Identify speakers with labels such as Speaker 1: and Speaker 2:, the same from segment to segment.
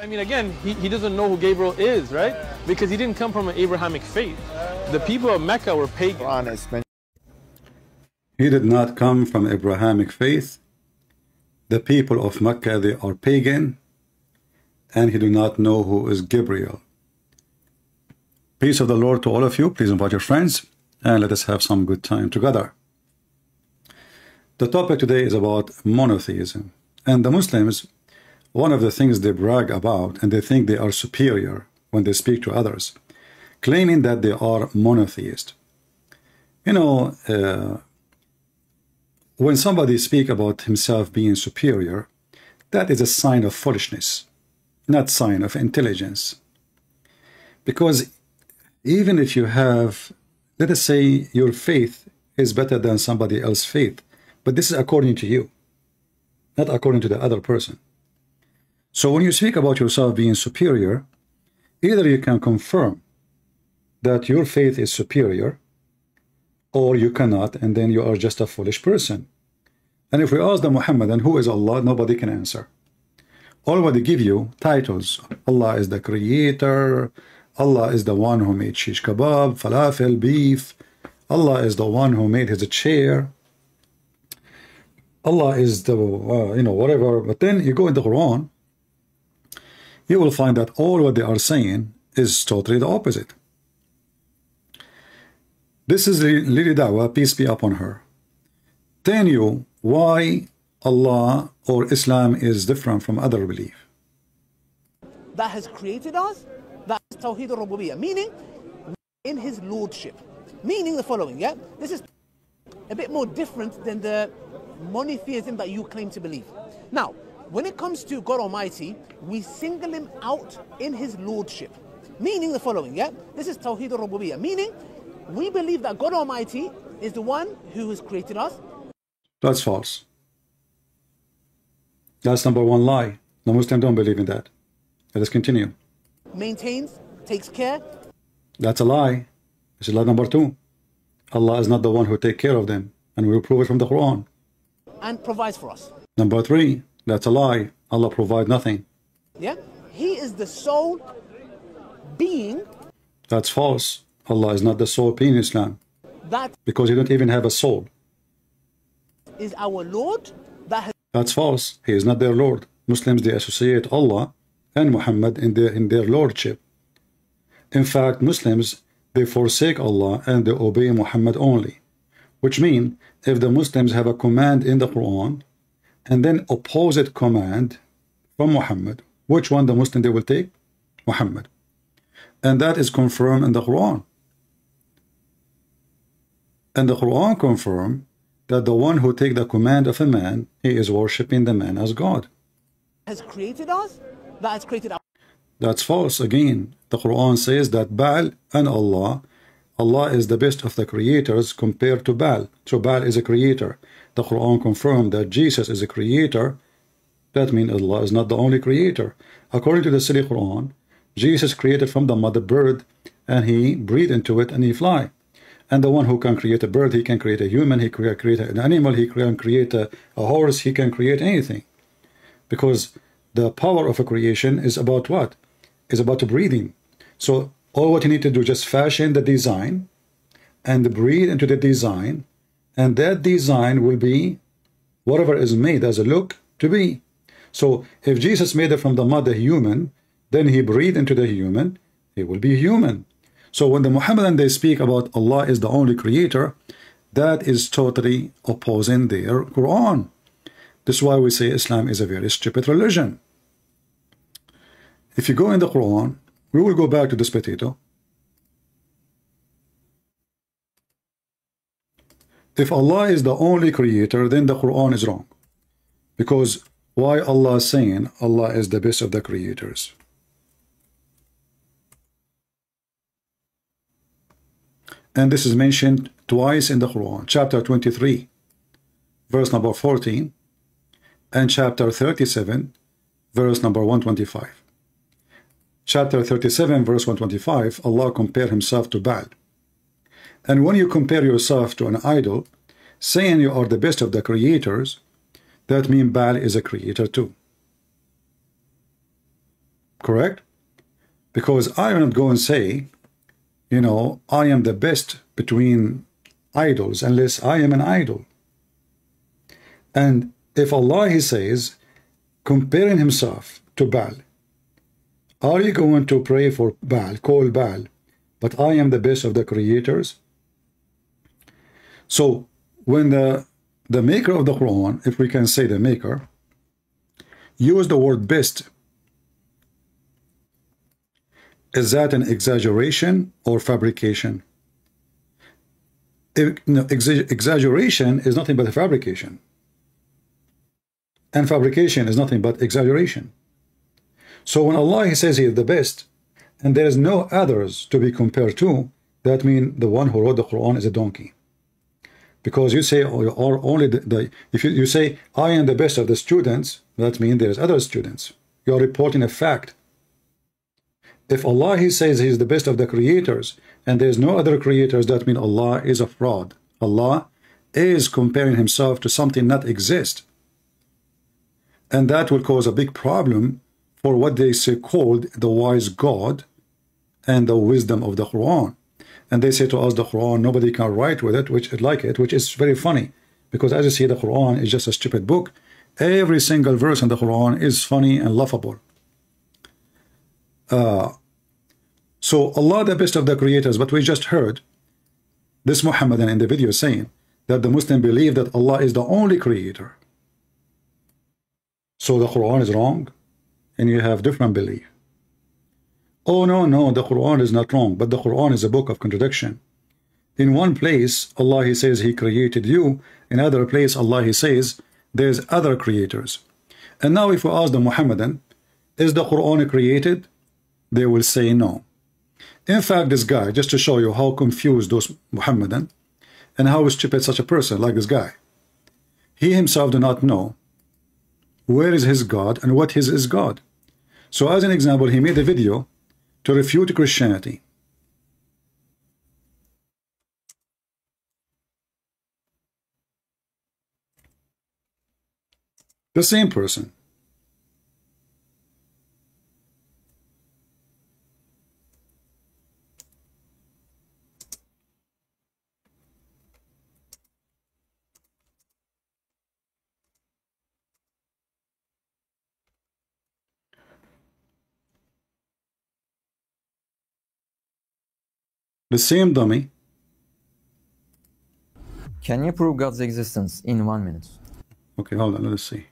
Speaker 1: I mean, again, he doesn't know who Gabriel is, right? Because he didn't come from an Abrahamic faith. The people of Mecca were pagan.
Speaker 2: He did not come from Abrahamic faith. The people of Mecca, they are pagan, and he do not know who is Gabriel. Peace of the Lord to all of you. Please invite your friends, and let us have some good time together. The topic today is about monotheism. And the Muslims, one of the things they brag about, and they think they are superior when they speak to others, claiming that they are monotheist. You know, when somebody speaks about himself being superior, that is a sign of foolishness, not sign of intelligence. Because even if you have, let us say your faith is better than somebody else's faith, but this is according to you, not according to the other person. So when you speak about yourself being superior, either you can confirm that your faith is superior, or you cannot, and then you are just a foolish person. And if we ask the Muhammadan, who is Allah, nobody can answer. All they give you titles. Allah is the creator, Allah is the one who made shish kebab, falafel, beef, Allah is the one who made his chair, Allah is the, you know, whatever. But then you go in the Quran, you will find that all what they are saying is totally the opposite. This is Lily Dawah, peace be upon her, telling you why Allah or Islam is different from other belief.
Speaker 3: That has created us, that is Tawheed al-Rububiyyah, meaning in his lordship. Meaning the following, yeah? This is a bit more different than the monotheism that you claim to believe. Now, when it comes to God Almighty, we single him out in his lordship. Meaning the following, yeah? This is Tawheed al-Rububiyyah, meaning we believe that God Almighty is the one who has created us.
Speaker 2: That's false. That's number one lie. The Muslims don't believe in that. Let us continue.
Speaker 3: Maintains, takes care.
Speaker 2: That's a lie. This is lie number two. Allah is not the one who takes care of them, and we will prove it from the Quran.
Speaker 3: And provides for us.
Speaker 2: Number three, that's a lie. Allah provides nothing.
Speaker 3: Yeah? He is the sole being.
Speaker 2: That's false. Allah is not the sole being in Islam.
Speaker 3: That
Speaker 2: because you don't even have a soul.
Speaker 3: Is our Lord.
Speaker 2: That's false. He is not their Lord. Muslims, they associate Allah and Muhammad in their lordship. In fact, Muslims, they forsake Allah and they obey Muhammad only. Which means, if the Muslims have a command in the Quran and then opposite command from Muhammad, which one the Muslim they will take? Muhammad. And that is confirmed in the Quran. And the Quran confirms that the one who takes the command of a man, he is worshipping the man as God.
Speaker 3: Has created us, that has created us.
Speaker 2: That's false again. The Quran says that Baal and Allah is the best of the creators compared to Baal. So Baal is a creator. The Quran confirmed that Jesus is a creator. That means Allah is not the only creator. According to the silly Quran, Jesus created from the mother bird, and he breathed into it and he fly. And the one who can create a bird, he can create a human, he can create an animal, he can create a horse, he can create anything. Because the power of a creation is about what? Is about breathing. So all what you need to do is just fashion the design and breathe into the design, and that design will be whatever is made as a look to be. So if Jesus made it from the mother human, then he breathed into the human, he will be human. So when the Muhammadan they speak about Allah is the only creator, that is totally opposing their Quran. This is why we say Islam is a very stupid religion. If you go in the Quran, we will go back to this potato. If Allah is the only creator, then the Quran is wrong. Because why Allah is saying Allah is the best of the creators? And this is mentioned twice in the Quran, chapter 23, verse number 14, and chapter 37, verse number 125. Chapter 37, verse 125, Allah compared himself to Baal. And when you compare yourself to an idol, saying you are the best of the creators, that means Baal is a creator too. Correct? Because I will not go and say, you know, I am the best between idols unless I am an idol. And if Allah, he says, comparing himself to Baal, are you going to pray for Baal, call Baal, but I am the best of the creators? So when the maker of the Quran, if we can say the maker, use the word best, is that an exaggeration or fabrication? Exaggeration is nothing but a fabrication. And fabrication is nothing but exaggeration. So when Allah, he says he is the best, and there is no others to be compared to, that means the one who wrote the Quran is a donkey. Because you say, or only if you say, I am the best of the students, that means there's other students. You are reporting a fact. If Allah, he says he is the best of the creators, and there's no other creators, that means Allah is a fraud. Allah is comparing himself to something not exist. And that will cause a big problem for what they say called the wise God and the wisdom of the Quran. And they say to us, the Quran, nobody can write with it, which is very funny. Because as you see, the Quran is just a stupid book. Every single verse in the Quran is funny and laughable. So Allah, the best of the creators, but we just heard this Muhammadan in the video saying that the Muslim believe that Allah is the only creator. So the Quran is wrong, and you have different belief. Oh no, the Quran is not wrong, but the Quran is a book of contradiction. In one place, Allah, he says he created you. In other place, Allah, he says there's other creators. And now if we ask the Muhammadan, is the Quran created? They will say no. In fact, this guy, just to show you how confused those Muhammadan and how stupid such a person like this guy, he himself do not know where is his God and what is his God. So as an example, he made a video to refute Christianity. The same person. The same dummy.
Speaker 4: Can you prove God's existence in 1 minute?
Speaker 2: Okay, hold on, let us see.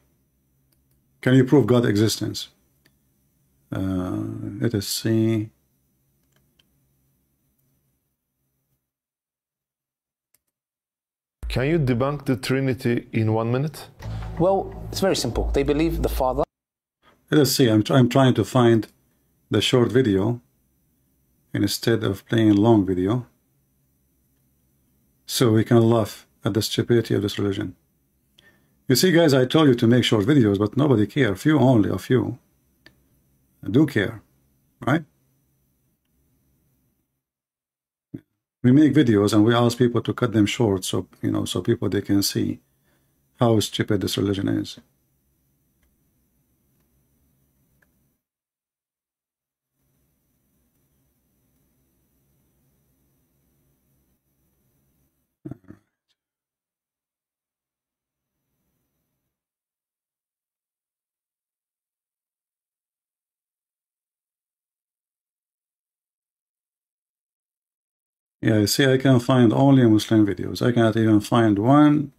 Speaker 2: Can you prove God's existence? Let us see.
Speaker 5: Can you debunk the Trinity in 1 minute?
Speaker 3: Well, it's very simple. They believe the Father.
Speaker 2: Let us see. I'm trying to find the short video instead of playing a long video, so we can laugh at the stupidity of this religion. You see, guys, I told you to make short videos, but nobody cares. Few only, a few do care, right? We make videos and we ask people to cut them short, so so people they can see how stupid this religion is. Yeah, you see, I can find only Muslim videos. I cannot even find one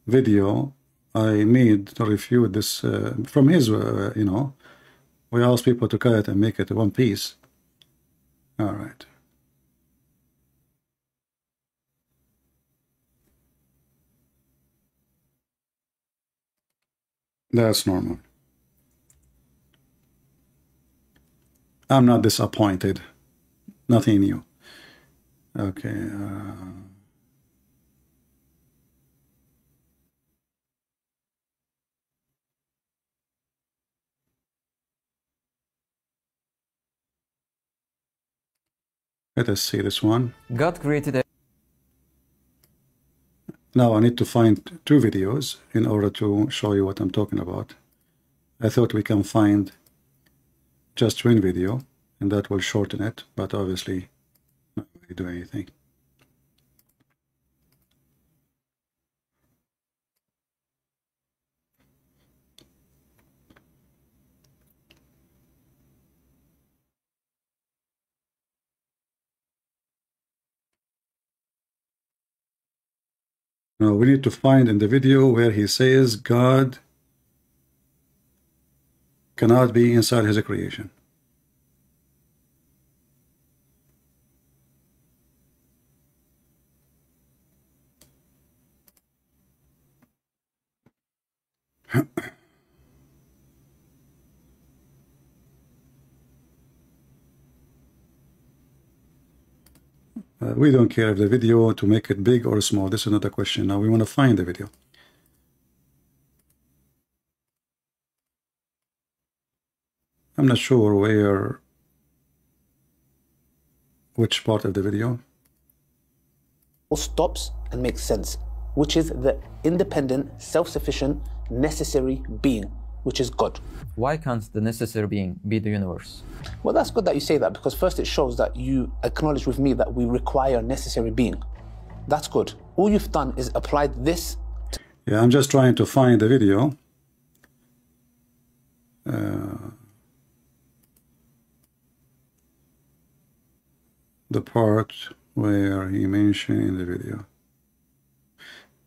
Speaker 2: video I made to refute this from his, we ask people to cut it and make it one piece. All right. That's normal. I'm not disappointed. Nothing new. Okay. Let us see this one.
Speaker 4: God created a...
Speaker 2: Now I need to find two videos in order to show you what I'm talking about. I thought we can find just one video, and that will shorten it, but obviously not really do anything. Now we need to find in the video where he says God cannot be inside his creation. We don't care if the video to make it big or small. This is not a question. Now we want to find the video. I'm not sure which part of the video.
Speaker 3: Stops and makes sense, which is the independent, self-sufficient, necessary being, which is God.
Speaker 4: Why can't the necessary being be the universe?
Speaker 3: Well, that's good that you say that, because first it shows that you acknowledge with me that we require a necessary being. That's good. All you've done is applied this.
Speaker 2: Yeah, I'm just trying to find the video. The part where he mentioned in the video.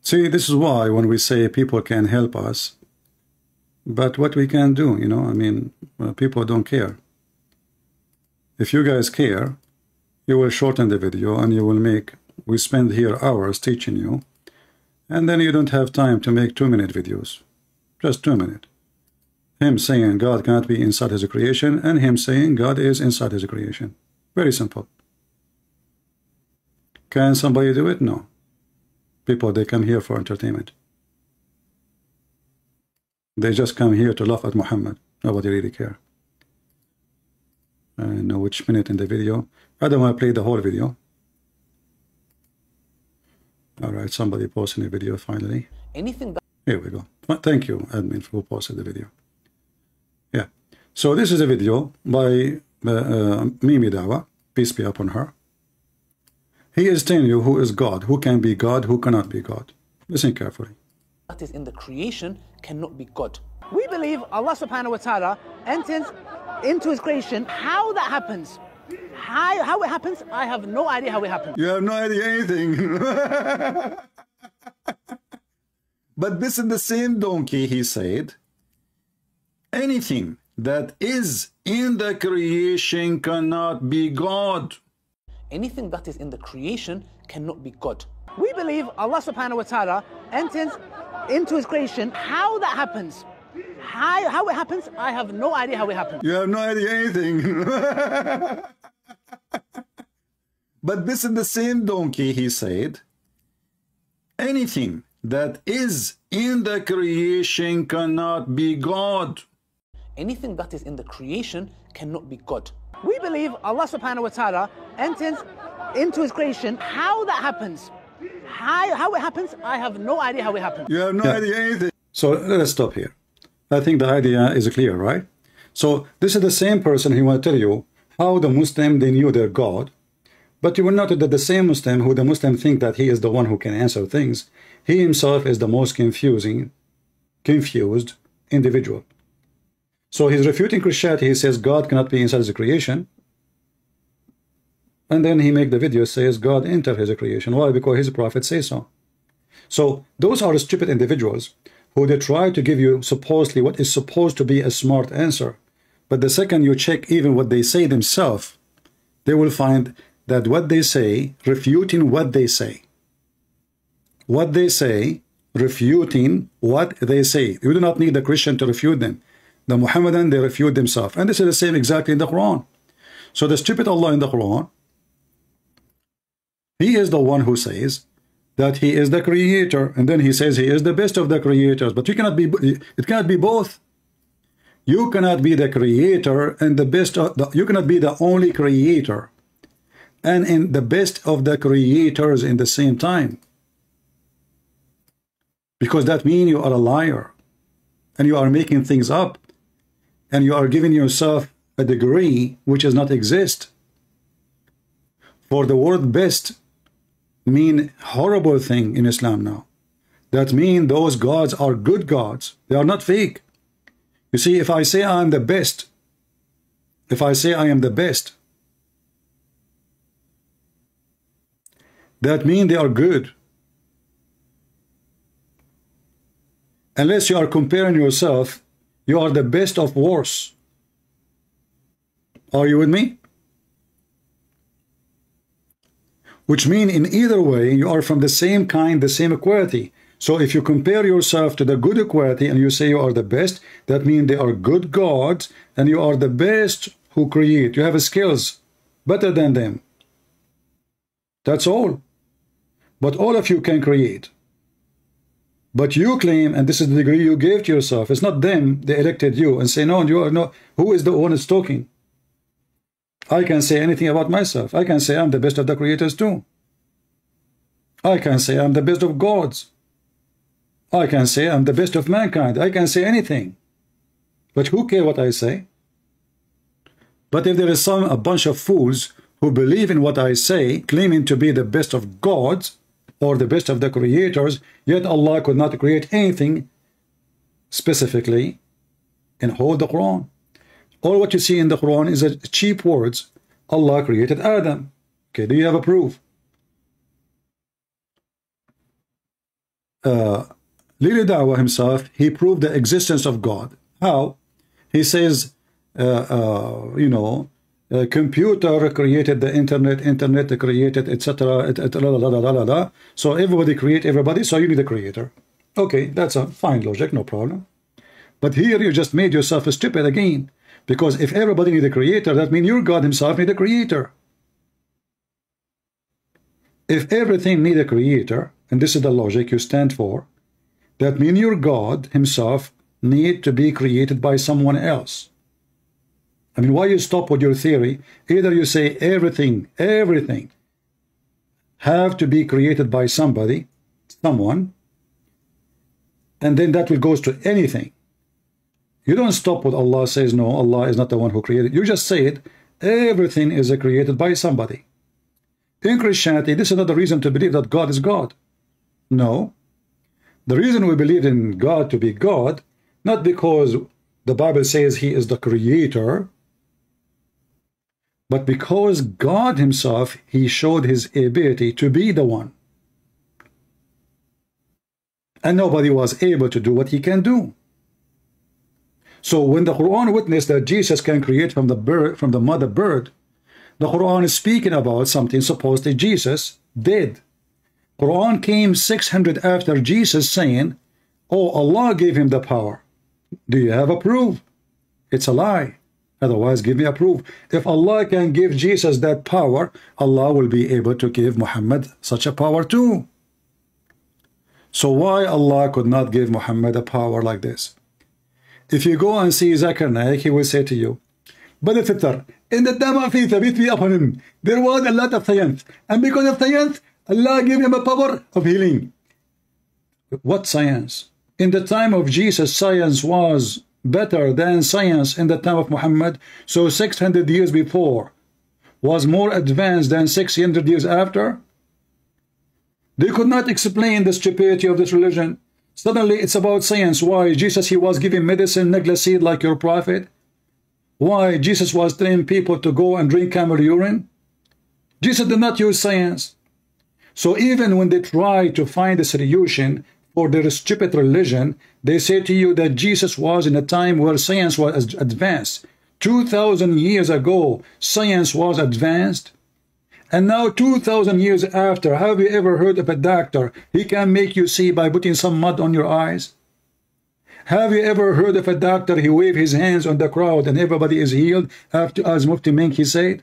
Speaker 2: See, this is why when we say people can help us, but what we can do, you know, I mean, people don't care. If you guys care, you will shorten the video and you will make, we spend here hours teaching you, and then you don't have time to make 2-minute videos. Just 2 minutes. Him saying God cannot be inside his creation, and him saying God is inside his creation. Very simple. Can somebody do it? No. People, they come here for entertainment. They just come here to laugh at Muhammad. Nobody really care. I know which minute in the video. I don't want to play the whole video. Alright, somebody posting a video finally.
Speaker 3: Anything that...
Speaker 2: Here we go. Thank you, admin, for who posted the video. Yeah. So this is a video by Mimi Dawa, peace be upon her. He is telling you who is God, who can be God, who cannot be God. Listen carefully.
Speaker 3: That is in the creation cannot be God. We believe Allah subhanahu wa ta'ala enters into his creation. How that happens, how it happens, I have no idea how it happens.
Speaker 2: You have no idea anything. But this is the same donkey, he said, anything that is in the creation cannot be God.
Speaker 3: Anything that is in the creation cannot be God. We believe Allah subhanahu wa ta'ala enters into his creation. How that happens, how it happens, I have no idea how it happens.
Speaker 2: You have no idea anything. But this is the same donkey, he said, anything that is in the creation cannot be God.
Speaker 3: Anything that is in the creation cannot be God. We believe Allah subhanahu wa ta'ala enters into his creation. How that happens, how it happens, I have no idea how it happens.
Speaker 2: You have no idea anything. So let us stop here. I think the idea is clear, right? So this is the same person who will tell you how the Muslim, they knew their God. But you will notice that the same Muslim who the Muslim think that he is the one who can answer things, he himself is the most confused individual. So he's refuting Christianity. He says God cannot be inside his creation. And then he make the video says God entered his creation. Why? Because his prophet says so. So those are stupid individuals who they try to give you supposedly what is supposed to be a smart answer. But the second you check even what they say themselves, they will find that what they say, refuting what they say. What they say, refuting what they say. You do not need the Christian to refute them. The Muhammadan, they refute themselves. And this is the same exactly in the Quran. So the stupid Allah in the Quran, he is the one who says that he is the creator, and then he says he is the best of the creators. But you cannot be, it cannot be both. You cannot be the creator and the best of the, you cannot be the only creator and in the best of the creators in the same time. Because that means you are a liar and you are making things up and you are giving yourself a degree which does not exist. For the word best mean horrible thing in Islam now. That means those gods are good gods. They are not fake. You see, if I say I am the best, if I say I am the best, that means they are good. Unless you are comparing yourself, you are the best of worse. Are you with me? Which means in either way, you are from the same kind, the same equality. So if you compare yourself to the good equality and you say you are the best, that means they are good gods and you are the best who create. You have skills better than them. That's all. But all of you can create. But you claim, and this is the degree you gave to yourself, it's not them, they elected you, and say, no, you are not. Who is the one that's talking? I can say anything about myself. I can say I'm the best of the creators too. I can say I'm the best of gods. I can say I'm the best of mankind. I can say anything. But who cares what I say? But if there is a bunch of fools who believe in what I say, claiming to be the best of gods, or the best of the creators, yet Allah could not create anything specifically in whole the Quran. All what you see in the Quran is a cheap words. Allah created Adam. Okay, do you have a proof? Lili Dawah himself, he proved the existence of God. How? He says, computer created the internet created, etc. So everybody create everybody, so you need a creator. Okay, that's a fine logic, no problem. But here you just made yourself stupid again, because if everybody need a creator, that means your God himself need a creator. If everything need a creator, and this is the logic you stand for, that means your God himself need to be created by someone else. I mean, why you stop with your theory? Either you say everything have to be created by somebody, someone, and then that will go to anything. You don't stop with Allah says, no, Allah is not the one who created. You just say it, everything is created by somebody. In Christianity, this is not the reason to believe that God is God. No. The reason we believe in God to be God, not because the Bible says he is the creator, but because God himself, he showed his ability to be the one. And nobody was able to do what he can do. So when the Quran witnessed that Jesus can create from the bird, from the mother bird, the Quran is speaking about something supposedly Jesus did. Quran came 600 after Jesus saying, oh, Allah gave him the power. Do you have a proof? It's a lie. Otherwise, give me a proof. If Allah can give Jesus that power, Allah will be able to give Muhammad such a power too. So why Allah could not give Muhammad a power like this? If you go and see Zakir Naik, he will say to you, but in the time of upon him, there was a lot of science. And because of science, Allah gave him a power of healing. What science? In the time of Jesus, science was better than science in the time of Muhammad. So 600 years before was more advanced than 600 years after. They could not explain the stupidity of this religion. Suddenly it's about science. Why? Jesus, he was giving medicine, neglected like your prophet. Why? Jesus was telling people to go and drink camel urine. Jesus did not use science. So even when they try to find a solution for their stupid religion, they say to you that Jesus was in a time where science was advanced. 2,000 years ago, science was advanced. And now 2,000 years after, have you ever heard of a doctor? He can make you see by putting some mud on your eyes. Have you ever heard of a doctor? He waved his hands on the crowd and everybody is healed, after, as Mufti Menki said.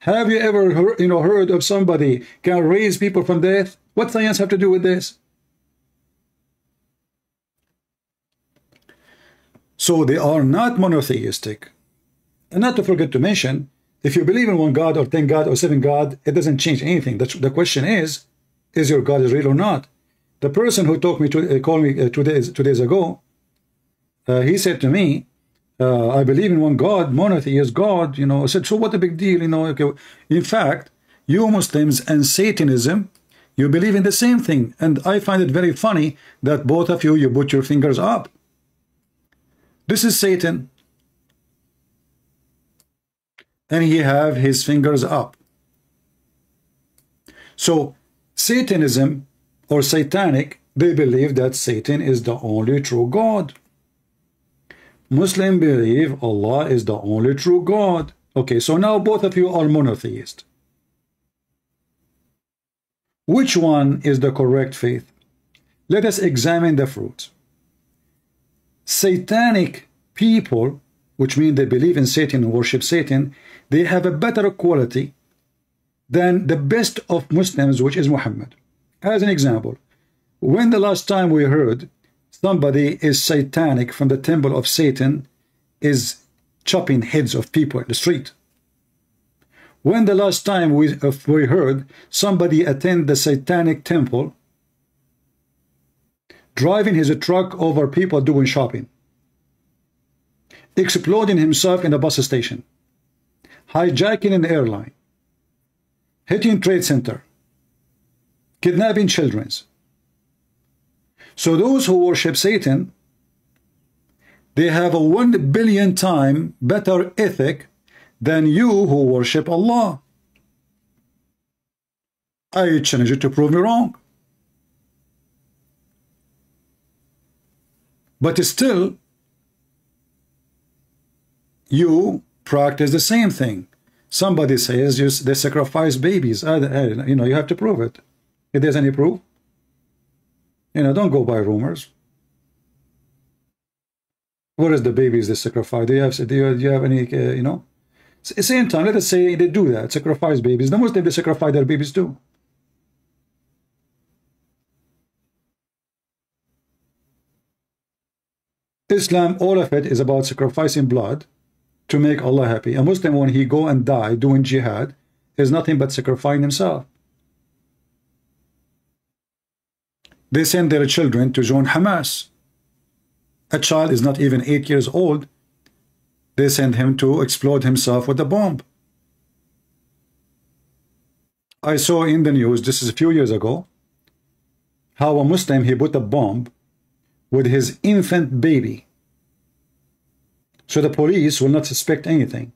Speaker 2: Have you ever heard of somebody can raise people from death? What science have to do with this? So they are not monotheistic. And not to forget to mention, if you believe in one God or 10 God or 7 God, it doesn't change anything. The question is your God is real or not? The person who called me 2 days ago, he said to me I believe in one God, monotheist God, you know. I said, so what a big deal, you know. Okay. In fact, you Muslims and Satanism, you believe in the same thing. And I find it very funny that both of you put your fingers up. This is Satan. And he have his fingers up. So Satanism or satanic, they believe that Satan is the only true God. Muslim believe Allah is the only true God. Okay, so now both of you are monotheist. Which one is the correct faith? Let us examine the fruits. Satanic people, which mean they believe in Satan and worship Satan, they have a better quality than the best of Muslims, which is Muhammad. As an example, when the last time we heard somebody is satanic from the temple of Satan is chopping heads of people in the street? When the last time we heard somebody attend the satanic temple driving his truck over people doing shopping, exploding himself in a bus station, hijacking an airline, hitting trade center, kidnapping children? So those who worship Satan, they have a 1 billion time better ethic than you who worship Allah. I challenge you to prove me wrong. But still, you practice the same thing. Somebody says they sacrifice babies. You know, you have to prove it. If there's any proof, you know, don't go by rumors. Where is the babies they sacrifice? Do you have any, you know? Same time, let us say they do that, sacrifice babies. The Muslims, they sacrifice their babies too. Islam, all of it is about sacrificing blood to make Allah happy. A Muslim, when he go and die doing jihad, is nothing but sacrificing himself. They send their children to join Hamas. A child is not even 8 years old. They send him to explode himself with a bomb. I saw in the news, this is a few years ago, how a Muslim, he put a bomb with his infant baby, so the police will not suspect anything.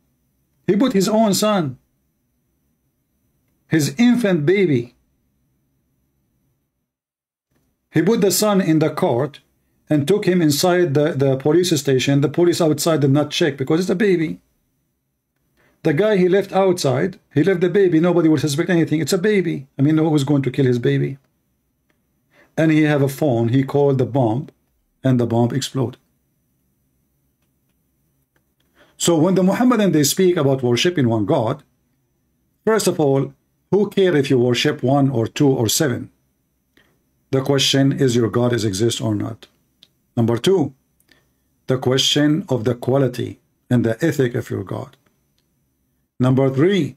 Speaker 2: He put his own son, his infant baby. He put the son in the cart and took him inside the police station. The police outside did not check because it's a baby. The guy he left outside, he left the baby, nobody would suspect anything. It's a baby. I mean, who was going to kill his baby? And he have a phone, he called the bomb, and the bomb exploded. So when the Muhammadans, they speak about worshiping one God, first of all, who care if you worship 1 or 2 or 7? The question is, your God exist or not? Number 2, the question of the quality and the ethic of your God. Number 3,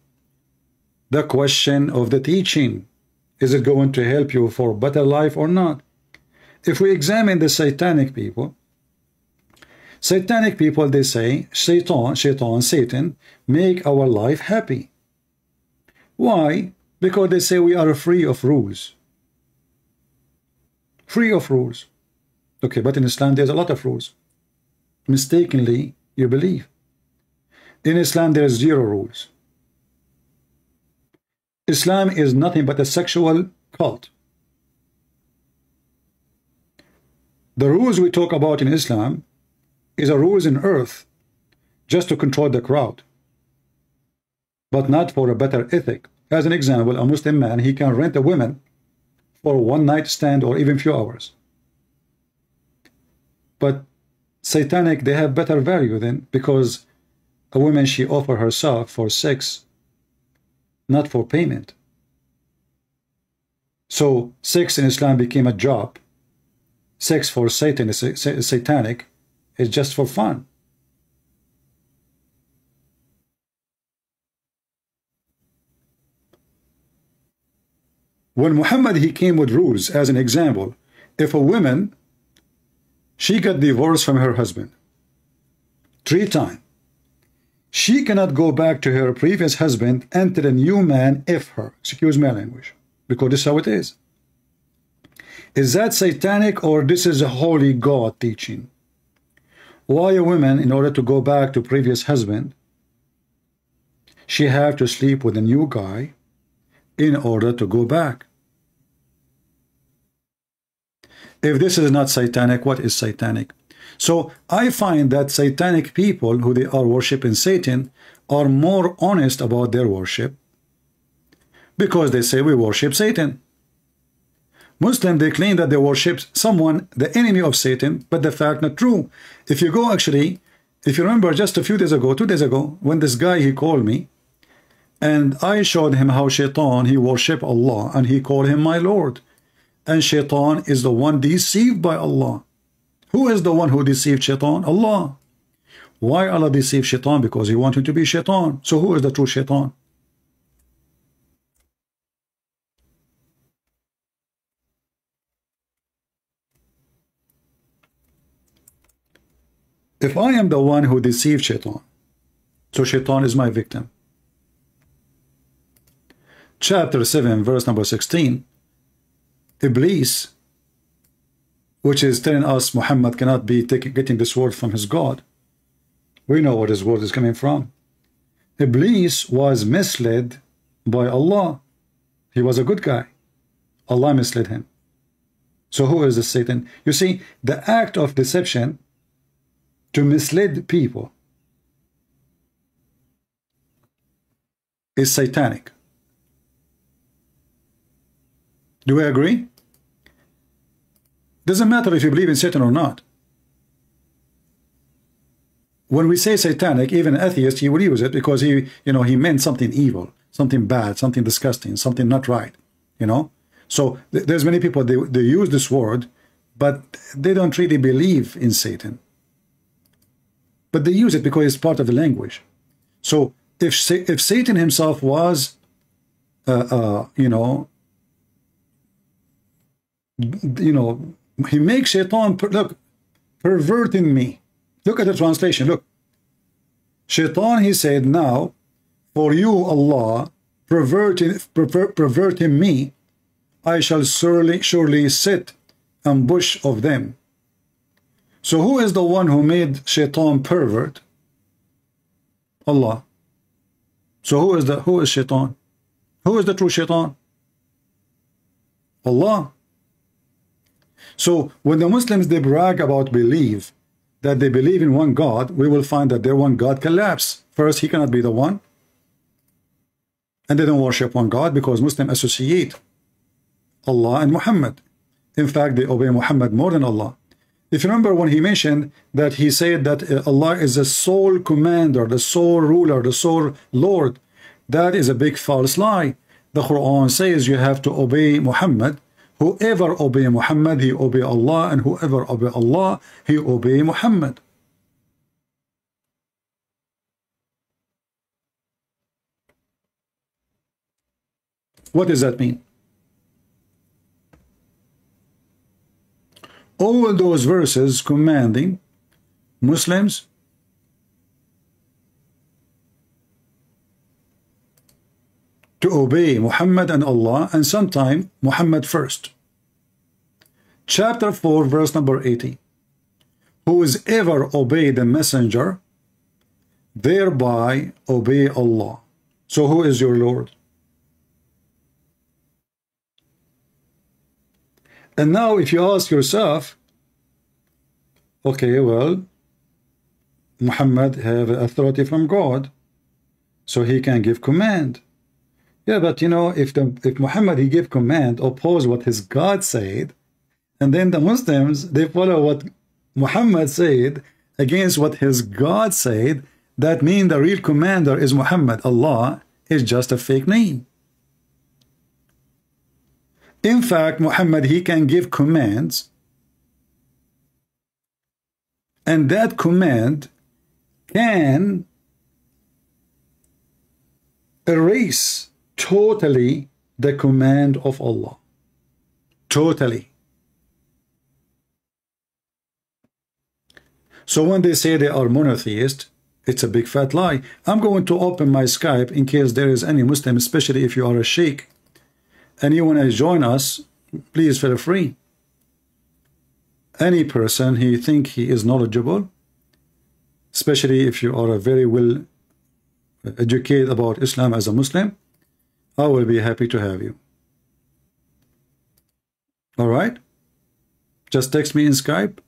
Speaker 2: the question of the teaching. Is it going to help you for better life or not? If we examine the satanic people, they say, Satan, make our life happy. Why? Because they say we are free of rules. Free of rules. Okay, but in Islam there's a lot of rules. Mistakenly, you believe. In Islam there's 0 rules. Islam is nothing but a sexual cult. The rules we talk about in Islam is a rules in earth just to control the crowd, but not for a better ethic. As an example, a Muslim man, he can rent a woman for one night stand or even few hours. But satanic, they have better value then, because a woman, she offer herself for sex, not for payment. So sex in Islam became a job. Sex for Satan is satanic, is just for fun. When Muhammad, he came with rules, as an example, if a woman, she got divorced from her husband, 3 times. She cannot go back to her previous husband until a new man if her. Excuse my language, because this is how it is. Is that satanic, or this is a holy God teaching? Why a woman, in order to go back to previous husband, she have to sleep with a new guy in order to go back? If this is not satanic, what is satanic? So I find that satanic people who they are worshiping Satan are more honest about their worship, because they say we worship Satan. Muslim, they claim that they worship someone, the enemy of Satan, but the fact not true. If you go actually, if you remember just a few days ago, 2 days ago, when this guy, he called me, and I showed him how Shaitan, he worship Allah, and he called him my Lord. And Shaitan is the one deceived by Allah. Who is the one who deceived Shaitan? Allah. Why Allah deceived Shaitan? Because he wanted to be Shaitan. So who is the true Shaitan? If I am the one who deceived Shaitan, so Shaitan is my victim. Chapter 7, verse number 16. Iblis, which is telling us Muhammad cannot be getting this word from his God. We know where his word is coming from. Iblis was misled by Allah. He was a good guy. Allah misled him. So who is the Satan? You see, the act of deception to mislead people is satanic. Do we agree? Doesn't matter if you believe in Satan or not. When we say satanic, even an atheist, he will use it because he meant something evil, something bad, something disgusting, something not right, So there's many people, they use this word, but they don't really believe in Satan. But they use it because it's part of the language. So if Satan himself was, he makes Shaitan, look, perverting me. Look at the translation, look. Shaitan, he said, now, for you, Allah, perverting me, I shall surely sit ambush of them. So who is the one who made Shaitan pervert? Allah. So who is Shaitan? Who is the true Shaitan? Allah. So when the Muslims, they brag about believe, that they believe in one God, we will find that their one God collapse. First, he cannot be the one. And they don't worship one God because Muslims associate Allah and Muhammad. In fact, they obey Muhammad more than Allah. If you remember when he mentioned that he said that Allah is the sole commander, the sole ruler, the sole Lord, that is a big false lie. The Quran says you have to obey Muhammad. Whoever obey Muhammad, he obey Allah, and whoever obey Allah, he obey Muhammad. What does that mean? All those verses commanding Muslims to obey Muhammad and Allah, and sometime Muhammad first. Chapter 4, verse number 80. Who is ever obey the messenger, thereby obey Allah. So who is your Lord? And now if you ask yourself, okay, well, Muhammad have authority from God, so he can give command. Yeah, but if Muhammad, he give command, oppose what his God said, and then the Muslims, they follow what Muhammad said against what his God said, that means the real commander is Muhammad. Allah is just a fake name. In fact, Muhammad, he can give commands, and that command can erase totally the command of Allah. Totally. So when they say they are monotheist, it's a big fat lie. I'm going to open my Skype in case there is any Muslim, especially if you are a sheikh and you want to join us, please feel free. Any person he think he is knowledgeable, especially if you are a very well educated about Islam as a Muslim, I will be happy to have you. All right? Just text me in Skype.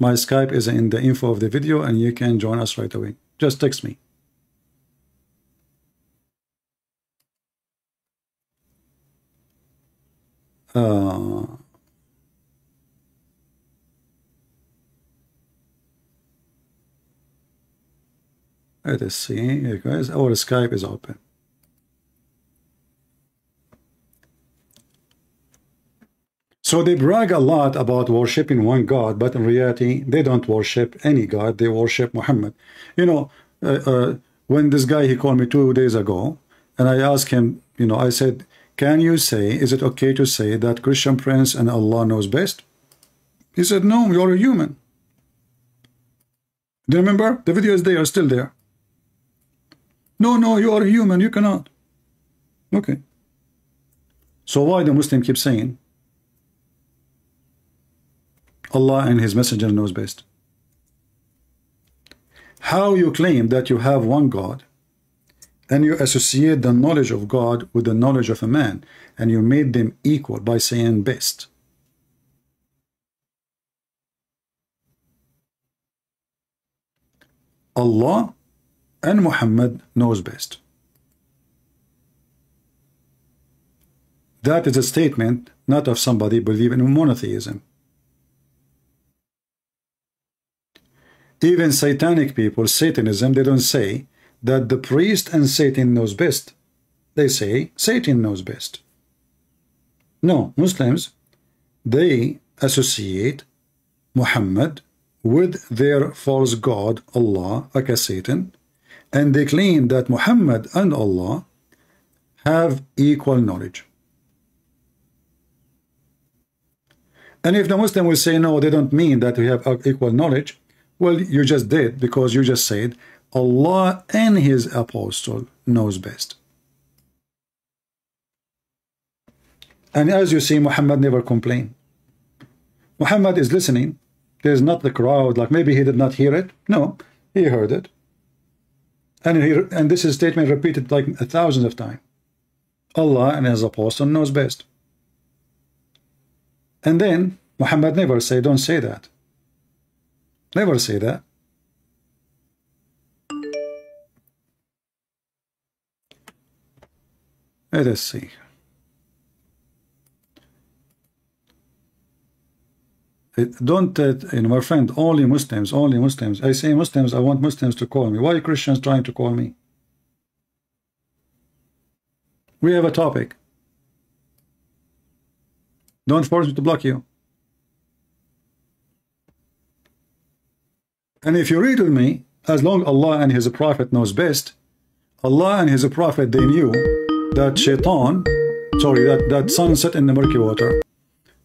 Speaker 2: My Skype is in the info of the video and you can join us right away. Just text me. Let us see, here guys, our Skype is open. So they brag a lot about worshiping one God, but in reality, they don't worship any God. They worship Muhammad. You know, when this guy, he called me 2 days ago, and I asked him, you know, I said, can you say, is it okay to say that Christian Prince and Allah knows best? He said, no, you're a human. Do you remember? The video is there, still there. No, you are a human, you cannot. Okay. So why the Muslim keep saying Allah and his messenger knows best? How you claim that you have one God and you associate the knowledge of God with the knowledge of a man and you made them equal by saying best? Allah and Muhammad knows best. That is a statement not of somebody believing in monotheism. Even satanic people, Satanism, they don't say that the priest and Satan knows best. They say Satan knows best. No, Muslims, they associate Muhammad with their false god Allah, aka Satan, and they claim that Muhammad and Allah have equal knowledge. And if the Muslim will say no, they don't mean that we have equal knowledge, well, you just did, because you just said Allah and his apostle knows best. And as you see, Muhammad never complained. Muhammad is listening. There's not the crowd, like maybe he did not hear it. No, he heard it. And this is a statement repeated like thousands of times. Allah and his apostle knows best. And then Muhammad never say, don't say that. Never say that. Let us see. Don't, you know, my friend, only Muslims, only Muslims. I say Muslims, I want Muslims to call me. Why are Christians trying to call me? We have a topic. Don't force me to block you. And if you read with me, as long Allah and his prophet knows best, Allah and his prophet, they knew that shaitan, sorry, that sun set in the murky water.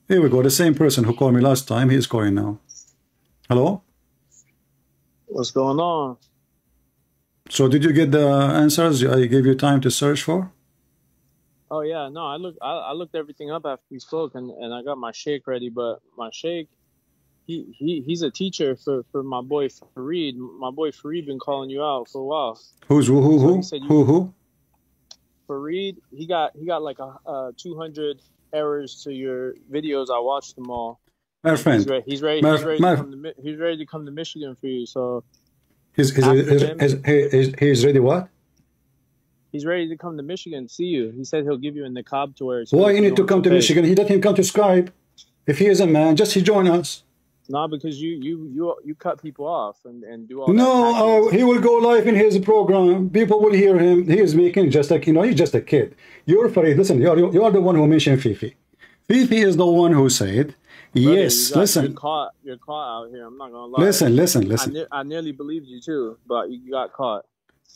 Speaker 2: Here we go, the same person who called me last time, he is calling now. Hello?
Speaker 6: What's going on?
Speaker 2: So did you get the answers I gave you time to search for?
Speaker 6: Oh yeah, no, I looked everything up after we spoke, and I got my sheikh ready, but my sheikh, he's a teacher for my boy Fareed. My boy Fareed been calling you out for a while.
Speaker 2: Who's who?
Speaker 6: So
Speaker 2: Who?
Speaker 6: Fareed, he got like a 200 errors to your videos. I watched them all.
Speaker 2: My friend,
Speaker 6: he's ready to come to Michigan for you. So
Speaker 2: he's ready. What?
Speaker 6: He's ready to come to Michigan to see you. He said he'll give you a niqab to wear.
Speaker 2: Why you need to come to Michigan? He let him come to Skype. If he is a man, just he join us.
Speaker 6: No, because you cut people off and do all.
Speaker 2: No, he will go live in his program. People will hear him. He is making just like, you know, he's just a kid. You're Fareed. Listen, you are the one who mentioned Fifi. Fifi is the one who said, yes,
Speaker 6: brother,
Speaker 2: listen.
Speaker 6: You're caught out here. I'm not gonna lie.
Speaker 2: Listen.
Speaker 6: I nearly believed you too, but you got caught.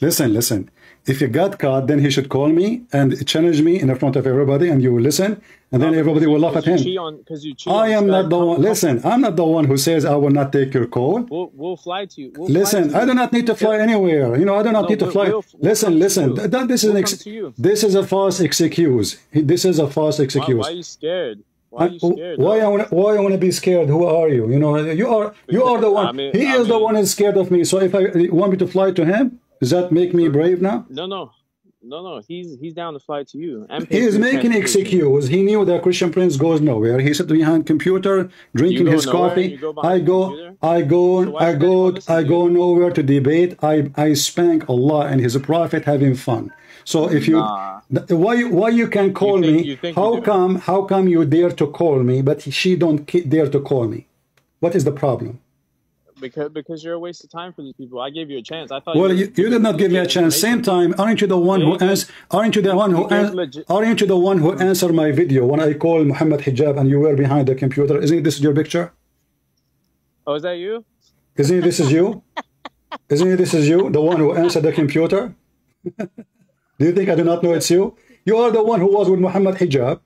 Speaker 2: Listen, listen. If you got caught, then he should call me and challenge me in front of everybody, and you will listen, and then everybody will laugh at him. I am not the one. Listen, I'm not the one who says I will not take your call.
Speaker 6: We'll fly to you.
Speaker 2: Listen, I do not need to fly anywhere. You know, I do not need to fly. Listen, listen. This is a false excuse. This is a false excuse.
Speaker 6: Why are you scared? Why are you scared?
Speaker 2: Why I want to be scared? Who are you? You know, you are the one. He is the one who is scared of me. So if I want me to fly to him, does that make me brave now?
Speaker 6: No. He's down to fly to you.
Speaker 2: He is making excuse. He knew that Christian Prince goes nowhere. He sat behind computer drinking his coffee. I go nowhere to debate. I spank Allah and His Prophet having fun. So if you why you can call me? How come you dare to call me, but she don't dare to call me? What is the problem?
Speaker 6: Because you're a waste of time for these people. I gave you a chance. I thought.
Speaker 2: Well, you did not give me a chance. Same time, aren't you the one who answered my video when I called Muhammad Hijab and you were behind the computer? Isn't this your picture?
Speaker 6: Oh, is that you?
Speaker 2: Isn't this is you? Isn't this is you, the one who answered the computer? Do you think I do not know it's you? You are the one who was with Muhammad Hijab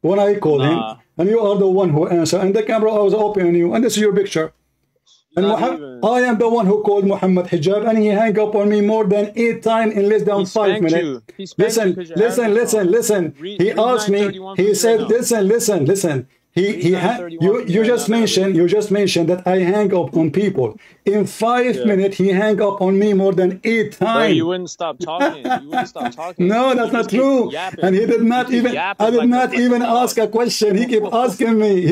Speaker 2: when I called him, and you are the one who answered, and the camera was open on you, and this is your picture. And I am the one who called Muhammad Hijab, and he hung up on me more than 8 times in less than 5 minutes. Listen. He asked me. He said, listen. You just mentioned that I hang up on people. In 5 minutes, he hang up on me more than 8 times.
Speaker 6: Bro, you wouldn't stop talking.
Speaker 2: No, that's not true. And he did not even. I did not even ask a question. He kept asking me.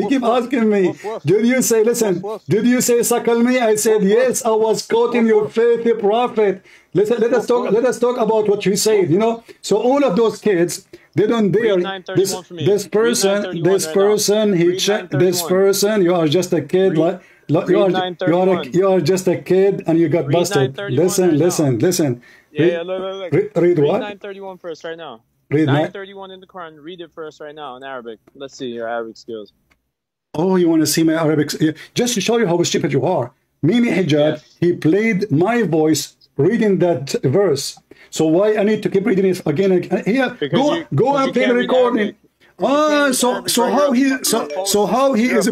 Speaker 2: Did you say? Listen. Did you say suckle me? I said yes. I was quoting your faithful prophet. Let us talk about what you said. You know. So all of those kids. They don't dare. This person, you are just a kid. You are just a kid, and you got busted. Listen.
Speaker 6: Yeah, look.
Speaker 2: Read what?
Speaker 6: Read 931 for us right now.
Speaker 2: Read
Speaker 6: 931 in the Quran. Read it for us right now in Arabic. Let's see your Arabic skills.
Speaker 2: Oh, you want to see my Arabic? Just to show you how stupid you are. Mimi Hijab, he played my voice reading that verse. So why I need to keep reading it again and again? Here, go and play the recording. So how he is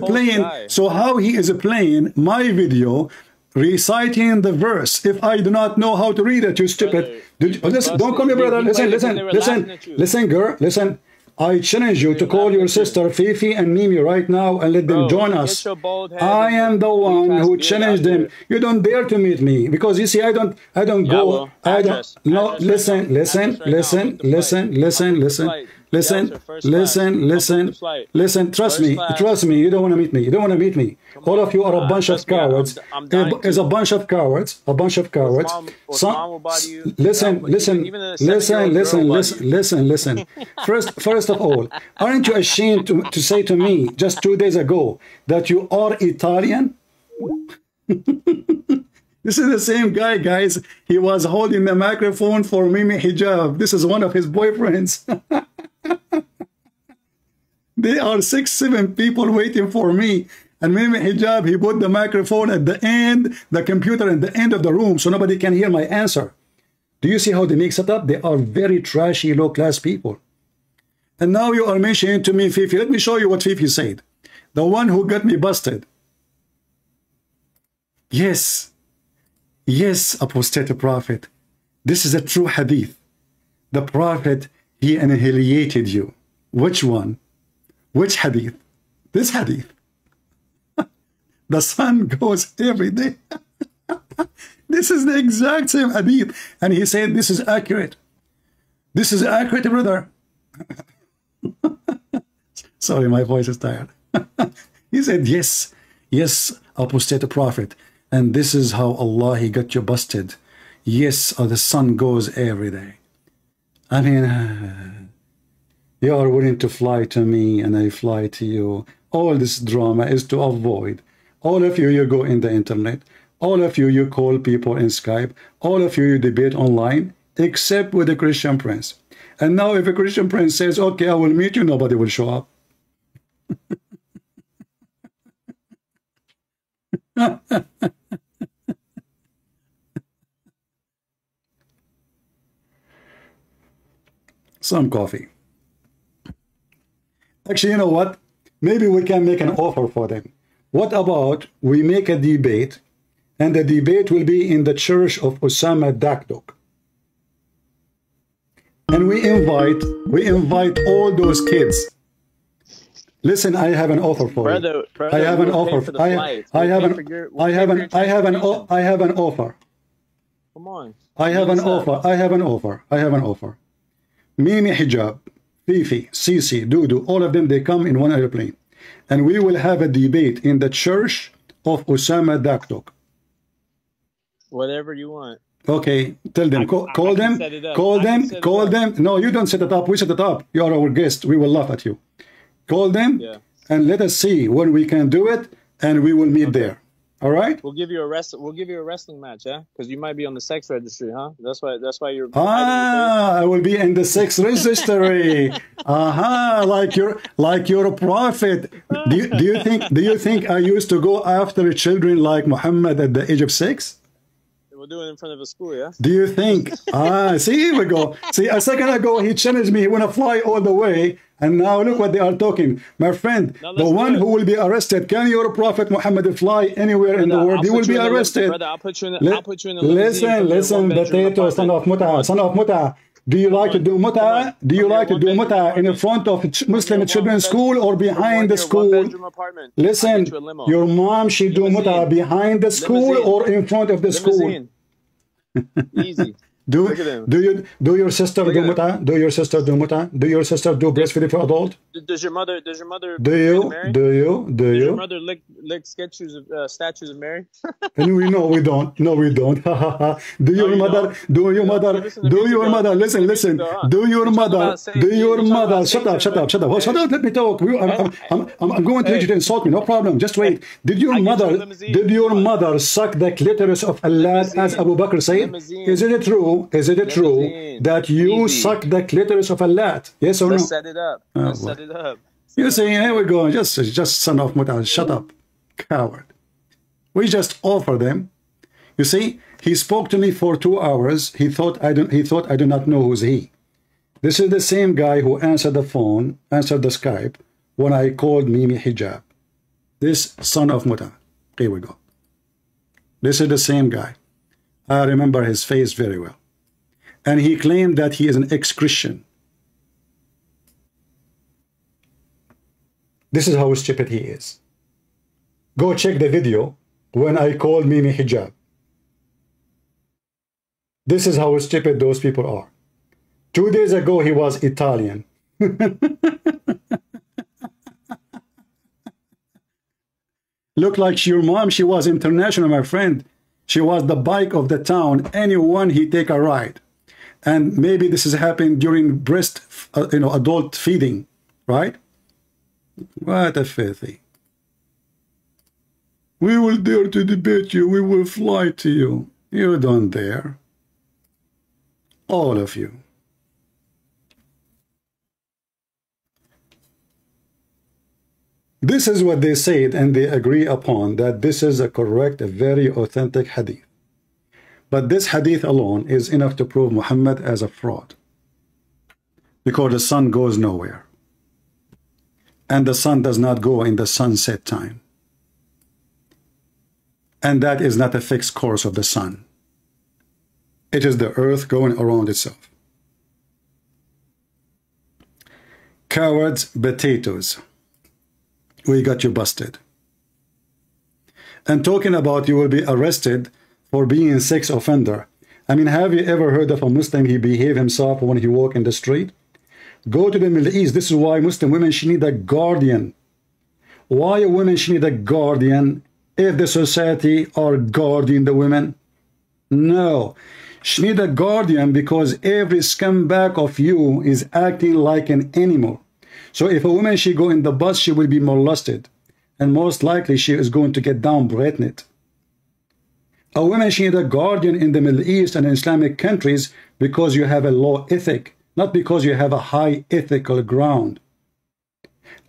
Speaker 2: playing my video, reciting the verse. If I do not know how to read it, you stupid. Don't call me brother. Listen, girl. Listen. I challenge you to call your sister Fifi and Mimi right now and let them join us. I am the one who challenged them. You don't dare to meet me because you see I don't go. I don't. No, listen. Trust me. You don't want to meet me. All of you are a bunch of cowards. It's a bunch of cowards. Listen. First of all, aren't you ashamed to say to me just 2 days ago that you are Italian? This is the same guy, guys. He was holding the microphone for Mimi Hijab. This is one of his boyfriends. There are 6-7 people waiting for me. And Mimi Hijab, he put the microphone at the end, the computer at the end of the room, so nobody can hear my answer. Do you see how they mix it up? They are very trashy, low-class people. And now you are mentioning to me Fifi. Let me show you what Fifi said. The one who got me busted. Yes, apostate prophet. This is a true hadith. The prophet, he annihilated you. Which one? Which hadith? This hadith. The sun goes every day. This is the exact same hadith. And he said, this is accurate. This is accurate, brother. Sorry, my voice is tired. He said, yes, apostate prophet. And this is how Allah, he got you busted. Yes, the sun goes every day. I mean, you are willing to fly to me and I fly to you. All this drama is to avoid. All of you go in the internet. All of you call people in Skype. All of you debate online, except with a Christian prince. And now if a Christian prince says, okay, I will meet you, nobody will show up. some coffee. Actually, you know what? Maybe we can make an offer for them. What about we make a debate, and the debate will be in the church of Osama Dakdok. And we invite all those kids. Listen, I have an offer for you. I have an offer. I have an offer.
Speaker 6: Come on.
Speaker 2: I have an offer. Mimi Hijab, Fifi, Sisi, Dudu, all of them, they come in one airplane. And we will have a debate in the church of Osama Dakdok.
Speaker 6: Whatever you want.
Speaker 2: Okay, tell them, call them. No, you don't set it up. We set it up. You are our guest. We will laugh at you. Call them, and let us see when we can do it, and we will meet there. All right?
Speaker 6: We'll give you a wrestling match, yeah? Because you might be on the sex registry, huh? That's why you're.
Speaker 2: I will be in the sex registry. Like you're a prophet. Do you think I used to go after children like Muhammad at the age of 6?
Speaker 6: We'll do it in front of a school, yeah?
Speaker 2: Do you think? See, here we go. See, a second ago, he challenged me. He want to fly all the way. And now look what they are talking. My friend, the one who will be arrested, can your prophet Muhammad fly anywhere in the world? He will be arrested.
Speaker 6: Brother, I'll put you in the
Speaker 2: Listen, potato, son of Muta. Do you like to do muta? Do you like to do muta in front of Muslim children's school or behind the school? Listen, your mom, she do muta behind the school or in front of the school?
Speaker 6: Easy.
Speaker 2: Do your sister do muta? Do your sister do muta? Do your sister do breastfeeding for adult?
Speaker 6: Does your mother
Speaker 2: do your
Speaker 6: mother lick statues of Mary?
Speaker 2: And we don't. No, we don't. Do your mother listen, do your mother shut up, let me talk. I'm going to let you to insult me, no problem, just wait. Did your mother suck the clitoris of Allah as Abu Bakr said? Is it true that you suck the clitoris of Allah? Yes or no?
Speaker 6: Let's set it up. Set it up.
Speaker 2: You see, here we go. Just son of Muta. Shut up, coward. We just offer them. You see, he spoke to me for 2 hours. He thought I do not know who's he. This is the same guy who answered the phone, answered the Skype when I called Mimi Hijab. This son of Muta. Here we go. This is the same guy. I remember his face very well. And he claimed that he is an ex-Christian. This is how stupid he is. Go check the video when I called Mimi Hijab. This is how stupid those people are. 2 days ago, he was Italian. Look like your mom, she was international, my friend. She was the bike of the town. Anyone, he take a ride. And maybe this has happened during adult feeding, right? What a filthy. We will dare to debate you. We will fly to you. You don't dare. All of you. This is what they said, and they agree upon that this is a correct, a very authentic hadith. But this hadith alone is enough to prove Muhammad as a fraud. Because the sun goes nowhere. And the sun does not go in the sunset time. And that is not a fixed course of the sun. It is the earth going around itself. Cowards, potatoes. We got you busted. And talking about you will be arrested for being a sex offender. I mean, have you ever heard of a Muslim, he behave himself when he walk in the street? Go to the Middle East. This is why Muslim women, she need a guardian. Why a woman, she need a guardian if the society are guarding the women? No. She need a guardian because every scumbag of you is acting like an animal. So if a woman, she go in the bus, she will be molested. And most likely she is going to get down-breathed. A woman, she need a guardian in the Middle East and in Islamic countries because you have a low ethic. Not because you have a high ethical ground.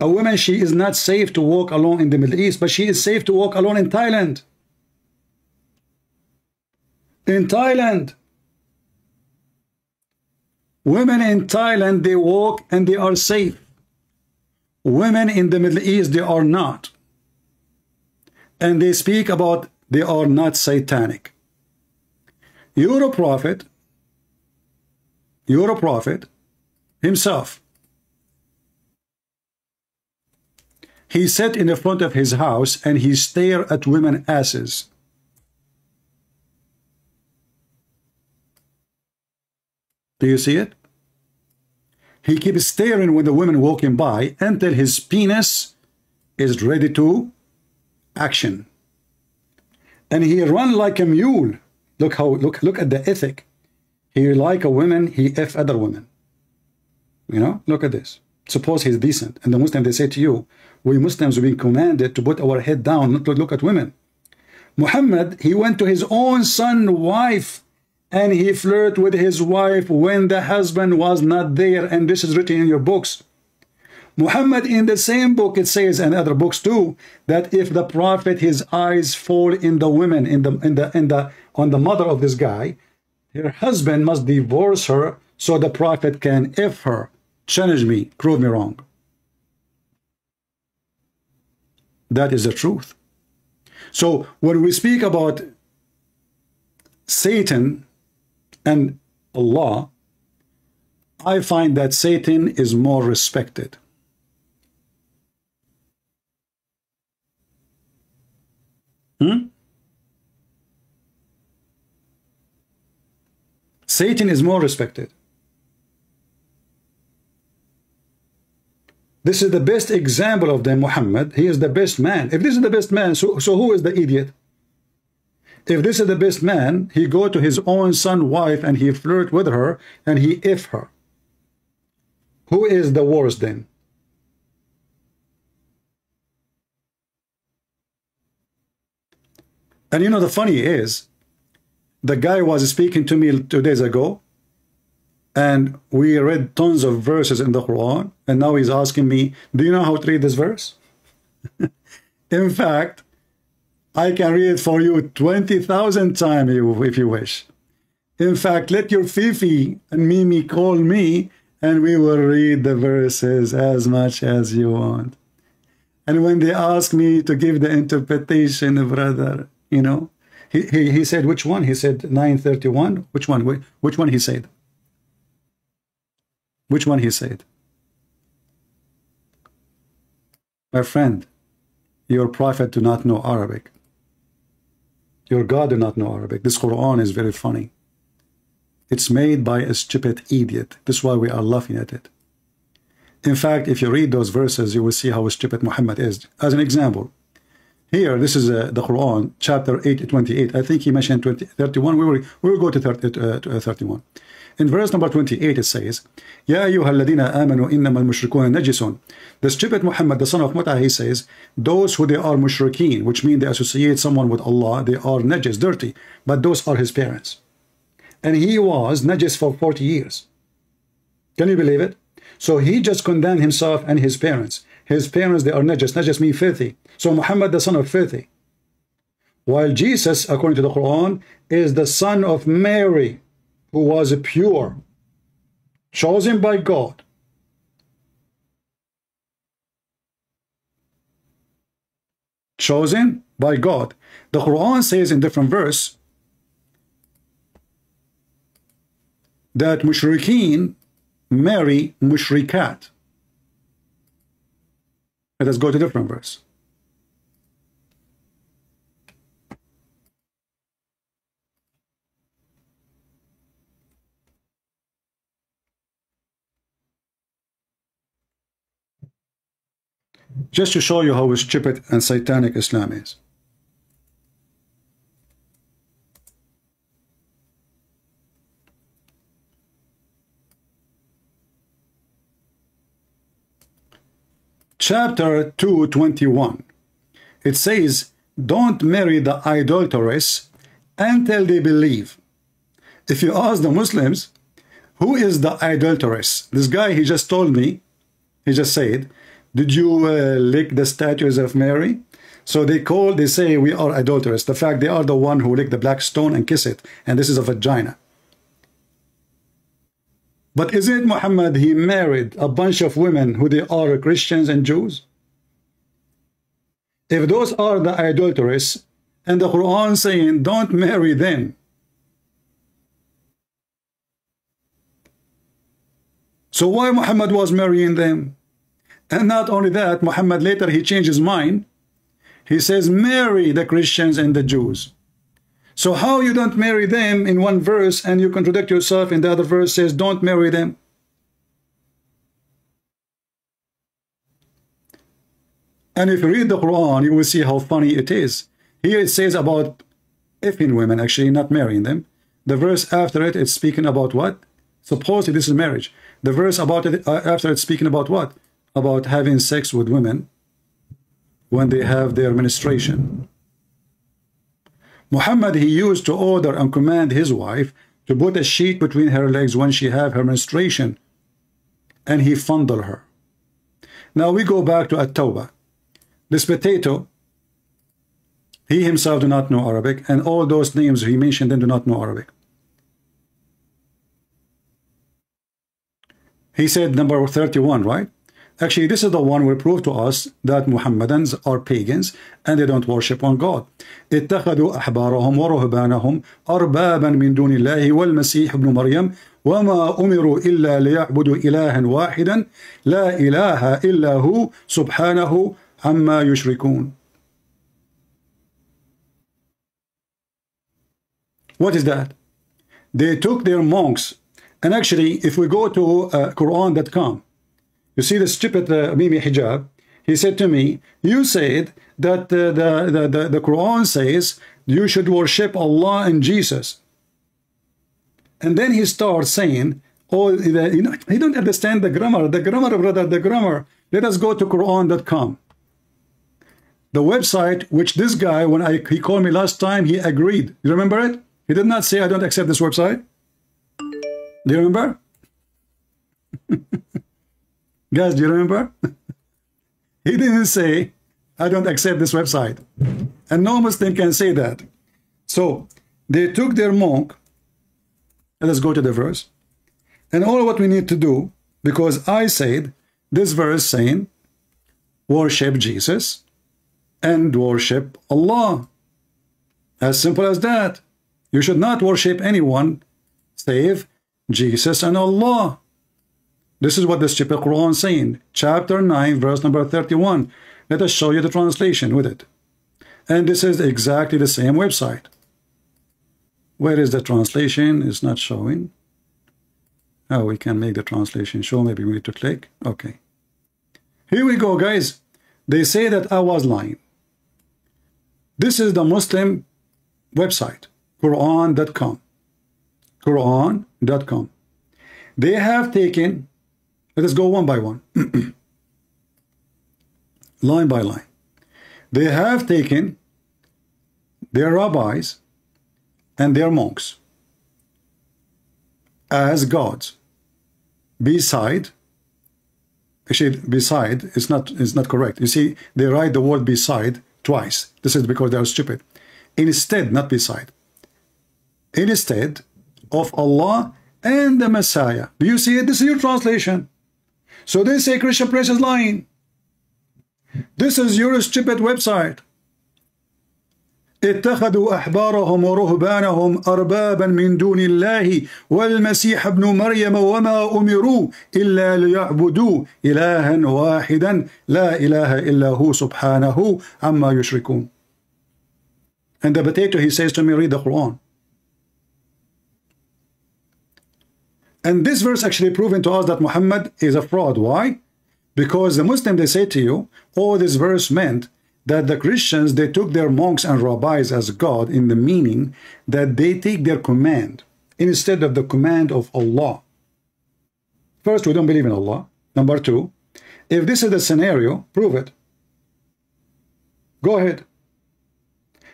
Speaker 2: A woman, she is not safe to walk alone in the Middle East, but she is safe to walk alone in Thailand. In Thailand. Women in Thailand, they walk and they are safe. Women in the Middle East, they are not. And they speak about they are not satanic. You're a prophet himself. He sat in the front of his house and he stared at women's asses. Do you see it? He keeps staring when the women walking by until his penis is ready to action. And he run like a mule. Look at the ethic. He like a woman, he F other women. You know, look at this. Suppose he's decent. And the Muslims, they say to you, we Muslims have been commanded to put our head down, not to look at women. Muhammad, he went to his own son's wife and he flirted with his wife when the husband was not there, and this is written in your books. Muhammad, in the same book, it says, and other books too, that if the prophet, his eyes fall in the women, on the mother of this guy, her husband must divorce her so the prophet can F her. Challenge me, prove me wrong. That is the truth. So when we speak about Satan and Allah, I find that Satan is more respected. Satan is more respected. This is the best example of them, Muhammad. He is the best man. If this is the best man, so who is the idiot? If this is the best man, he go to his own son's wife and he flirt with her and he F her. Who is the worst then? And you know, the funny is, the guy was speaking to me 2 days ago, and we read tons of verses in the Quran, and now he's asking me, do you know how to read this verse? In fact, I can read it for you 20,000 times if you wish. In fact, let your Fifi and Mimi call me, and we will read the verses as much as you want. And when they ask me to give the interpretation, brother, you know, he said, which one? He said 931. Which one? Which one he said? Which one he said? My friend, your prophet do not know Arabic. Your God do not know Arabic. This Quran is very funny. It's made by a stupid idiot. This is why we are laughing at it. In fact, if you read those verses, you will see how stupid Muhammad is. As an example, here, this is the Quran, chapter 8:28. I think he mentioned 31. We will go to 31. In verse number 28, it says, Ya ayyuha alladhina amanu innama al-mushrikuna najisun. The stupid Muhammad, the son of Muta, he says, those who they are mushrikeen, which mean they associate someone with Allah, they are najis, dirty, but those are his parents. And he was najis for 40 years. Can you believe it? So he just condemned himself and his parents. His parents, they are najis. Najis means filthy. So Muhammad, the son of filthy. While Jesus, according to the Quran, is the son of Mary, who was pure, chosen by God. Chosen by God. The Quran says in different verse that mushrikeen marry mushrikat. Let us go to different verse. Just to show you how stupid and satanic Islam is. Chapter 2:21. It says, don't marry the idolatress until they believe. If you ask the Muslims, who is the idolatress? This guy, he just told me, he just said, did you lick the statues of Mary? So they say we are adulterous. The fact they are the one who lick the black stone and kiss it. And this is a vagina. But isn't Muhammad, he married a bunch of women who they are Christians and Jews? If those are the idolatrous, and the Quran saying don't marry them, so why Muhammad was marrying them? And not only that, Muhammad later he changed his mind. He says marry the Christians and the Jews. So how you don't marry them in one verse and you contradict yourself in the other verse says don't marry them? And if you read the Quran, you will see how funny it is. Here it says about effing women, actually not marrying them. The verse after it, it's speaking about what? Supposedly this is marriage. The verse about it after it's speaking about what? About having sex with women when they have their menstruation. Muhammad, he used to order and command his wife to put a sheet between her legs when she have her menstruation, and he fondled her. Now we go back to At-Tawbah. This potato, he himself do not know Arabic, and all those names he mentioned them do not know Arabic. He said number 31, right? Actually, this is the one will prove to us that Muhammadans are pagans and they don't worship on God. اتخذوا أحبارهم ورهبانهم أربابا من دون الله والمسيح ابن مريم وما أمروا إلا ليعبدوا إلها واحدا لا إله إلا هو سبحانه عما يشركون. What is that? They took their monks, and actually if we go to Quran.com, you see the stupid Mimi Hijab, he said to me, you said that the Quran says you should worship Allah and Jesus. And then he starts saying, oh, you know, he don't understand the grammar, brother, the grammar. Let us go to Quran.com. The website which this guy, when he called me last time, he agreed. You remember it? He did not say, I don't accept this website. Do you remember? Guys, do you remember? He didn't say, I don't accept this website. And no Muslim can say that. So, they took their monk. Let us go to the verse. And all what we need to do, because I said, this verse saying, worship Jesus and worship Allah. As simple as that. You should not worship anyone save Jesus and Allah. This is what the stupid Quran is saying. Chapter 9, verse number 31. Let us show you the translation with it. And this is exactly the same website. Where is the translation? It's not showing. Oh, we can make the translation show. Maybe we need to click. Okay. Here we go, guys. They say that I was lying. This is the Muslim website. Quran.com. Quran.com. They have taken, let us go one by one, line by line. They have taken their rabbis and their monks as gods. Beside, actually beside is not correct. You see, they write the word beside twice. This is because they are stupid. Instead, not beside. Instead of Allah and the Messiah. Do you see it? This is your translation. So they say Christian Prince is lying. This is your stupid website. اتخذوا أحبارهم ورهبانهم أربابا من دون الله والمسيح ابن مريم وما أمروا إلا ليعبدوا إلها واحدا لا إله إلا هو سبحانه عما يشركون. And the potato, he says to me, read the Quran. And this verse actually proving to us that Muhammad is a fraud. Why? Because the Muslim, they say to you, oh, this verse meant that the Christians, they took their monks and rabbis as God, in the meaning that they take their command instead of the command of Allah. First, we don't believe in Allah. Number two, if this is the scenario, prove it. Go ahead.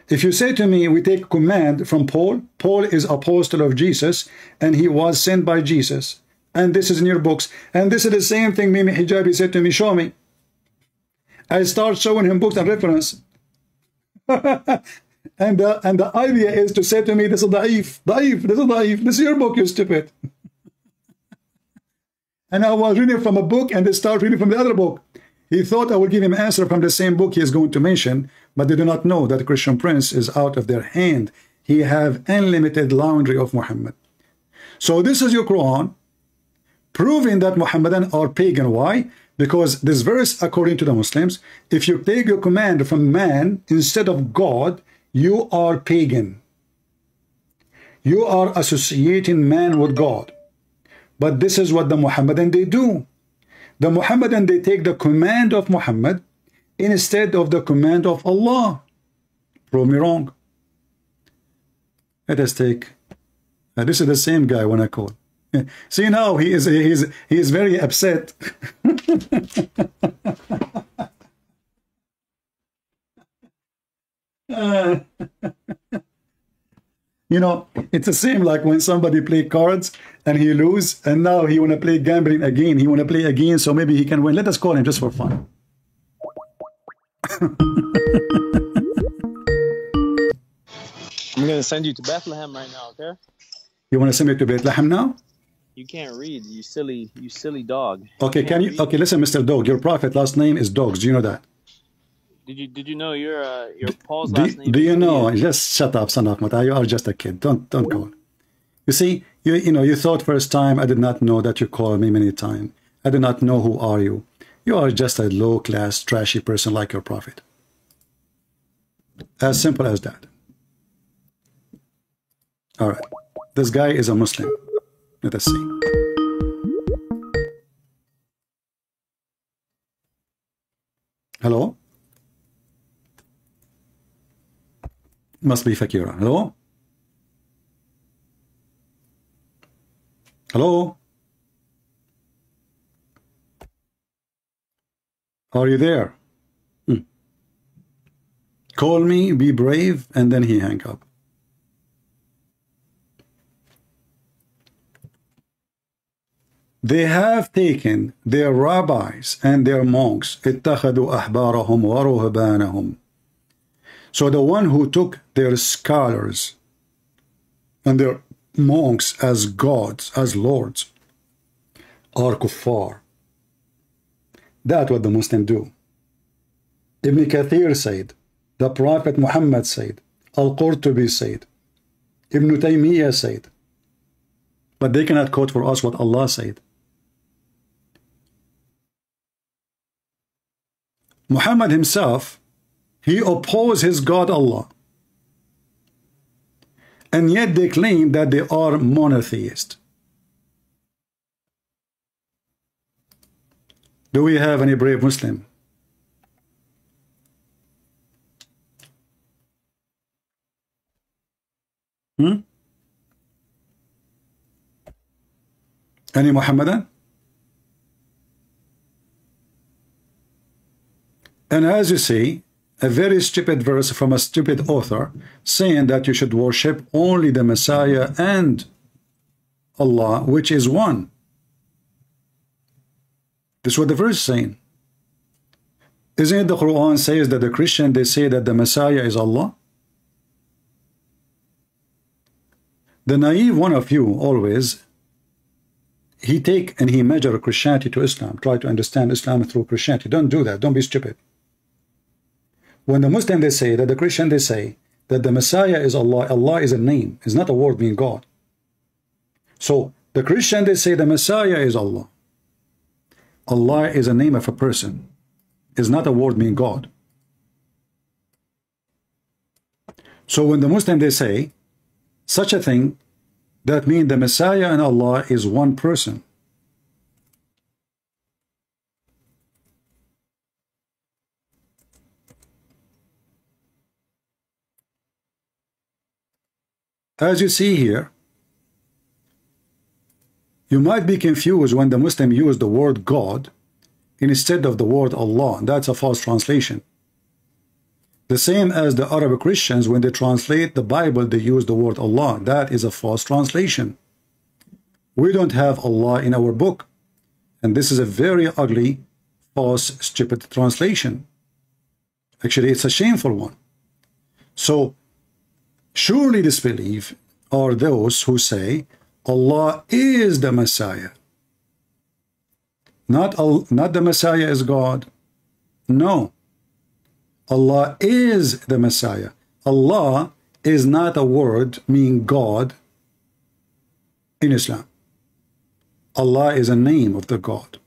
Speaker 2: If you say to me, we take command from Paul, Paul is apostle of Jesus, and he was sent by Jesus. And this is in your books. And this is the same thing Mimi Hijabi said to me, show me. I start showing him books and reference. and the idea is to say to me, this is da'if, this is da'if. This is your book, you stupid. And I was reading from a book, and they start reading from the other book. He thought I would give him an answer from the same book he is going to mention, but they do not know that the Christian prince is out of their hand. He have unlimited laundry of Muhammad. So this is your Quran, proving that Muhammadan are pagan. Why? Because this verse, according to the Muslims, if you take a command from man instead of God, you are pagan. You are associating man with God. But this is what the Muhammadan they do. The Muhammadan, they take the command of Muhammad instead of the command of Allah. Prove me wrong. Let us take. This is the same guy when I call. See now he is very upset. You know, it's the same like when somebody play cards and he lose, and now he want to play gambling again. He want to play again, so maybe he can win. Let us call him just for fun.
Speaker 6: I'm gonna send you to Bethlehem right now, okay?
Speaker 2: You want to send me to Bethlehem now?
Speaker 6: You can't read, you silly dog.
Speaker 2: Okay, can you? Okay, listen, Mr. Dog. Your prophet last name is Dogs. Do you know that?
Speaker 6: Did you know your Paul's last name?
Speaker 2: Do you know? Just shut up, son of Mata. You are just a kid. Don't call. You see, you know, you thought first time I did not know that you called me many times. I did not know who are you. You are just a low class, trashy person like your prophet. As simple as that. All right. This guy is a Muslim. Let us see. Hello? Must be Fakira. Hello? Hello? Are you there? Call me, be brave, and then he hang up. They have taken their rabbis and their monks. اتخذوا أحبارهم ورهبانهم. So the one who took their scholars and their monks as gods, as lords, are kuffar. That's what the Muslims do. Ibn Kathir said, the Prophet Muhammad said, Al-Qurtubi said, Ibn Taymiyyah said, but they cannot quote for us what Allah said. Muhammad himself, he opposed his God Allah. And yet they claim that they are monotheist. Do we have any brave Muslim? Any Muhammadan? And as you see, a very stupid verse from a stupid author saying that you should worship only the Messiah and Allah, which is one. This is what the verse is saying. Isn't it the Quran says that the Christian, they say that the Messiah is Allah? The naive one of you always, he take and he measure Christianity to Islam, try to understand Islam through Christianity. Don't do that. Don't be stupid. When the Muslim they say that the Christian they say that the Messiah is Allah, Allah is a name, is not a word meaning God. So the Christian they say the Messiah is Allah. Allah is a name of a person, is not a word meaning God. So when the Muslim they say such a thing, that means the Messiah and Allah is one person. As you see here, you might be confused when the Muslim use the word God instead of the word Allah. That's a false translation. The same as the Arab Christians, when they translate the Bible, they use the word Allah. That is a false translation. We don't have Allah in our book. And this is a very ugly, false, stupid translation. Actually, it's a shameful one. So, surely disbelief are those who say Allah is the Messiah. Not the Messiah is God. No. Allah is the Messiah. Allah is not a word meaning God in Islam. Allah is a name of the God.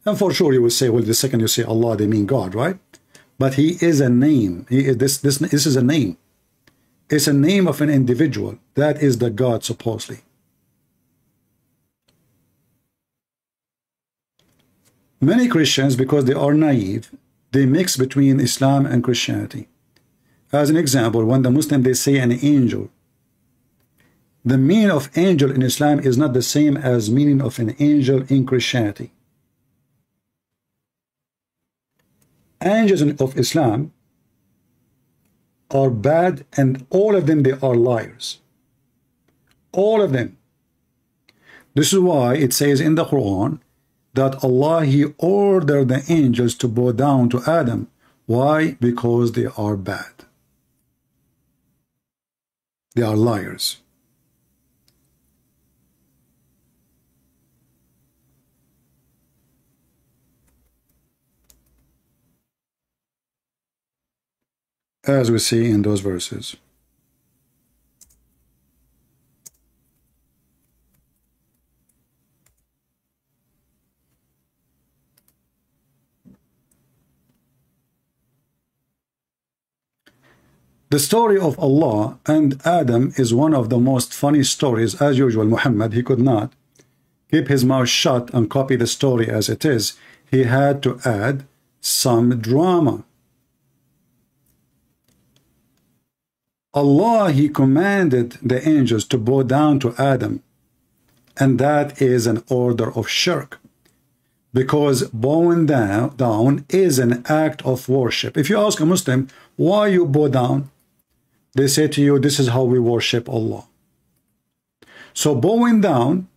Speaker 2: And for sure you will say, well, the second you say Allah, they mean God, right? But he is a name. He is, this is a name. It's a name of an individual. That is the God, supposedly. Many Christians, because they are naive, they mix between Islam and Christianity. As an example, when the Muslim, they say an angel. The meaning of angel in Islam is not the same as meaning of an angel in Christianity. Angels of Islam are bad, and all of them, they are liars. All of them. This is why it says in the Quran that Allah, he ordered the angels to bow down to Adam. Why? Because they are bad. They are liars. As we see in those verses. The story of Allah and Adam is one of the most funny stories. As usual, Muhammad, he could not keep his mouth shut and copy the story as it is. He had to add some drama. Allah, he commanded the angels to bow down to Adam, and that is an order of shirk, because bowing down is an act of worship. If you ask a Muslim, why you bow down? They say to you, this is how we worship Allah. So bowing down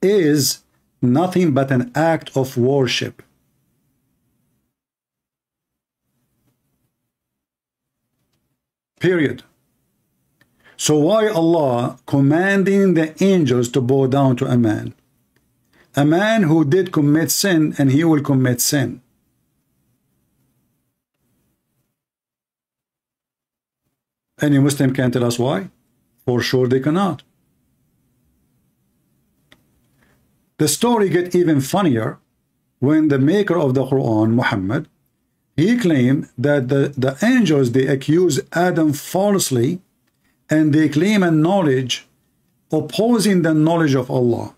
Speaker 2: is nothing but an act of worship. Period. So why Allah commanding the angels to bow down to a man? A man who did commit sin, and he will commit sin. Any Muslim can tell us why? For sure they cannot. The story gets even funnier when the maker of the Quran, Muhammad, he claimed that the angels, they accuse Adam falsely, and they claim a knowledge opposing the knowledge of Allah.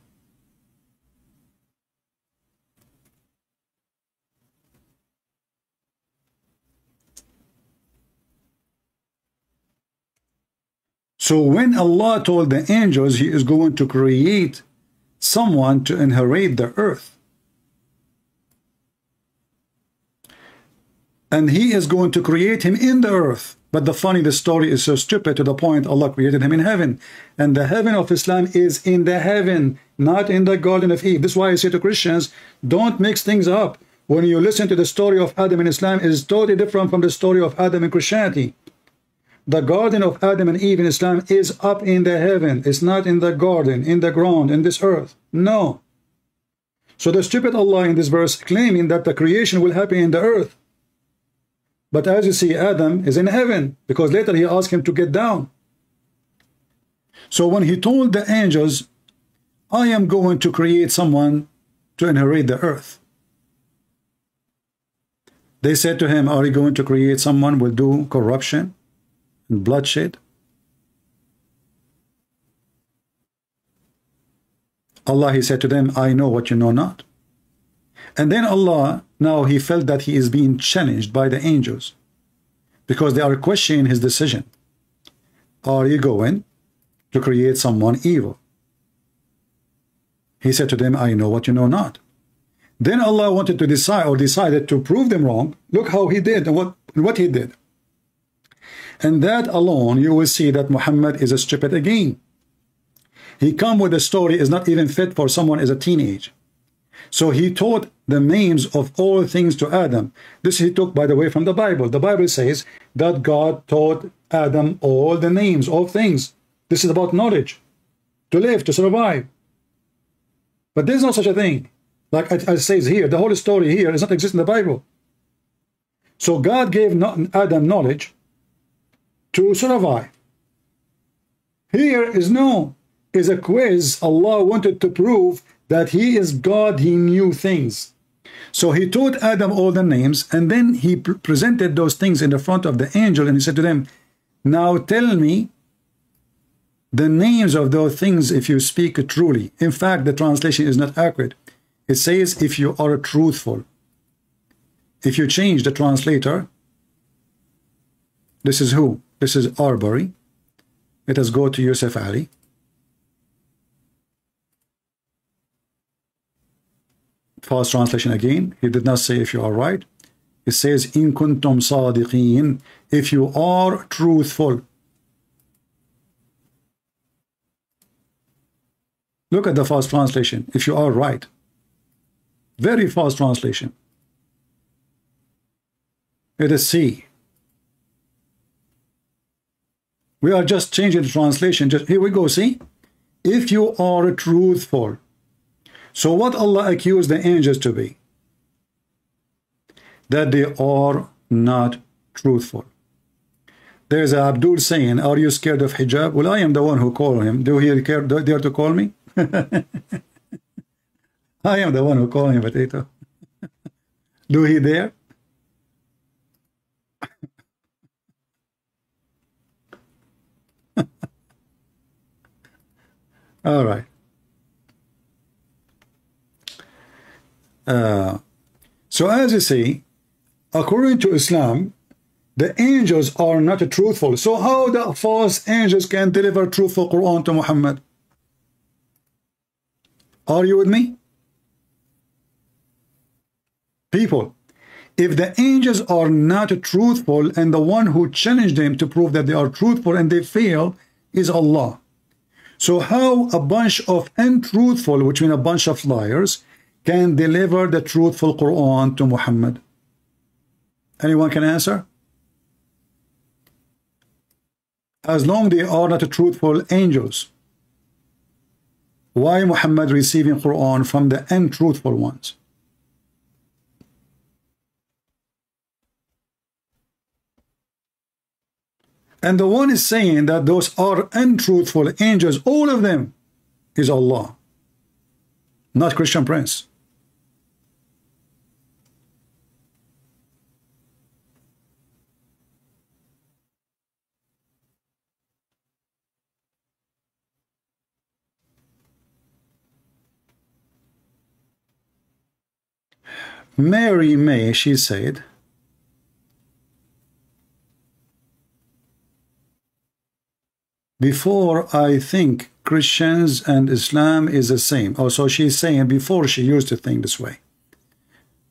Speaker 2: So when Allah told the angels he is going to create someone to inherit the earth, and he is going to create him in the earth. But the story is so stupid to the point Allah created him in heaven. And the heaven of Islam is in the heaven, not in the Garden of Eve. This is why I say to Christians, don't mix things up. When you listen to the story of Adam in Islam, it is totally different from the story of Adam in Christianity. The Garden of Adam and Eve in Islam is up in the heaven. It's not in the garden, in the ground, in this earth. No. So the stupid Allah in this verse claiming that the creation will happen in the earth. But as you see, Adam is in heaven, because later he asked him to get down. So when he told the angels, I am going to create someone to inherit the earth, they said to him, are you going to create someone who will do corruption and bloodshed? Allah, he said to them, I know what you know not. And then Allah, now he felt that he is being challenged by the angels, because they are questioning his decision. Are you going to create someone evil? He said to them, I know what you know not. Then Allah wanted to decide, or decided to prove them wrong. Look how he did and what he did. And that alone, you will see that Muhammad is a stupid again. He come with a story is not even fit for someone as a teenage. So he taught the names of all things to Adam. This he took, by the way, from the Bible. The Bible says that God taught Adam all the names of things. This is about knowledge, to live, to survive. But there's no such a thing. Like it says here, the whole story here does not exist in the Bible. So God gave Adam knowledge to survive. Here is a quiz. Allah wanted to prove that he is God, he knew things. So he taught Adam all the names, and then he presented those things in the front of the angel, and he said to them, now tell me the names of those things if you speak truly. In fact, the translation is not accurate. It says if you are truthful. If you change the translator, this is who? This is Arbery. Let us go to Yusuf Ali. Fast translation again. He did not say if you are right. It says in kuntum sadiqin, if you are truthful. Look at the fast translation. If you are right. Very fast translation. It is C. We are just changing the translation. Just here we go. See, if you are truthful. So what Allah accused the angels to be? That they are not truthful. There's a Abdul saying, are you scared of hijab? Well, I am the one who called him. Do he dare to call me? I am the one who called him, potato. Do he dare? All right. So as you see, according to Islam, the angels are not truthful. So how the false angels can deliver truthful Quran to Muhammad? Are you with me? People, if the angels are not truthful and the one who challenged them to prove that they are truthful and they fail is Allah. So how a bunch of untruthful, which means a bunch of liars, can deliver the truthful Quran to Muhammad? Anyone can answer? As long they are not truthful angels, why Muhammad receiving Quran from the untruthful ones? And the one is saying that those are untruthful angels, all of them, is Allah, not Christian Prince. Mary May, she said, before I think Christians and Islam is the same. Oh, so she's saying before she used to think this way.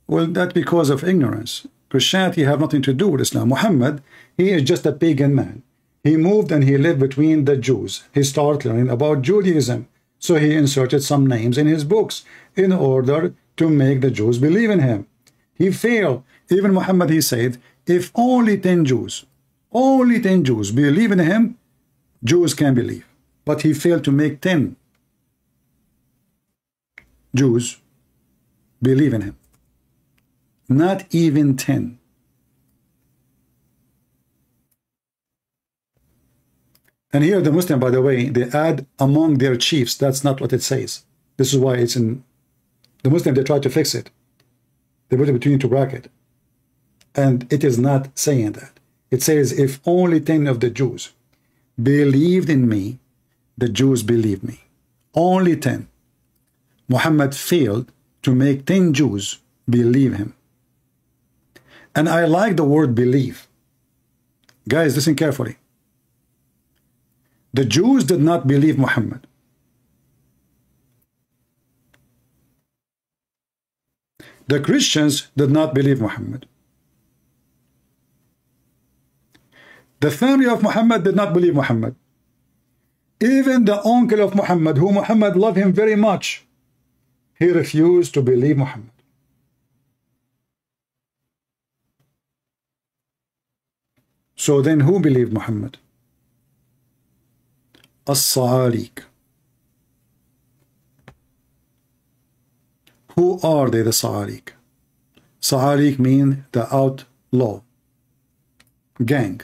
Speaker 2: Well, that's because of ignorance. Christianity have nothing to do with Islam. Muhammad, he is just a pagan man. He moved and he lived between the Jews. He started learning about Judaism. So he inserted some names in his books in order to make the Jews believe in him. He failed. Even Muhammad, he said, if only 10 Jews believe in him, Jews can believe. But he failed to make 10 Jews believe in him. Not even 10. And here the Muslim, by the way, they add among their chiefs. That's not what it says. This is why it's in the Muslim, they try to fix it. They put it between two brackets. And it is not saying that. It says, if only 10 of the Jews believed in me, the Jews believed me. Only 10. Muhammad failed to make 10 Jews believe him. And I like the word believe. Guys, listen carefully. The Jews did not believe Muhammad. The Christians did not believe Muhammad. The family of Muhammad did not believe Muhammad. Even the uncle of Muhammad, who Muhammad loved him very much, he refused to believe Muhammad. So then who believed Muhammad? As-Sa'alik. Who are they, the Sa'alik? Sa'alik mean the outlaw, gang.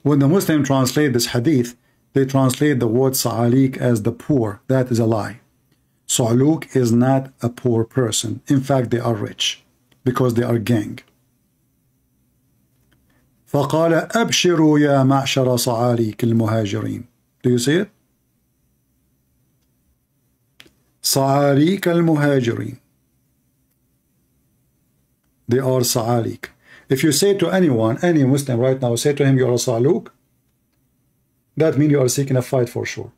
Speaker 2: When the Muslim translate this hadith, they translate the word Sa'alik as the poor. That is a lie. Sa'luk is not a poor person. In fact, they are rich because they are gang. فَقَالَ أَبْشِرُوا يَا مَعْشَرَ صَعَالِيكِ الْمُهَاجِرِينَ. Do you see it? صَعَالِيكَ الْمُهَاجِرِينَ. They are Sa'alik. If you say to anyone, any Muslim right now, say to him, you are a Sa'luk, that means you are seeking a fight for sure.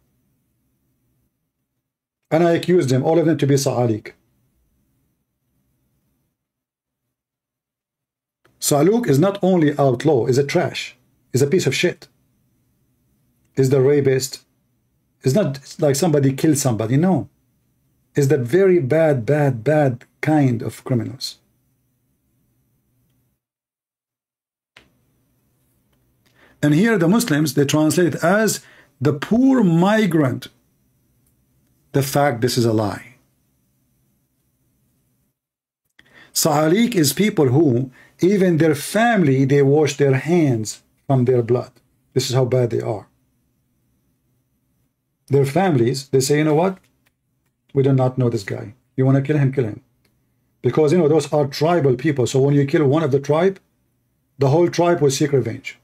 Speaker 2: And I accused them, all of them, to be Sa'alik. Sa'luk is not only outlaw, is a trash, is a piece of shit, is the rapist. It's not like somebody killed somebody, no. It's the very bad kind of criminals. And here the Muslims, they translate it as the poor migrant. The fact this is a lie. Sa'alik is people who, even their family, they wash their hands from their blood. This is how bad they are. Their families, they say, you know what? We do not know this guy. You want to kill him, kill him. Because, you know, those are tribal people. So when you kill one of the tribe, the whole tribe will seek revenge.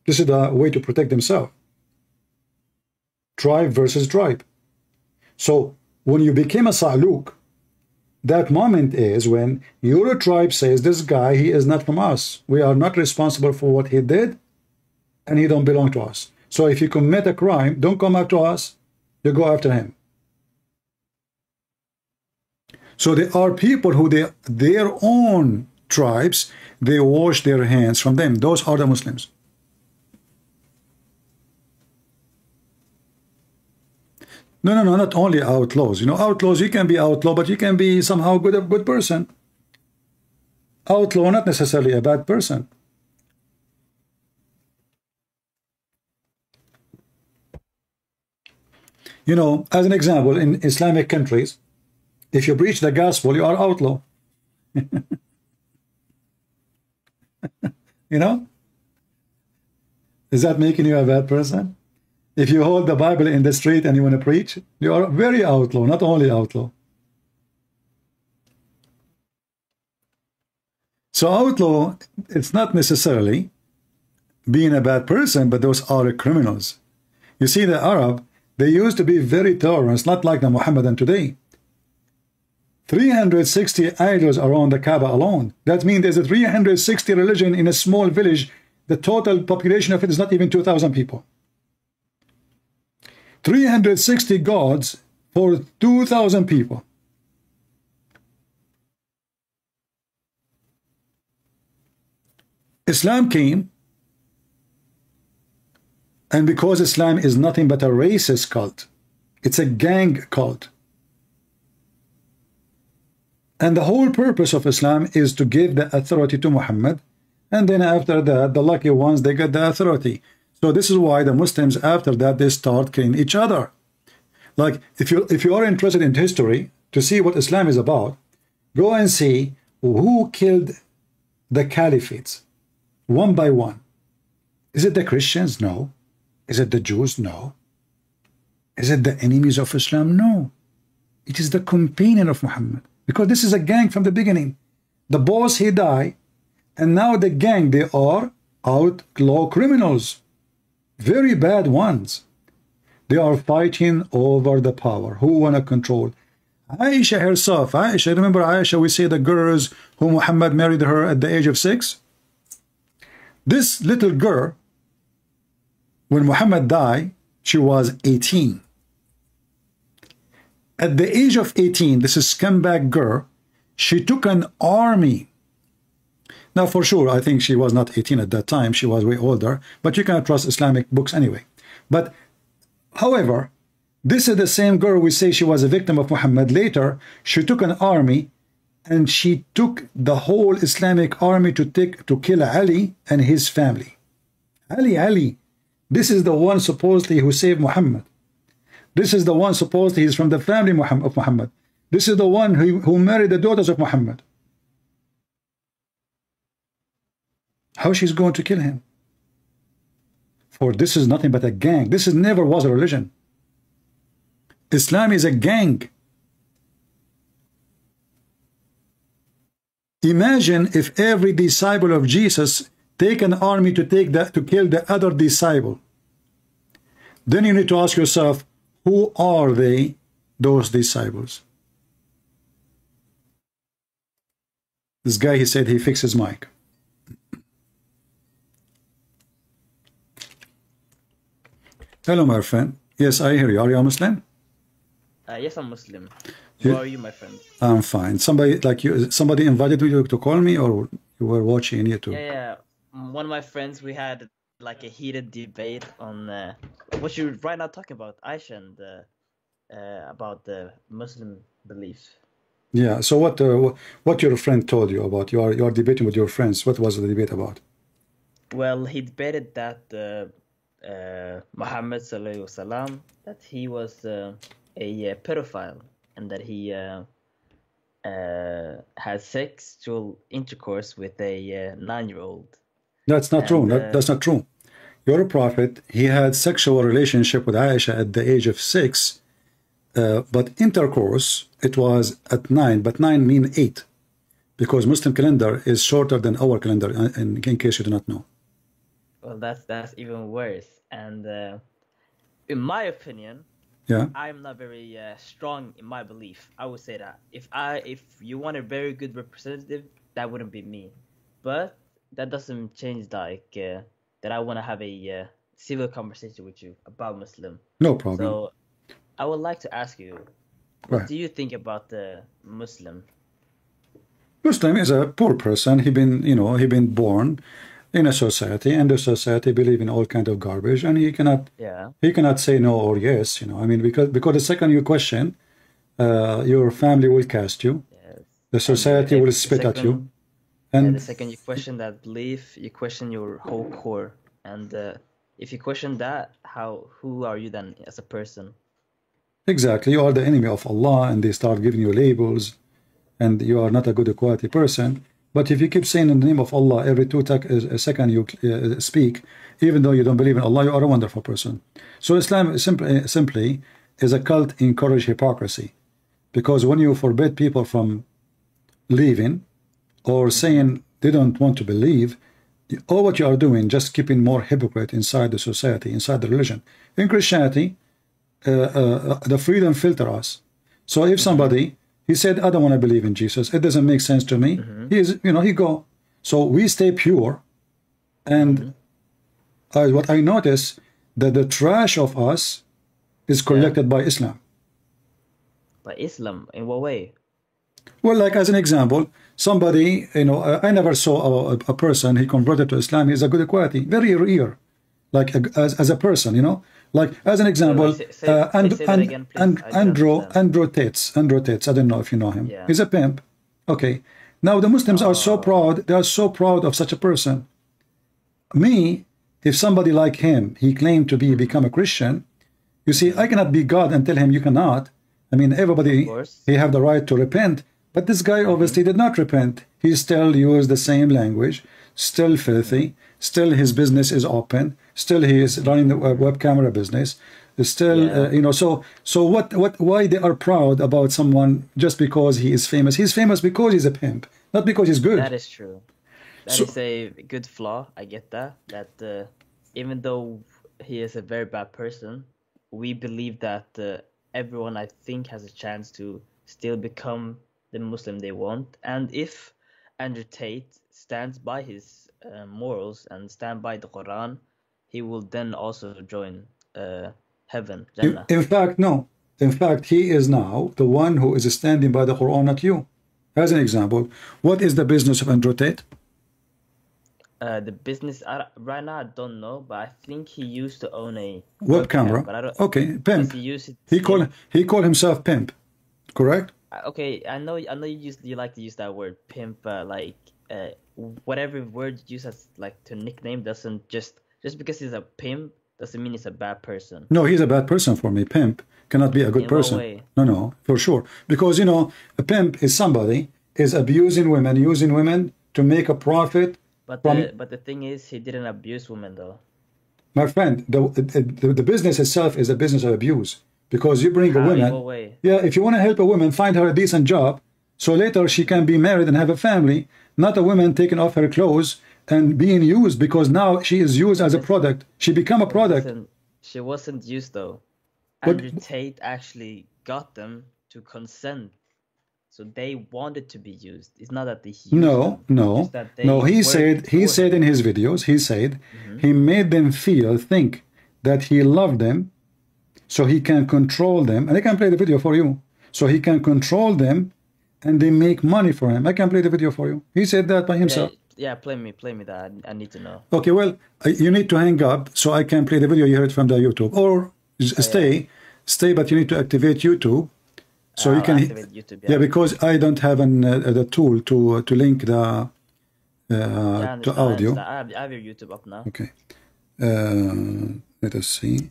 Speaker 2: This is the way to protect themselves. Tribe versus tribe. So when you became a Sa'luk, that moment is when your tribe says, this guy, he is not from us. We are not responsible for what he did, and he don't belong to us. So if you commit a crime, don't come after us, you go after him. So there are people who their own tribes, they wash their hands from them. Those are the Muslims. No, not only outlaws. You know, outlaws, you can be outlaw, but you can be somehow a good person. Outlaw, not necessarily a bad person. You know, as an example, in Islamic countries, if you preach the gospel, you are outlaw. You know? Is that making you a bad person? If you hold the Bible in the street and you want to preach, you are very outlaw, not only outlaw. So outlaw, it's not necessarily being a bad person, but those are criminals. You see, the Arab, they used to be very tolerant, not like the Mohammedan today. 360 idols around the Kaaba alone. That means there's a 360 religion in a small village. The total population of it is not even 2,000 people. 360 gods for 2,000 people. Islam came, and because Islam is nothing but a racist cult, it's a gang cult. And the whole purpose of Islam is to give the authority to Muhammad, and then after that, the lucky ones, they get the authority. So this is why the Muslims, after that, they start killing each other. Like, if you are interested in history, to see what Islam is about, go and see who killed the caliphates, one by one. Is it the Christians? No. Is it the Jews? No. Is it the enemies of Islam? No. It is the companion of Muhammad. Because this is a gang from the beginning. The boss, he died, and now the gang, they are outlaw criminals. Very bad ones. They are fighting over the power. Who want to control? Aisha herself. Aisha, remember Aisha, we say the girls who Muhammad married her at the age of 6. This little girl, when Muhammad died, she was 18. At the age of 18, this is scumbag girl, she took an army. Now, for sure, I think she was not 18 at that time. She was way older. But you cannot trust Islamic books anyway. But, however, this is the same girl we say she was a victim of Muhammad. Later, she took an army, and she took the whole Islamic army to kill Ali and his family. Ali. This is the one supposedly who saved Muhammad. This is the one supposed he's from the family of Muhammad. This is the one who married the daughters of Muhammad. How she's going to kill him? For this is nothing but a gang. This is never was a religion. Islam is a gang. Imagine if every disciple of Jesus take an army to kill the other disciple. Then you need to ask yourself, who are they, those disciples? This guy, he said he fixed his mic. Hello, my friend. Yes, I hear you. Are you a Muslim?
Speaker 7: Yes, I'm Muslim. Who are you, my friend?
Speaker 2: I'm fine. Somebody invited you to call me, or you were watching YouTube?
Speaker 7: Yeah. One of my friends, we had like a heated debate on what you're right now talking about, Aisha, and about the Muslim belief.
Speaker 2: Yeah. So what your friend told you about? You are debating with your friends. What was the debate about?
Speaker 7: Well, he debated that Muhammad sallallahu alaihi wasallam, that he was a pedophile, and that he had sexual intercourse with a 9-year-old.
Speaker 2: That's not true. That's not true. Your prophet, he had sexual relationship with Aisha at the age of 6, but intercourse, it was at 9, but 9 mean 8, because Muslim calendar is shorter than our calendar, in case you do not know.
Speaker 7: Well, that's even worse. And in my opinion,
Speaker 2: yeah,
Speaker 7: I'm not very strong in my belief. I would say that if you want a very good representative, that wouldn't be me. But that doesn't change that I want to have a civil conversation with you about Muslim.
Speaker 2: No problem.
Speaker 7: So I would like to ask you, what do you think about the Muslim?
Speaker 2: Muslim is a poor person. He been born in a society, and the society believe in all kind of garbage, and he cannot say no or yes. I mean, because the second you question, your family will cast you. Yes. The society will spit at you.
Speaker 7: And the second you question that belief, you question your whole core. And if you question that, who are you then as a person?
Speaker 2: Exactly, you are the enemy of Allah, and they start giving you labels, and you are not a good quality person. But if you keep saying in the name of Allah every 2 seconds you speak, even though you don't believe in Allah, you are a wonderful person. So Islam simply is a cult encourage hypocrisy, because when you forbid people from leaving or saying they don't want to believe, all what you are doing just keeping more hypocrite inside the society, inside the religion. In Christianity, the freedom filter us. So if somebody he said, I don't want to believe in Jesus, it doesn't make sense to me, he go. So we stay pure, and what I notice that the trash of us is collected by Islam.
Speaker 7: By Islam? In what way?
Speaker 2: Well, like as an example, somebody, I never saw a person he converted to Islam. He's a good quality, very rare, like as a person, like as an example, Andrew Tate. I don't know if you know him.
Speaker 7: Yeah.
Speaker 2: He's a pimp. Okay. Now the Muslims are so proud. They are so proud of such a person. Me, if somebody like him, he claimed to become a Christian, you see, I cannot be God and tell him you cannot. I mean, everybody, he have the right to repent. But this guy obviously did not repent. He still used the same language, still filthy, still his business is open, still he is running the web camera business, still, so why they are proud about someone just because he is famous? He's famous because he's a pimp, not because he's good.
Speaker 7: That is true. That is a good flaw. I get that. That even though he is a very bad person, we believe that everyone, I think, has a chance to still become the Muslim they want. And if Andrew Tate stands by his morals and stand by the Quran, he will then also join heaven, Jannah.
Speaker 2: In fact, no. In fact, he is now the one who is standing by the Quran, not you. As an example, what is the business of Andrew Tate?
Speaker 7: The business, right now I don't know, but I think he used to own a
Speaker 2: web camera.
Speaker 7: But I don't,
Speaker 2: okay, pimp. He call himself pimp, correct?
Speaker 7: Okay, I know you like to use that word pimp, whatever word you use as like to nickname doesn't just because he's a pimp doesn't mean he's a bad person.
Speaker 2: No, he's a bad person for me. Pimp cannot be a good person.
Speaker 7: What way?
Speaker 2: No, for sure. Because, you know, a pimp is somebody is abusing women, using women to make a profit.
Speaker 7: But the thing is, he didn't abuse women, though.
Speaker 2: My friend, the business itself is a business of abuse. Because you bring a woman.
Speaker 7: In what way?
Speaker 2: Yeah, if you want to help a woman find her a decent job, so later she can be married and have a family, not a woman taking off her clothes and being used, because now she is used as a product. She become a product.
Speaker 7: Listen, she wasn't used, though. Andrew Tate actually got them to consent. So they wanted to be used. It's not that they used them. No. He said in his videos, he made them think that he loved them, so he can control them. And I can play the video for you. So he can control them, and they make money for him. I can play the video for you. He said that by himself. Yeah, play me that. I need to know.
Speaker 2: Okay, well, you need to hang up so I can play the video you heard from the YouTube, or stay, but you need to activate YouTube. So you can
Speaker 7: YouTube,
Speaker 2: yeah, because I don't have the tool to link the to audio.
Speaker 7: I have your YouTube up now.
Speaker 2: Okay, let us see.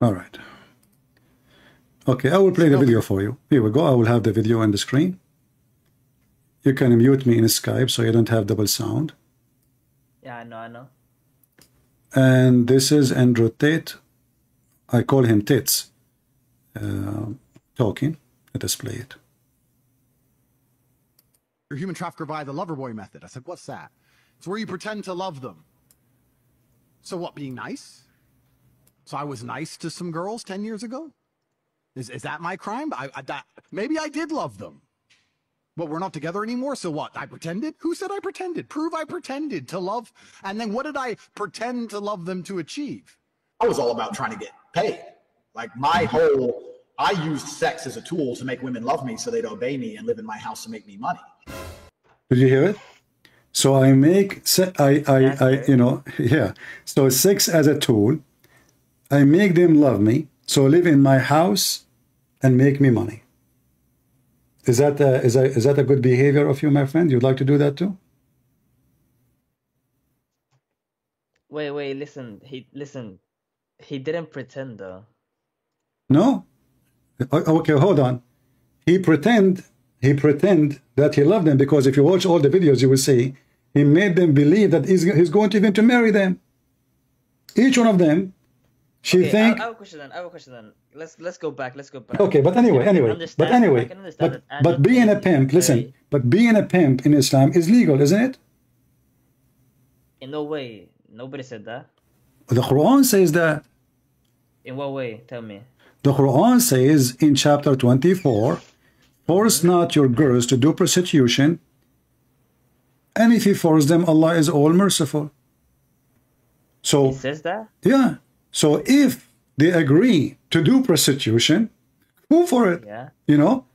Speaker 2: All right. Okay, I will play the video for you. Here we go. I will have the video on the screen. You can mute me in Skype so you don't have double sound.
Speaker 7: Yeah, I know.
Speaker 2: And this is Andrew Tate. I call him Tits. Talking. Let us play it.
Speaker 8: You're a human trafficker by the lover boy method. I said, what's that? It's where you pretend to love them. So what, being nice? So I was nice to some girls 10 years ago? Is that my crime? Maybe I did love them. But we're not together anymore, so what? I pretended? Who said I pretended? Prove I pretended to love. And then what did I pretend to love them to achieve?
Speaker 9: I was all about trying to get paid. Like I used sex as a tool to make women love me so they'd obey me and live in my house to make me money.
Speaker 2: Did you hear it? So I make, you know, yeah. So sex as a tool. I make them love me, so live in my house and make me money. Is that a good behavior of you, my friend? You'd like to do that too?
Speaker 7: Wait, listen. He didn't pretend, though.
Speaker 2: No? Okay, hold on. He pretend that he loved them, because if you watch all the videos, you will see he made them believe that he's going to even to marry them. Each one of them. I have
Speaker 7: a question then. Let's go back.
Speaker 2: Okay, but anyway, but being a pimp, listen, but being a pimp in Islam is legal, isn't it?
Speaker 7: In no way. Nobody said that.
Speaker 2: The Quran says that.
Speaker 7: In what way? Tell me.
Speaker 2: The Quran says in chapter 24, force not your girls to do prostitution, and if you force them, Allah is all merciful. So
Speaker 7: it says that?
Speaker 2: Yeah. So if they agree to do prostitution, go for it.
Speaker 7: Yeah.
Speaker 2: You know?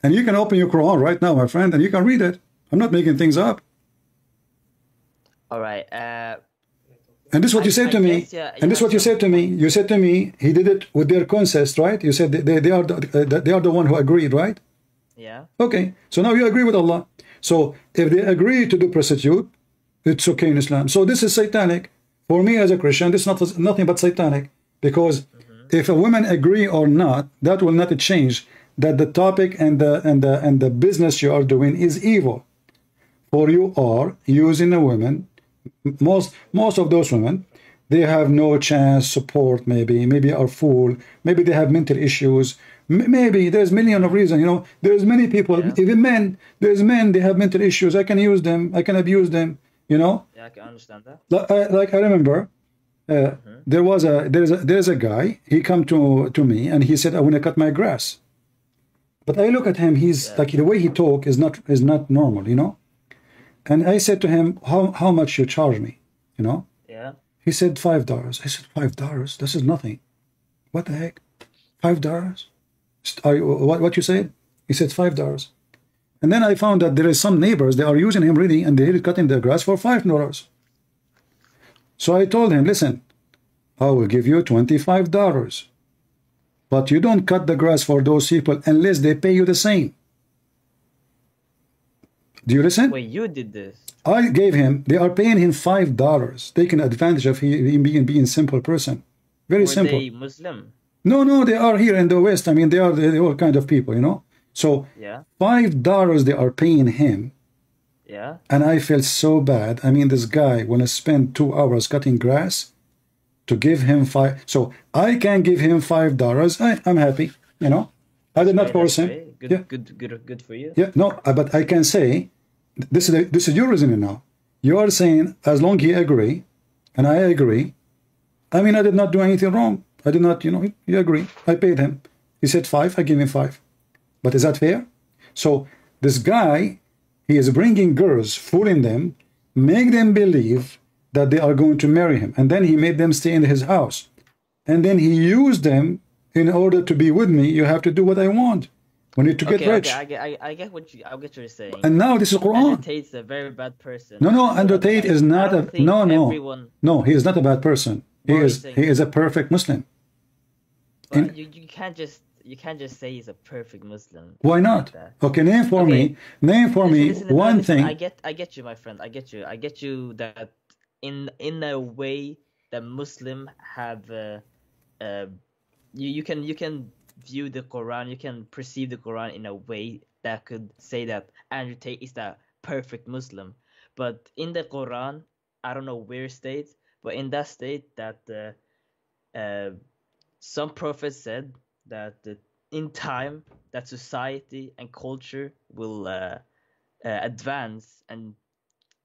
Speaker 2: And you can open your Quran right now, my friend, and you can read it. I'm not making things up.
Speaker 7: All right.
Speaker 2: And this is what you said to me. And this is what you said to me. You said to me, he did it with their consent, right? You said they are the one who agreed, right?
Speaker 7: Yeah.
Speaker 2: Okay. So now you agree with Allah. So if they agree to do prostitute, it's okay in Islam. So this is satanic. For me as a Christian, this is nothing but satanic, because if a woman agree or not, that will not change that the topic and the business you are doing is evil. For you are using a woman. Most of those women, they have no chance, support, maybe are fool, maybe they have mental issues, maybe there's million of reasons. You know, there's many people, even men. There's men, they have mental issues. I can use them. I can abuse them. You know,
Speaker 7: yeah, I can understand that.
Speaker 2: Like I remember, there's a guy. He come to me and he said, "I want to cut my grass." But I look at him. He's like, the way he talk is not normal. You know, and I said to him, "How much you charge me?" You know.
Speaker 7: Yeah.
Speaker 2: He said $5. I said $5. This is nothing. What the heck? $5? What you said? He said $5. And then I found that there is some neighbors, they are using him really, and they're cutting their grass for $5. So I told him, listen, I will give you $25. But you don't cut the grass for those people unless they pay you the same. Do you listen?
Speaker 7: Wait, you did this?
Speaker 2: I gave him, they are paying him $5, taking advantage of him being a simple person. Very simple.
Speaker 7: Were they Muslim?
Speaker 2: No, they are here in the West. I mean, they are all kind of people, you know. So
Speaker 7: yeah.
Speaker 2: $5 they are paying him.
Speaker 7: Yeah.
Speaker 2: And I felt so bad. I mean, this guy, when I spend 2 hours cutting grass, to give him $5, so I can give him $5. I'm happy, you know. I did not force him.
Speaker 7: Good, yeah. Good for you.
Speaker 2: Yeah, no, but I can say, this is your reasoning now. You are saying as long he agree, and I agree. I mean, I did not do anything wrong. I did not, you know. You agree. I paid him. He said 5. I give him 5. But is that fair? So this guy, he is bringing girls, fooling them, make them believe that they are going to marry him, and then he made them stay in his house, and then he used them in order to be with me. You have to do what I want. We need to get rich.
Speaker 7: Okay, I get what you're saying.
Speaker 2: And now this is Quran.
Speaker 7: Andrew Tate's a very bad person.
Speaker 2: No, Andrew Tate is not a no. He is not a bad person. He is a perfect Muslim.
Speaker 7: But you can't just say he's a perfect Muslim.
Speaker 2: Why not? Okay, name for me one thing.
Speaker 7: I get you, my friend. I get you that in a way that Muslim have you can view the Quran, you can perceive the Quran in a way that could say that Andrew Tate is the perfect Muslim. But in the Quran, I don't know where state, but in that state that some prophets said that in time that society and culture will advance, and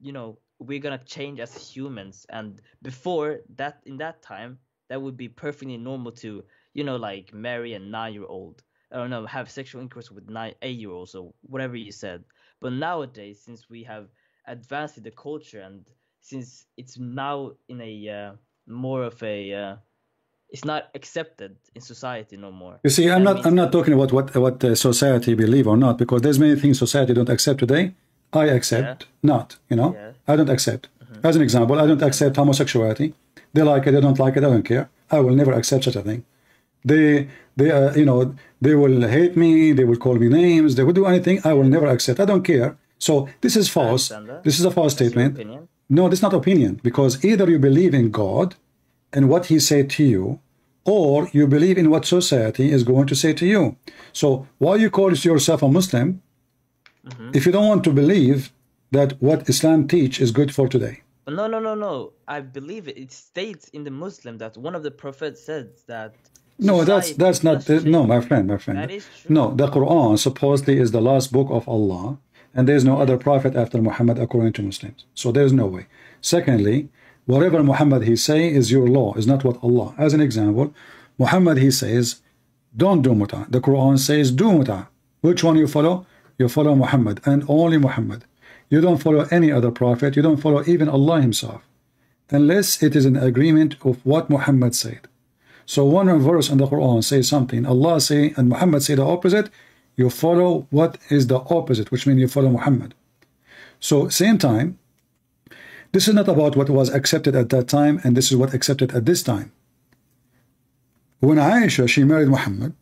Speaker 7: you know, we're gonna change as humans. And before that, in that time, that would be perfectly normal to, you know, like marry a 9-year-old. I don't know, have sexual intercourse with 8-year-olds or whatever you said. But nowadays, since we have advanced in the culture, and since it's now in a more of a it's not accepted in society no more.
Speaker 2: You see, I'm not talking about what society believe or not, because there's many things society don't accept today. I accept not, you know. Yeah. I don't accept. As an example, I don't accept homosexuality. They like it, they don't like it, I don't care. I will never accept such a thing. They you know, they will hate me, they will call me names, they will do anything. I will never accept. I don't care. So this is false. This is a false statement. No, this is not opinion, because either you believe in God and what he said to you, or you believe in what society is going to say to you. So why you call yourself a Muslim if you don't want to believe that what Islam teach is good for today?
Speaker 7: No. I believe it. It states in the Muslim that one of the prophets said that.
Speaker 2: No, that's not. No, my friend.
Speaker 7: That is true.
Speaker 2: No, the Quran supposedly is the last book of Allah, and there is no other prophet after Muhammad according to Muslims. So there is no way. Secondly, whatever Muhammad he say is your law, is not what Allah. As an example, Muhammad he says, don't do muta. The Quran says do muta. Which one you follow? You follow Muhammad and only Muhammad. You don't follow any other prophet. You don't follow even Allah himself, unless it is an agreement of what Muhammad said. So one verse in the Quran says something, Allah say and Muhammad say the opposite, you follow what is the opposite, which means you follow Muhammad. So same time, this is not about what was accepted at that time, and this is what accepted at this time. When Aisha, she married Muhammad,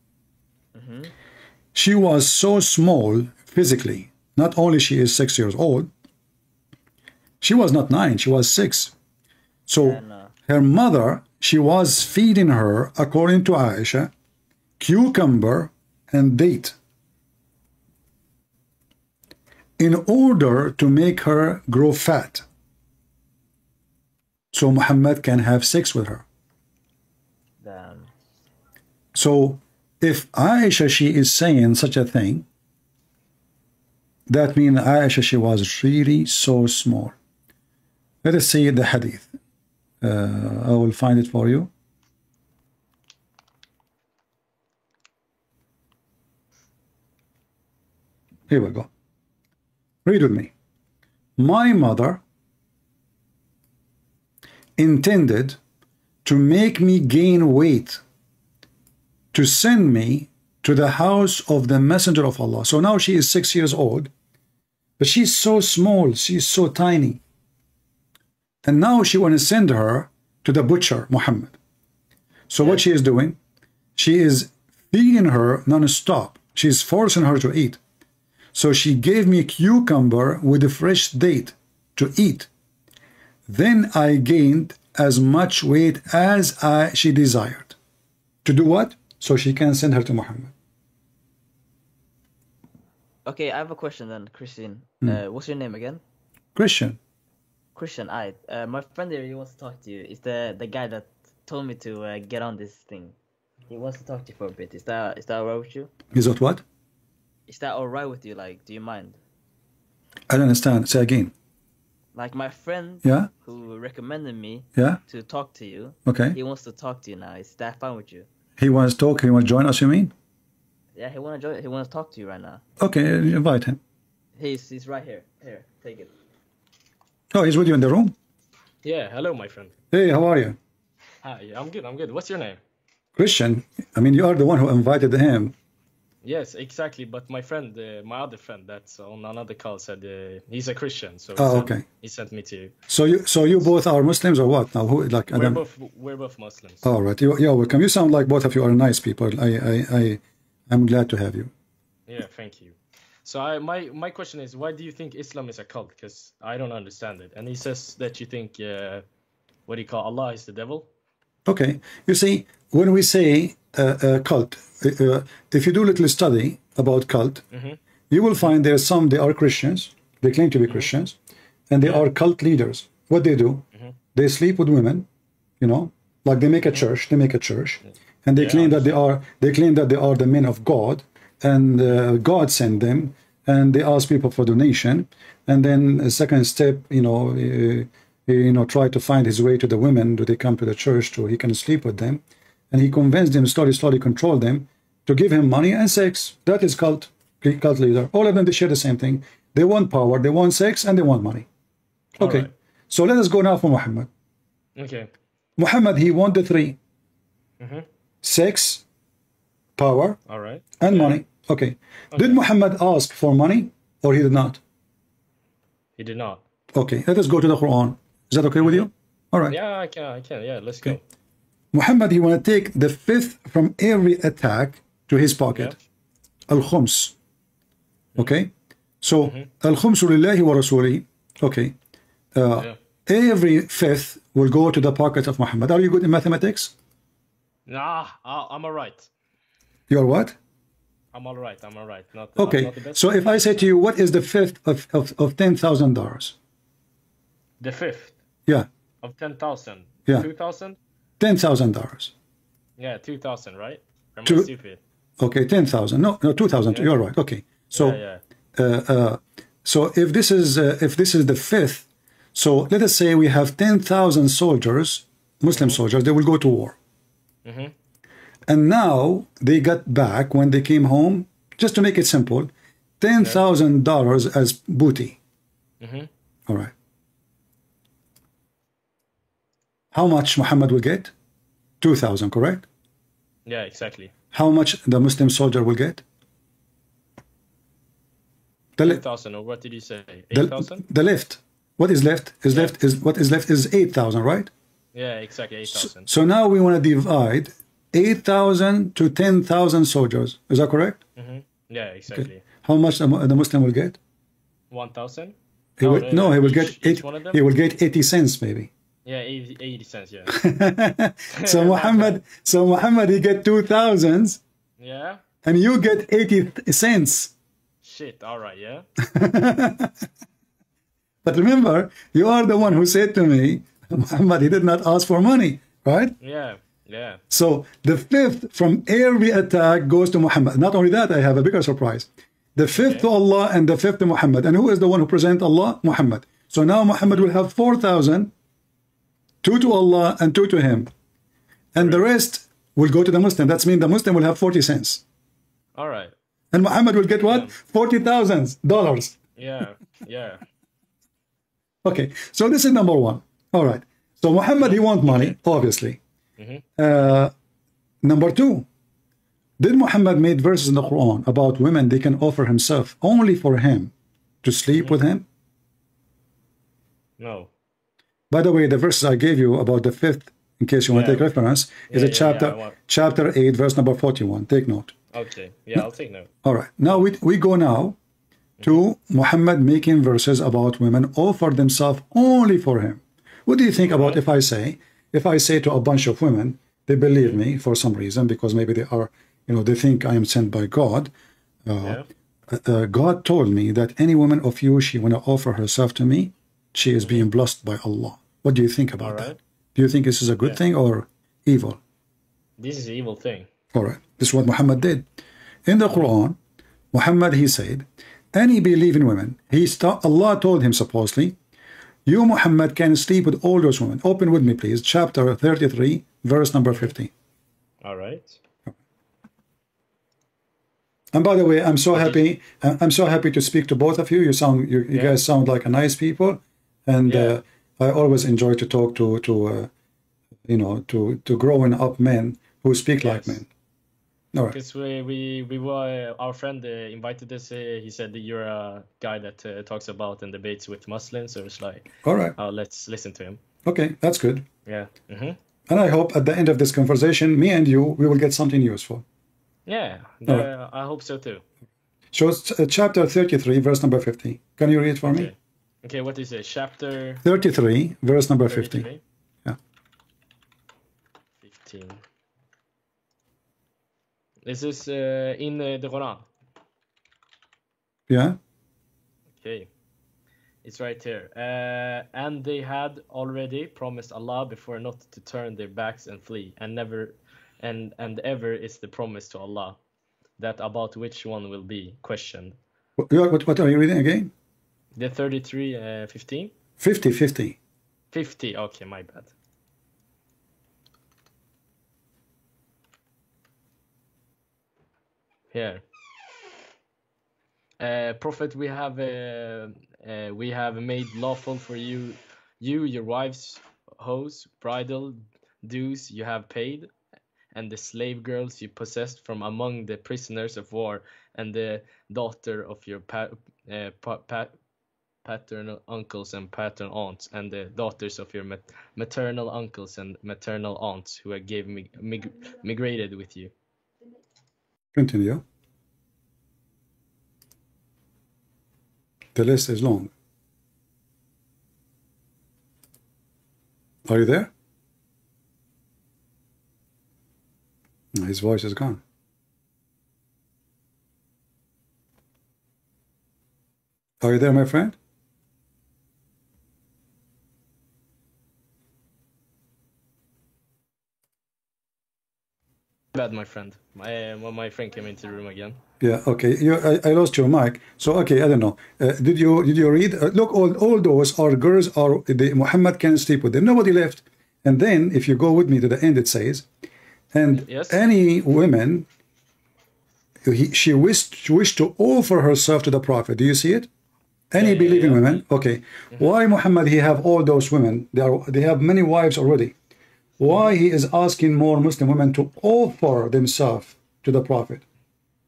Speaker 2: she was so small physically. Not only she is 6 years old, she was not 9, she was 6. So her mother, she was feeding her, according to Aisha, cucumber and date in order to make her grow fat, so Muhammad can have sex with her.
Speaker 7: Damn.
Speaker 2: So if Aisha, she is saying such a thing, that means Aisha, she was really so small. Let us see the hadith. I will find it for you. Here we go. Read with me. My mother intended to make me gain weight, to send me to the house of the messenger of Allah. So now she is 6 years old, but she's so small, she's so tiny. And now she want to send her to the butcher, Muhammad. So what she is doing, she is feeding her non-stop. She's forcing her to eat. So she gave me a cucumber with a fresh date to eat. Then I gained as much weight as she desired. To do what? So she can send her to Muhammad.
Speaker 7: Okay, I have a question then, Christian. What's your name again?
Speaker 2: Christian.
Speaker 7: Christian, my friend here, he wants to talk to you. It's the guy that told me to get on this thing. He wants to talk to you for a bit. Is that alright with you?
Speaker 2: Is that what?
Speaker 7: Is that alright with you? Like, do you mind?
Speaker 2: I don't understand. Say again.
Speaker 7: Like my friend who recommended me to talk to you.
Speaker 2: Okay.
Speaker 7: He wants to talk to you now. Is that fine with you?
Speaker 2: He wants to talk. He wants to join us, you mean?
Speaker 7: Yeah, he wants to join. He wants to talk to you right now.
Speaker 2: Okay, invite him.
Speaker 7: He's right here. Here, take it.
Speaker 2: Oh, he's with you in the room?
Speaker 10: Yeah, hello, my friend.
Speaker 2: Hey, how are you?
Speaker 10: Hi, I'm good. What's your name?
Speaker 2: Christian. I mean, you are the one who invited him.
Speaker 10: Yes, exactly. But my friend, my other friend that's on another call said he's a Christian. So he sent me to you.
Speaker 2: So you both are Muslims or what? Now,
Speaker 10: we're both Muslims.
Speaker 2: All right. You're welcome. You sound like both of you are nice people. I'm glad to have you.
Speaker 10: Yeah, thank you. So my question is, why do you think Islam is a cult? Because I don't understand it. And he says that you think, what do you call Allah is the devil?
Speaker 2: Okay. You see, when we say cult, if you do a little study about cult, you will find there's some, they are Christians, they claim to be Christians, and they are cult leaders. What they do, they sleep with women, you know, like they make a church, and they claim that they are the men of God, and God sent them, and they ask people for donation, and then a second step, try to find his way to the women. Do they come to the church so he can sleep with them? And he convinced them, slowly control them to give him money and sex. That is cult leader. All of them, they share the same thing. They want power, they want sex, and they want money. Okay, so let us go now for Muhammad.
Speaker 10: Okay.
Speaker 2: Muhammad, he wanted the three. Sex, power, and money. Okay. Did Muhammad ask for money or he did not?
Speaker 10: He did not.
Speaker 2: Okay, let us go to the Quran. Is that okay with you? All right.
Speaker 10: Yeah, I can. Yeah, let's go.
Speaker 2: Muhammad, he want to take the fifth from every attack to his pocket. Al-Khums. Okay? So, Al-Khumsu lillahi wa rasulihi. Okay. Every fifth will go to the pocket of Muhammad. Are you good in mathematics?
Speaker 10: Nah, I'm all right.
Speaker 2: You're what?
Speaker 10: I'm all right. Not
Speaker 2: okay.
Speaker 10: Not the best.
Speaker 2: So if I say to you, what is the fifth of $10,000?
Speaker 10: The fifth?
Speaker 2: Yeah.
Speaker 10: Of 10,000?
Speaker 2: Yeah.
Speaker 10: 2,000?
Speaker 2: $10,000.
Speaker 10: Yeah, 2,000, right? Am I stupid?
Speaker 2: Okay, 10,000. No, 2,000. You're right. Okay. So, so if this is the fifth, so let us say we have 10,000 soldiers, Muslim soldiers. They will go to war. And now they got back when they came home. Just to make it simple, $10,000 as booty. All right. How much Muhammad will get? 2,000, correct?
Speaker 10: Yeah, exactly.
Speaker 2: How much the Muslim soldier will get?
Speaker 10: 2,000, or what did you say? 8,000?
Speaker 2: The left. What is left? What is left is 8,000, right?
Speaker 10: Yeah, exactly, 8,000.
Speaker 2: So now we want to divide 8,000 to 10,000 soldiers. Is that correct?
Speaker 10: Yeah, exactly.
Speaker 2: Okay. How much the Muslim will get?
Speaker 10: 1,000?
Speaker 2: He will get 80 cents maybe.
Speaker 10: Yeah, 80 cents, yeah.
Speaker 2: So Muhammad, he get 2,000.
Speaker 10: Yeah.
Speaker 2: And you get 80 cents.
Speaker 10: Shit, all right, yeah.
Speaker 2: But remember, you are the one who said to me, Muhammad, he did not ask for money, right?
Speaker 10: Yeah, yeah.
Speaker 2: So the fifth from every attack goes to Muhammad. Not only that, I have a bigger surprise. The fifth to Allah and the fifth to Muhammad. And who is the one who presents Allah? Muhammad. So now Muhammad will have 4,000, 2 to Allah and 2 to him. And the rest will go to the Muslim. That means the Muslim will have 40 cents.
Speaker 10: All right.
Speaker 2: And Muhammad will get what? $40,000.
Speaker 10: Yeah, yeah.
Speaker 2: Okay, so this is number one. All right. So Muhammad, he wants money, obviously. Number two, did Muhammad made verses in the Quran about women they can offer himself only for him to sleep with him?
Speaker 10: No.
Speaker 2: By the way, the verses I gave you about the fifth, in case you want to take reference, is a chapter 8, verse number 41. Take note.
Speaker 10: Okay, yeah, I'll take note.
Speaker 2: All right, now we go now to Muhammad making verses about women offer themselves only for him. What do you think about if I say to a bunch of women, they believe me for some reason, because maybe they are, they think I am sent by God. God told me that any woman of you, she want to offer herself to me, she is being blessed by Allah. What do you think about that? Do you think this is a good thing or evil?
Speaker 10: This is an evil thing.
Speaker 2: All right, this is what Muhammad did. In the Quran, Muhammad, he said, any believing women, Allah told him supposedly, you, Muhammad, can sleep with all those women. Open with me, please. Chapter 33, verse number 50.
Speaker 10: All right.
Speaker 2: And by the way, I'm so happy. I'm so happy to speak to both of you. You guys sound like a nice people, and I always enjoy to talk to growing up men who speak like men. All right.
Speaker 10: Because we were, our friend invited us. He said that you're a guy that talks about and debates with Muslims. So it's like,
Speaker 2: all right,
Speaker 10: let's listen to him.
Speaker 2: Okay, that's good.
Speaker 10: Yeah.
Speaker 2: And I hope at the end of this conversation, me and you, we will get something useful.
Speaker 10: Yeah, I hope so too.
Speaker 2: So it's chapter 33, verse number 50. Can you read for me?
Speaker 10: Okay, what is it? Chapter
Speaker 2: 33, verse number 50. Yeah.
Speaker 10: 15. This is in the Quran.
Speaker 2: Yeah.
Speaker 10: Okay. It's right here. And they had already promised Allah before not to turn their backs and flee, and never, and ever is the promise to Allah, that about which one will be questioned.
Speaker 2: What are you reading again?
Speaker 10: The 33, 15?
Speaker 2: 50, 50.
Speaker 10: 50, okay, my bad. Here. Prophet, we have made lawful for you, your wives, hoes, bridal dues you have paid, and the slave girls you possessed from among the prisoners of war, and the daughter of your paternal uncles and paternal aunts, and the daughters of your maternal uncles and maternal aunts who have migrated with you.
Speaker 2: Continue. The list is long. Are you there? His voice is gone. Are you there, my friend?
Speaker 10: Bad, my friend. My friend came into the room again.
Speaker 2: Yeah. Okay. I lost your mic. So okay. I don't know. Did you read? Look, all those are girls. Muhammad can sleep with them. Nobody left. And then, if you go with me to the end, it says, and any women, she wished to offer herself to the Prophet. Do you see it? Any believing women. Okay. Why Muhammad? He have all those women. They have many wives already. Why he is asking more Muslim women to offer themselves to the Prophet?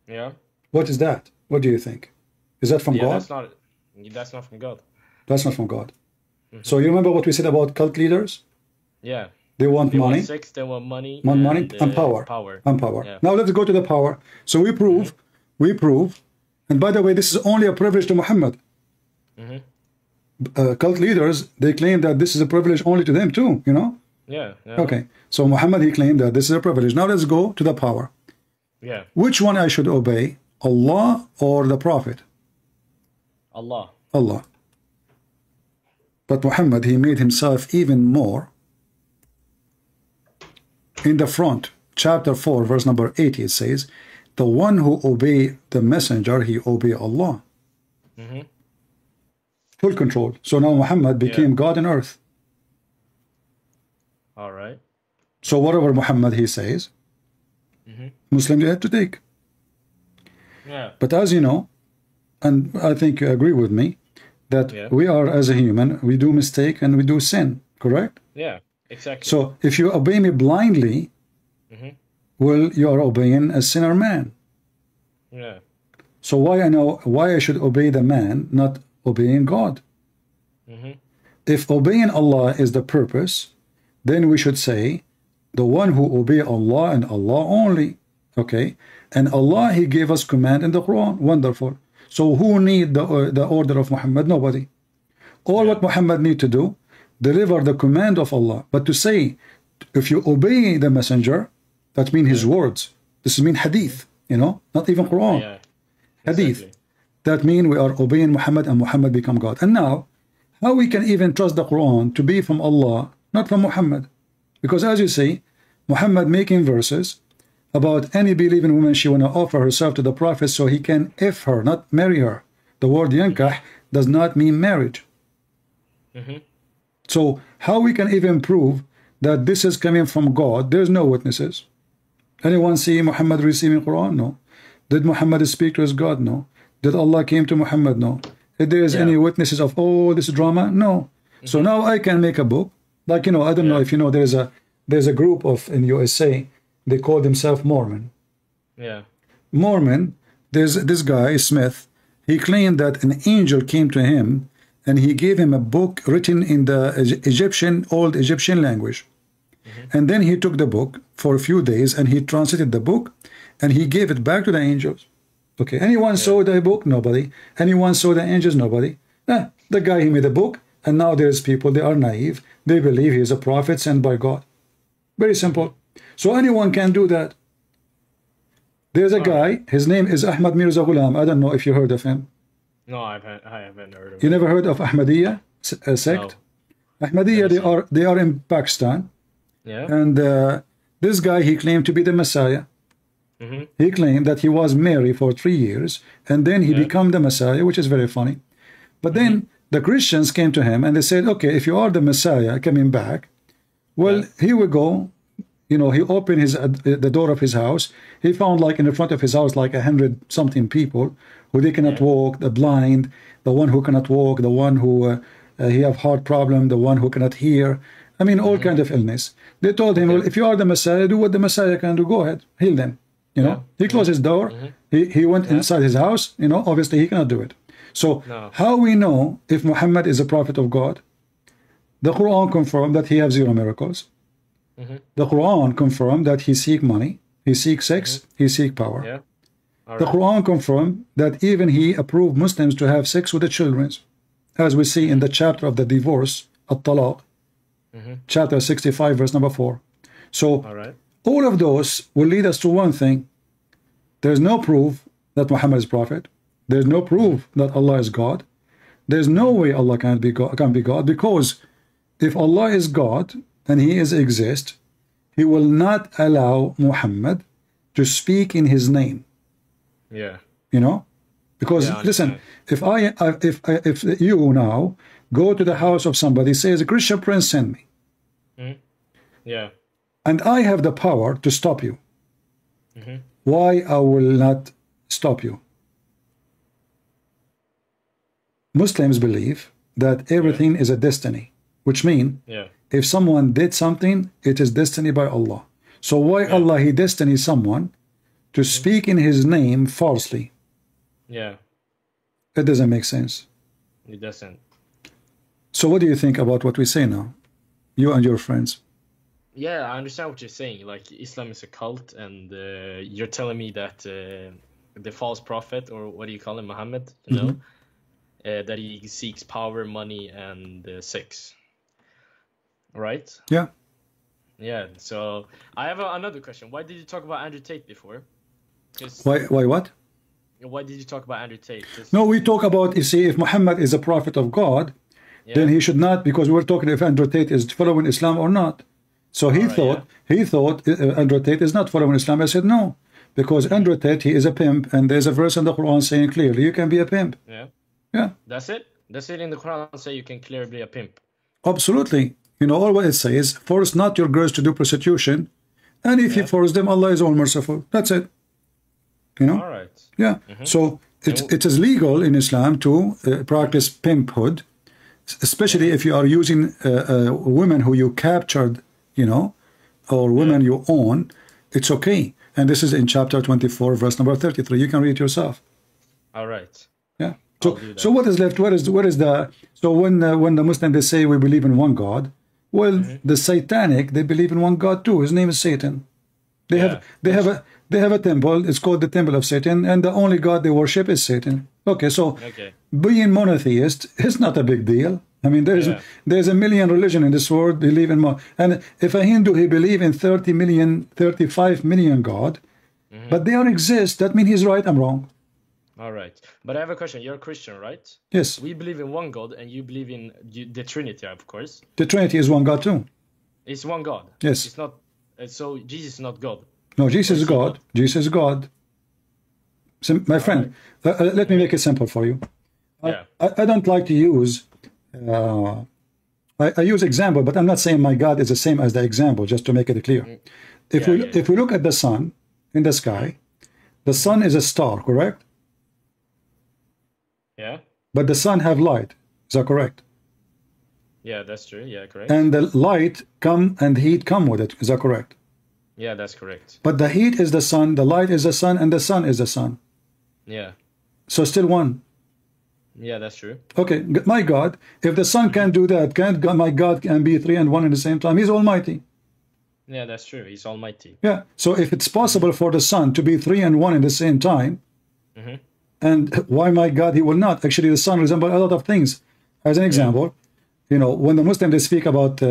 Speaker 10: Yeah.
Speaker 2: What is that? What do you think? Is that from God?
Speaker 10: That's not from God.
Speaker 2: That's not from God. So you remember what we said about cult leaders?
Speaker 10: Yeah.
Speaker 2: They want money.
Speaker 10: Want sex, they want money.
Speaker 2: Money and power. And power. Yeah. Now let's go to the power. So we prove, and by the way, this is only a privilege to Muhammad. Cult leaders, they claim that this is a privilege only to them too,
Speaker 10: Yeah.
Speaker 2: Okay, so Muhammad, he claimed that this is a privilege. Now let's go to the power.
Speaker 10: Yeah.
Speaker 2: Which one I should obey, Allah or the Prophet?
Speaker 10: Allah.
Speaker 2: Allah. But Muhammad, he made himself even more. In the front, chapter 4, verse number 80, it says, the one who obey the messenger, he obey Allah. Full control. So now Muhammad became God on earth.
Speaker 10: All right.
Speaker 2: So whatever Muhammad he says, Muslims have to take.
Speaker 10: Yeah.
Speaker 2: But as you know, and I think you agree with me, that we are, as a human, we do mistake and we do sin, correct?
Speaker 10: Yeah, exactly.
Speaker 2: So if you obey me blindly, well, you are obeying a sinner man.
Speaker 10: Yeah.
Speaker 2: So why I should obey the man, not obeying God? If obeying Allah is the purpose, then we should say the one who obey Allah and Allah only. Okay, and Allah, he gave us command in the Quran. Wonderful. So who need the order of Muhammad? Nobody. All what Muhammad need to do, deliver the command of Allah. But to say, if you obey the messenger, that means his words. This mean hadith, you know, not even Quran.
Speaker 10: Yeah,
Speaker 2: hadith.
Speaker 10: exactly.
Speaker 2: That means we are obeying Muhammad and Muhammad become God. And now, how we can even trust the Quran to be from Allah, not from Muhammad? Because as you say, Muhammad making verses about any believing woman, she want to offer herself to the Prophet so he can if her, not marry her. The word yankah does not mean marriage. So how we can even prove that this is coming from God? There's no witnesses. Anyone see Muhammad receiving Quran? No. Did Muhammad speak to his God? No. Did Allah came to Muhammad? No. If there is any witnesses of all this drama? No. So now I can make a book, like, you know, I don't know if you know, there's a group of in USA, they call themselves Mormon.
Speaker 10: Yeah.
Speaker 2: Mormon, there's this guy Smith, he claimed that an angel came to him and he gave him a book written in the old Egyptian language. And then he took the book for a few days and he translated the book and he gave it back to the angels. Okay, anyone saw the book? Nobody. Anyone saw the angels? Nobody. The guy, he made a book, and now there's people, they are naive, they believe he is a prophet sent by God. Very simple. So anyone can do that. There's a guy, his name is Ahmad Mirza Ghulam. I don't know if you heard of him.
Speaker 10: No, I haven't heard of him.
Speaker 2: You never heard of Ahmadiyya sect? No. Ahmadiyya, they are in Pakistan.
Speaker 10: Yeah.
Speaker 2: And this guy, he claimed to be the Messiah. He claimed that he was married for 3 years and then he became the Messiah, which is very funny. But then the Christians came to him and they said, okay, if you are the Messiah coming back, well, here we go. You know, he opened the door of his house. He found like in the front of his house like 100-something people who they cannot walk, the blind, the one who cannot walk, the one who he have heart problem, the one who cannot hear. I mean, all kind of illness. They told him, well, if you are the Messiah, do what the Messiah can do. Go ahead, heal them. You know, he closed his door. He went inside his house. You know, obviously he cannot do it. So how we know if Muhammad is a prophet of God? The Quran confirmed that he has 0 miracles. The Quran confirmed that he seek money, he seek sex, he seek power. The Quran confirmed that even he approved Muslims to have sex with the children, as we see in the chapter of the divorce, At-Talaq, chapter 65, verse number 4. So all of those will lead us to one thing. There's no proof that Muhammad is prophet. There's no proof that Allah is God. There's no way Allah can be God, because if Allah is God and he exists, he will not allow Muhammad to speak in his name.
Speaker 10: Yeah.
Speaker 2: You know, because listen, if you now go to the house of somebody, says a Christian prince send me.
Speaker 10: Yeah.
Speaker 2: And I have the power to stop you. Why I will not stop you? Muslims believe that everything is a destiny, which means if someone did something, it is destiny by Allah. So why Allah he destiny someone to speak in his name falsely?
Speaker 10: Yeah.
Speaker 2: It doesn't make sense.
Speaker 10: It doesn't.
Speaker 2: So what do you think about what we say now, you and your friends?
Speaker 10: Yeah, I understand what you're saying. Like, Islam is a cult, and you're telling me that the false prophet, or what do you call him, Muhammad, you know, that he seeks power, money, and sex. Right?
Speaker 2: Yeah.
Speaker 10: Yeah. So I have another question. Why did you talk about Andrew Tate before?
Speaker 2: Why what?
Speaker 10: Why did you talk about Andrew Tate?
Speaker 2: No, we talk about, you see, if Muhammad is a prophet of God, then he should not, because we're talking if Andrew Tate is following Islam or not. So he thought Andrew Tate is not following Islam. I said no, because Andrew Tate, he is a pimp, and there's a verse in the Quran saying clearly you can be a pimp. Yeah.
Speaker 10: That's it. That's it in the Quran say you can clearly be a pimp.
Speaker 2: Absolutely. You know, all what it says, force not your girls to do prostitution, and if you force them, Allah is all merciful. That's it. You know?
Speaker 10: All right.
Speaker 2: Yeah. So it is legal in Islam to practice pimphood, especially if you are using women who you captured, you know, or women you own. It's okay. And this is in chapter 24, verse number 33. You can read it yourself.
Speaker 10: All right.
Speaker 2: Yeah. So what is left? What is the? So when the Muslims, they say we believe in one God, Well, the satanic, they believe in one God too. His name is Satan. They have a temple. It's called the Temple of Satan, and the only God they worship is Satan. Okay, so being monotheist is not a big deal. I mean, there's a million religion in this world believe in and if a Hindu he believe in 30 million, 35 million God, but they don't exist. That means he's right. I'm wrong.
Speaker 10: All right, but I have a question. You're a Christian, right?
Speaker 2: Yes.
Speaker 10: We believe in one God, and you believe in the Trinity, of course.
Speaker 2: The Trinity is one God too.
Speaker 10: It's one God.
Speaker 2: Yes.
Speaker 10: It's not. So Jesus is not God.
Speaker 2: No, Jesus is God. Jesus is God. So, my friend, let me make it simple for you. I don't like to use. I use example, but I'm not saying my God is the same as the example. Just to make it clear. If we look at the sun in the sky, the sun is a star, correct?
Speaker 10: Yeah.
Speaker 2: But the sun have light. Is that correct?
Speaker 10: Yeah, that's true. Yeah, correct.
Speaker 2: And the light come and heat come with it. Is that correct?
Speaker 10: Yeah, that's correct.
Speaker 2: But the heat is the sun, the light is the sun, and the sun is the sun.
Speaker 10: Yeah.
Speaker 2: So still one.
Speaker 10: Yeah, that's true.
Speaker 2: Okay, my God, if the sun can't do that, my God can be 3 and 1 at the same time? He's almighty.
Speaker 10: Yeah, that's true. He's almighty.
Speaker 2: Yeah. So if it's possible for the sun to be 3 and 1 at the same time, and why my God he will not? Actually, the sun resembles a lot of things. As an example, you know, when the Muslims they speak about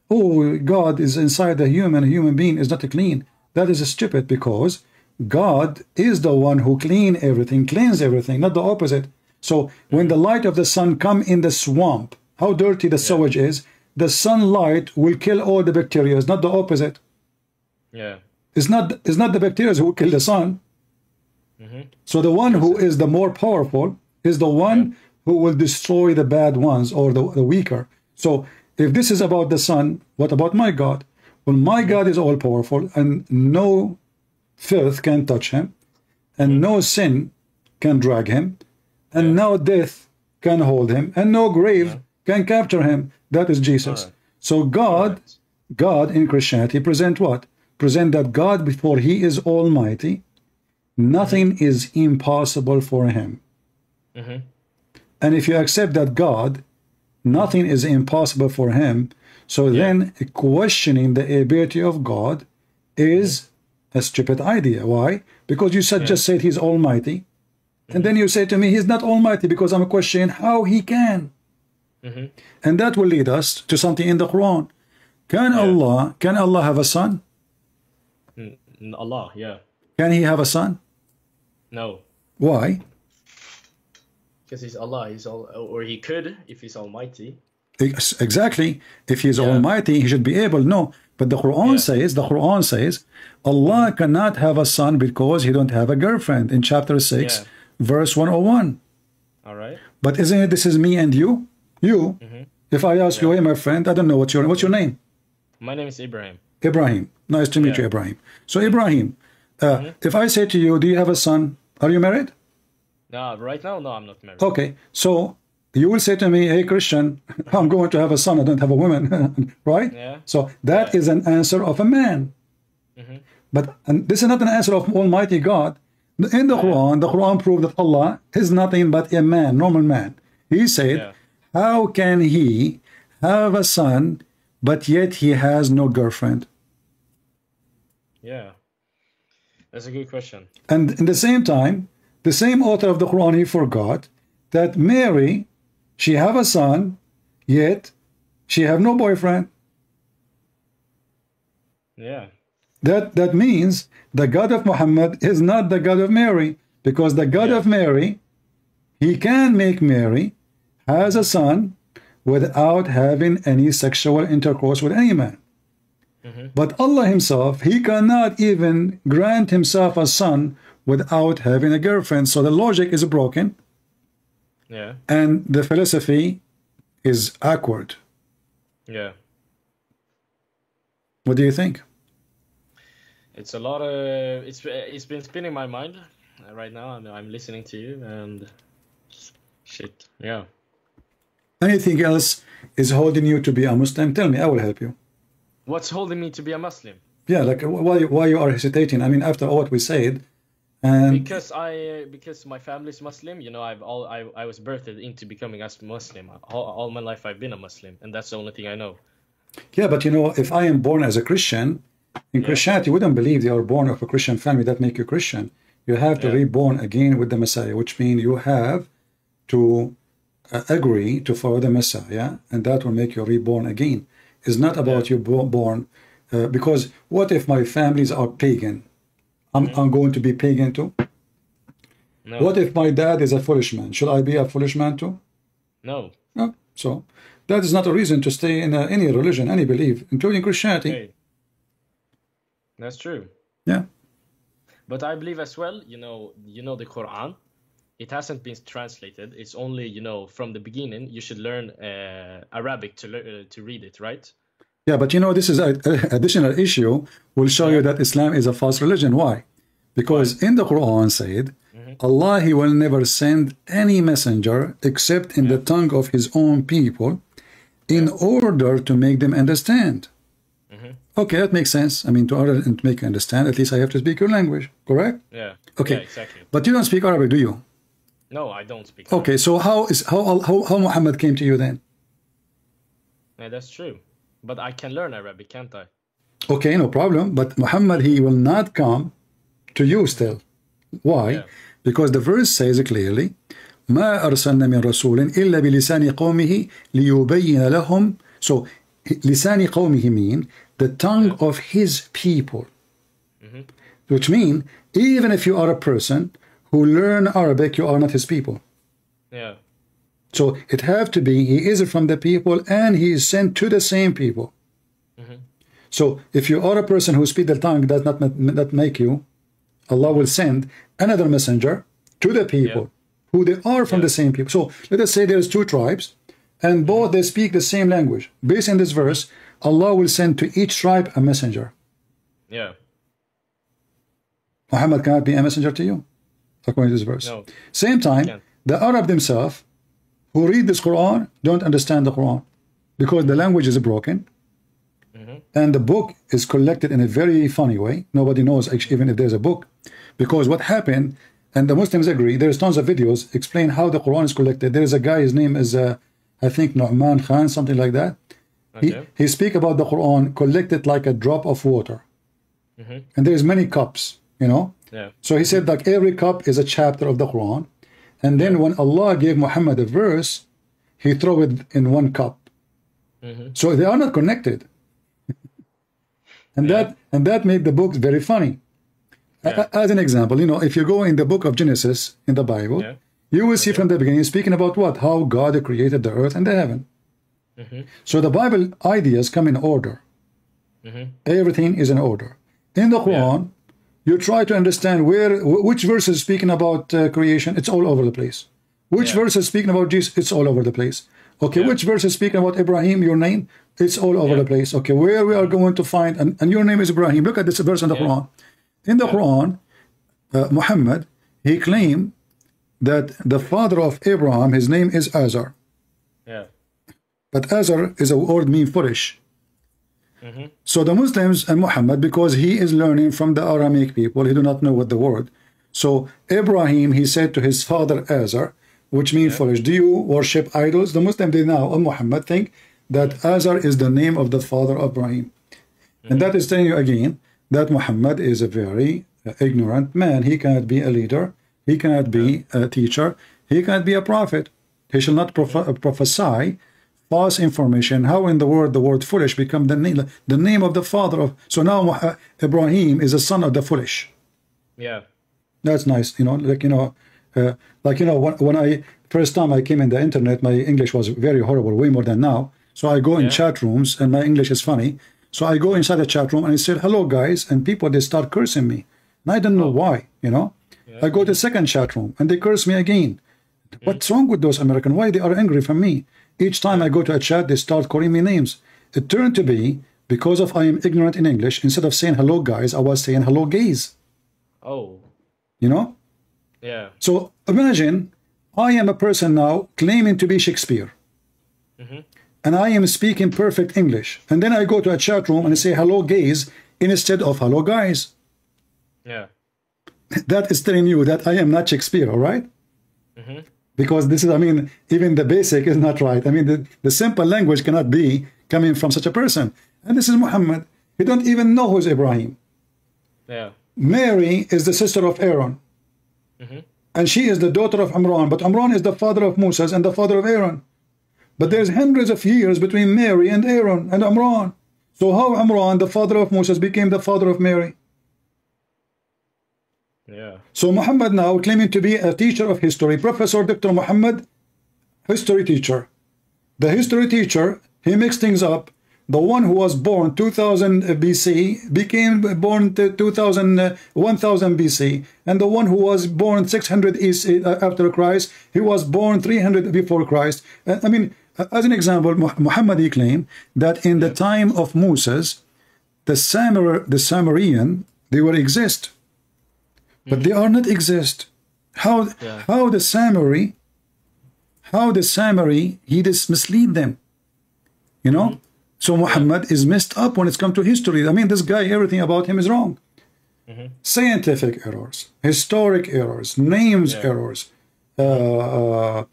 Speaker 2: oh, God is inside the human, a human being is not clean. That is stupid, because God is the one who cleans everything, not the opposite. So when the light of the sun come in the swamp, how dirty the sewage is, the sunlight will kill all the bacteria, not the opposite.
Speaker 10: Yeah.
Speaker 2: It's not the bacteria who kill the sun. So the one who is the more powerful is the one who will destroy the bad ones or the weaker. So if this is about the sun, what about my God? Well, my God is all powerful, and no filth can touch him, and no sin can drag him, and no death can hold him, and no grave can capture him. That is Jesus. So God in Christianity present what? Present that God, before he is almighty, nothing is impossible for him. And if you accept that God, nothing is impossible for him, so then questioning the ability of God is a stupid idea. Why? Because you just said he's almighty, and then you say to me he's not almighty, because I'm questioning how he can. And that will lead us to something in the Quran. Can Allah have a son?
Speaker 10: Allah, yeah.
Speaker 2: Can he have a son?
Speaker 10: No.
Speaker 2: Why?
Speaker 10: Because he's Allah. Or he could if he's almighty.
Speaker 2: Exactly. If he's almighty, he should be able. No. But the Quran says, Allah cannot have a son because he don't have a girlfriend in chapter 6, verse 101.
Speaker 10: All right.
Speaker 2: But isn't it, this is me and you? You. If I ask you, hey, my friend, I don't know what's your name?
Speaker 10: My name is Ibrahim.
Speaker 2: Ibrahim. Nice to meet you, Ibrahim. So Ibrahim, if I say to you, do you have a son? Are you married?
Speaker 10: No, right now, no, I'm not married.
Speaker 2: Okay. So you will say to me, hey, Christian, I'm going to have a son. I don't have a woman. Right?
Speaker 10: Yeah.
Speaker 2: So that is an answer of a man. But this is not an answer of Almighty God. In the Quran proved that Allah is nothing but a man, normal man. He said, how can he have a son, but yet he has no girlfriend?
Speaker 10: Yeah. That's a good question.
Speaker 2: And in the same time, the same author of the Quran, he forgot that Mary, she have a son, yet she have no boyfriend.
Speaker 10: Yeah.
Speaker 2: That means the God of Muhammad is not the God of Mary, because the God of Mary, he can make Mary has a son without having any sexual intercourse with any man. But Allah himself, he cannot even grant himself a son without having a girlfriend. So the logic is broken.
Speaker 10: Yeah.
Speaker 2: And the philosophy is awkward.
Speaker 10: Yeah.
Speaker 2: What do you think?
Speaker 10: It's a lot of it's been spinning my mind right now. I'm listening to you and shit. Yeah.
Speaker 2: Anything else is holding you to be a Muslim? Tell me, I will help you.
Speaker 10: What's holding me to be a Muslim?
Speaker 2: Yeah, like why you are hesitating? I mean, after all what we said, and
Speaker 10: because my family's Muslim. You know, I was birthed into becoming a Muslim. All my life I've been a Muslim, and that's the only thing I know.
Speaker 2: Yeah, but you know, if I am born as a Christian, in Christianity, you wouldn't believe you are born of a Christian family that make you Christian. You have to reborn again with the Messiah, which means you have to agree to follow the Messiah, and that will make you reborn again. It's not about you born, because what if my families are pagan? I'm going to be pagan too?
Speaker 10: No.
Speaker 2: What if my dad is a foolish man? Should I be a foolish man too?
Speaker 10: No.
Speaker 2: No. So that is not a reason to stay in any religion, any belief, including Christianity.
Speaker 10: Okay. That's true.
Speaker 2: Yeah.
Speaker 10: But I believe as well, you know the Quran, it hasn't been translated. It's only, you know, from the beginning, you should learn Arabic to read it, right?
Speaker 2: Yeah, but you know, this is an additional issue. Will show you that Islam is a false religion. Why? Because in the Quran said, Allah, He will never send any messenger except in the tongue of His own people in order to make them understand. Okay, that makes sense. I mean, to make you understand, at least I have to speak your language, correct?
Speaker 10: Yeah.
Speaker 2: Okay.
Speaker 10: Yeah, exactly.
Speaker 2: But you don't speak Arabic, do you?
Speaker 10: No, I don't speak.
Speaker 2: Okay, so how Muhammad came to you then?
Speaker 10: Yeah, that's true. But I can learn Arabic, can't I?
Speaker 2: Okay, no problem. But Muhammad, he will not come to you still. Why?
Speaker 10: Yeah.
Speaker 2: Because the verse says clearly, ما أرسلنا من رسول إلا بلسان قومه ليبين لهم. So لسان قومه mean the tongue of his people. Which mean even if you are a person who learn Arabic, you are not his people.
Speaker 10: Yeah.
Speaker 2: So it have to be he is from the people and he is sent to the same people. So if you are a person who speaks the tongue does not make you, Allah will send another messenger to the people who they are from the same people. So let us say there's two tribes and both they speak the same language. Based on this verse, Allah will send to each tribe a messenger.
Speaker 10: Yeah.
Speaker 2: Muhammad cannot be a messenger to you, according to this verse.
Speaker 10: No.
Speaker 2: Same time, the Arab themselves who read this Quran don't understand the Quran because the language is broken and the book is collected in a very funny way. Nobody knows even if there's a book, because what happened, and the Muslims agree, there's tons of videos explain how the Quran is collected. There is a guy, his name is I think Nu'man Khan, something like that. He speak about the Quran collected like a drop of water, and there's many cups, you know. So he said like every cup is a chapter of the Quran, and then when Allah gave Muhammad a verse, he threw it in one cup. So they are not connected. And that made the books very funny. As an example, you know, if you go in the book of Genesis in the Bible, you will see from the beginning speaking about what? How God created the earth and the heaven. So the Bible ideas come in order. Everything is in order. In the Quran, you try to understand which verse is speaking about creation. It's all over the place. Which verse is speaking about Jesus? It's all over the place. Okay, which verse is speaking about Ibrahim, your name? It's all over the place. Okay, where we are going to find, and your name is Ibrahim. Look at this verse in the Quran. In the Quran, Muhammad, he claimed that the father of Abraham, his name is Azar. But Azar is a word mean foolish. So the Muslims and Muhammad, because he is learning from the Aramaic people, he do not know what the word. So Ibrahim, he said to his father Azar, which means foolish. Do you worship idols? The Muslim, they now, Muhammad, think that Azar is the name of the father of Ibrahim. And that is telling you again that Muhammad is a very ignorant man. He cannot be a leader. He cannot be a teacher. He cannot be a prophet. He shall not prophesy false information. How in the word foolish become the name of the father of? So now Ibrahim is a son of the foolish. That's nice. You know, when I first time I came in the internet, my English was very horrible, way more than now. So I go in chat rooms and my English is funny. So I go inside the chat room and I said, hello guys, and people, they start cursing me. And I don't know why, you know. I go to the second chat room and they curse me again. What's wrong with those Americans? Why they are angry from me? Each time I go to a chat, they start calling me names. It turned to be because of I am ignorant in English. Instead of saying hello guys, I was saying hello gays.
Speaker 10: Oh.
Speaker 2: You know? So imagine I am a person now claiming to be Shakespeare. And I am speaking perfect English. And then I go to a chat room and I say hello gays instead of hello guys. That is telling you that I am not Shakespeare, all right? Because this is, I mean, even the basic is not right. I mean, the simple language cannot be coming from such a person. And this is Muhammad. You don't even know who's Ibrahim.
Speaker 10: Yeah.
Speaker 2: Mary is the sister of Aaron. And she is the daughter of Imran. But Imran is the father of Moses and the father of Aaron. But there's hundreds of years between Mary and Aaron and Imran. So how Imran, the father of Moses, became the father of Mary?
Speaker 10: Yeah.
Speaker 2: So Muhammad now claiming to be a teacher of history, Professor Dr. Muhammad, history teacher. The history teacher, he mixed things up. The one who was born 2000 BC became born 1000 BC, and the one who was born 600 after Christ, he was born 300 before Christ. I mean, as an example, Muhammad he claimed that in the time of Moses, the Samarian, they will exist, but they are not exist. How the Samari he just mislead them, you know. So Muhammad is messed up when it's come to history. I mean, this guy, everything about him is wrong. Scientific errors, historic errors, names errors. I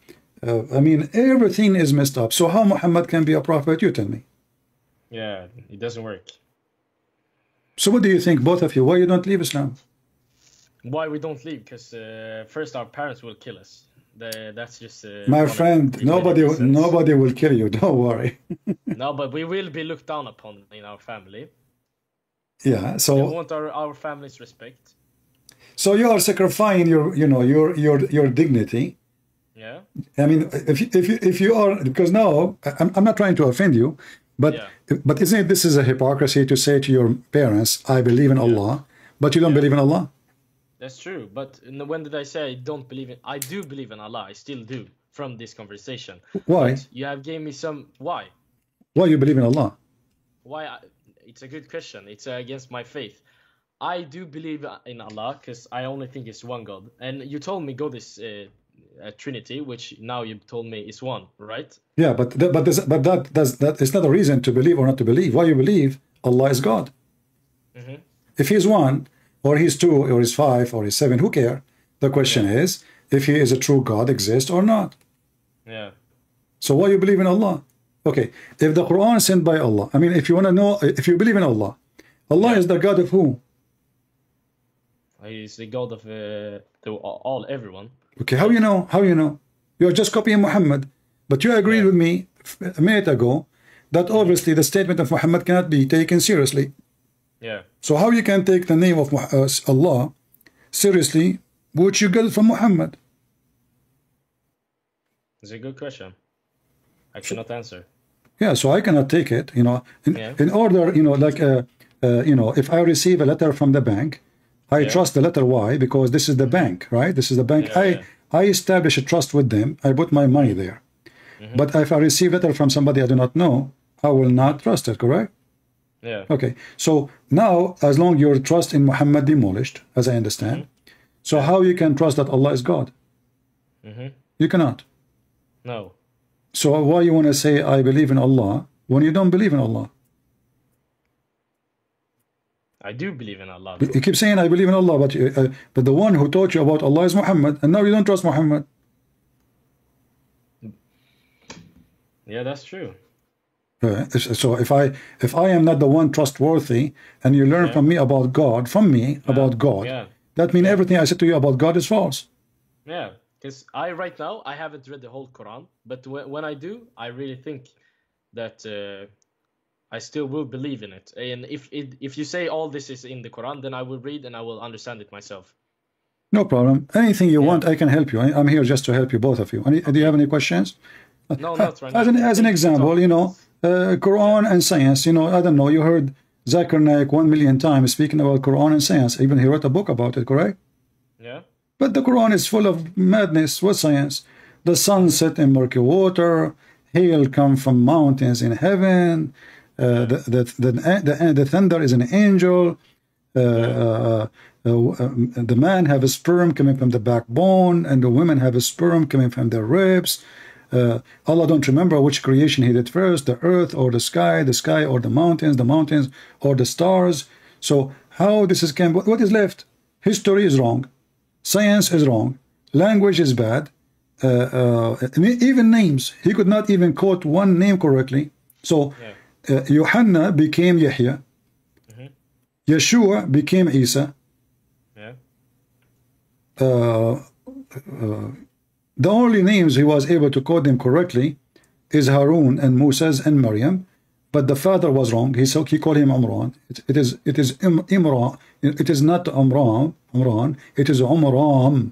Speaker 2: mean, everything is messed up. So how Muhammad can be a prophet? You tell me.
Speaker 10: Yeah, it doesn't work.
Speaker 2: So what do you think, both of you? Why you don't leave Islam?
Speaker 10: Why we don't leave? Because first our parents will kill us. That's just
Speaker 2: my friend. Nobody will kill you. Don't worry.
Speaker 10: No, but we will be looked down upon in our family.
Speaker 2: Yeah. So
Speaker 10: we want our family's respect.
Speaker 2: So you are sacrificing your dignity.
Speaker 10: Yeah.
Speaker 2: I mean, if you are, because now I'm not trying to offend you, but isn't it, this is a hypocrisy to say to your parents, I believe in Allah, but you don't believe in Allah?
Speaker 10: That's true, but when did I say I don't believe in? I do believe in Allah. I still do from this conversation.
Speaker 2: Why?
Speaker 10: But you have gave me some. Why?
Speaker 2: Why you believe in Allah?
Speaker 10: Why? It's a good question. It's against my faith. I do believe in Allah because I only think it's one God. And you told me go this Trinity, which now you told me is one, right?
Speaker 2: Yeah, but that is not a reason to believe or not to believe. Why you believe Allah is God? If He's one, or He's two, or He's five, or He's seven, who cares? The question is if He is a true God, exists or not.
Speaker 10: Yeah.
Speaker 2: So why you believe in Allah? Okay, if the Quran is sent by Allah, I mean, if you want to know, if you believe in Allah, Allah is the God of who?
Speaker 10: He's the God of everyone.
Speaker 2: Okay, how you know? How you know? You're just copying Muhammad, but you agreed with me a minute ago that obviously the statement of Muhammad cannot be taken seriously.
Speaker 10: Yeah.
Speaker 2: So how you can take the name of Allah seriously, which you get from Muhammad?
Speaker 10: It's a good question. I cannot answer.
Speaker 2: Yeah, so I cannot take it. You know, in order, you know, like if I receive a letter from the bank, I trust the letter. Why? Because this is the bank, right? This is the bank. I establish a trust with them. I put my money there. But if I receive a letter from somebody I do not know, I will not trust it. Correct?
Speaker 10: Yeah.
Speaker 2: Okay. So now, as long your trust in Muhammad demolished, as I understand, so how you can trust that Allah is God? You cannot.
Speaker 10: No.
Speaker 2: So why you want to say I believe in Allah when you don't believe in Allah?
Speaker 10: I do believe in Allah.
Speaker 2: You keep saying I believe in Allah, but the one who taught you about Allah is Muhammad, and now you don't trust Muhammad.
Speaker 10: Yeah, that's true.
Speaker 2: So if I am not the one trustworthy, and you learn from me about God, that means everything I said to you about God is false.
Speaker 10: Yeah, because right now I haven't read the whole Quran, but when I do, I really think that I still will believe in it. And if you say all this is in the Quran, then I will read and I will understand it myself.
Speaker 2: No problem. Anything you want, I can help you. I'm here just to help you, both of you. Do you have any questions?
Speaker 10: No, not right now.
Speaker 2: As an example, you know, Quran and science, you know, I don't know, you heard Zakir Naik 1 million times speaking about Quran and science. Even he wrote a book about it, correct?
Speaker 10: Yeah.
Speaker 2: But the Quran is full of madness. What science? The sun set in murky water, hail come from mountains in heaven, the thunder is an angel, the man have a sperm coming from the backbone, and the women have a sperm coming from their ribs. Allah don't remember which creation He did first, the earth or the sky or the mountains or the stars. So how this is what is left? History is wrong, science is wrong, language is bad, even names. He could not even quote one name correctly. So Yohanna became Yahya. Yeshua became Isa. The only names he was able to quote them correctly is Harun and Musa and Maryam, but the father was wrong. He called him Imran. It is Imran. It is not Imran. It is Umram.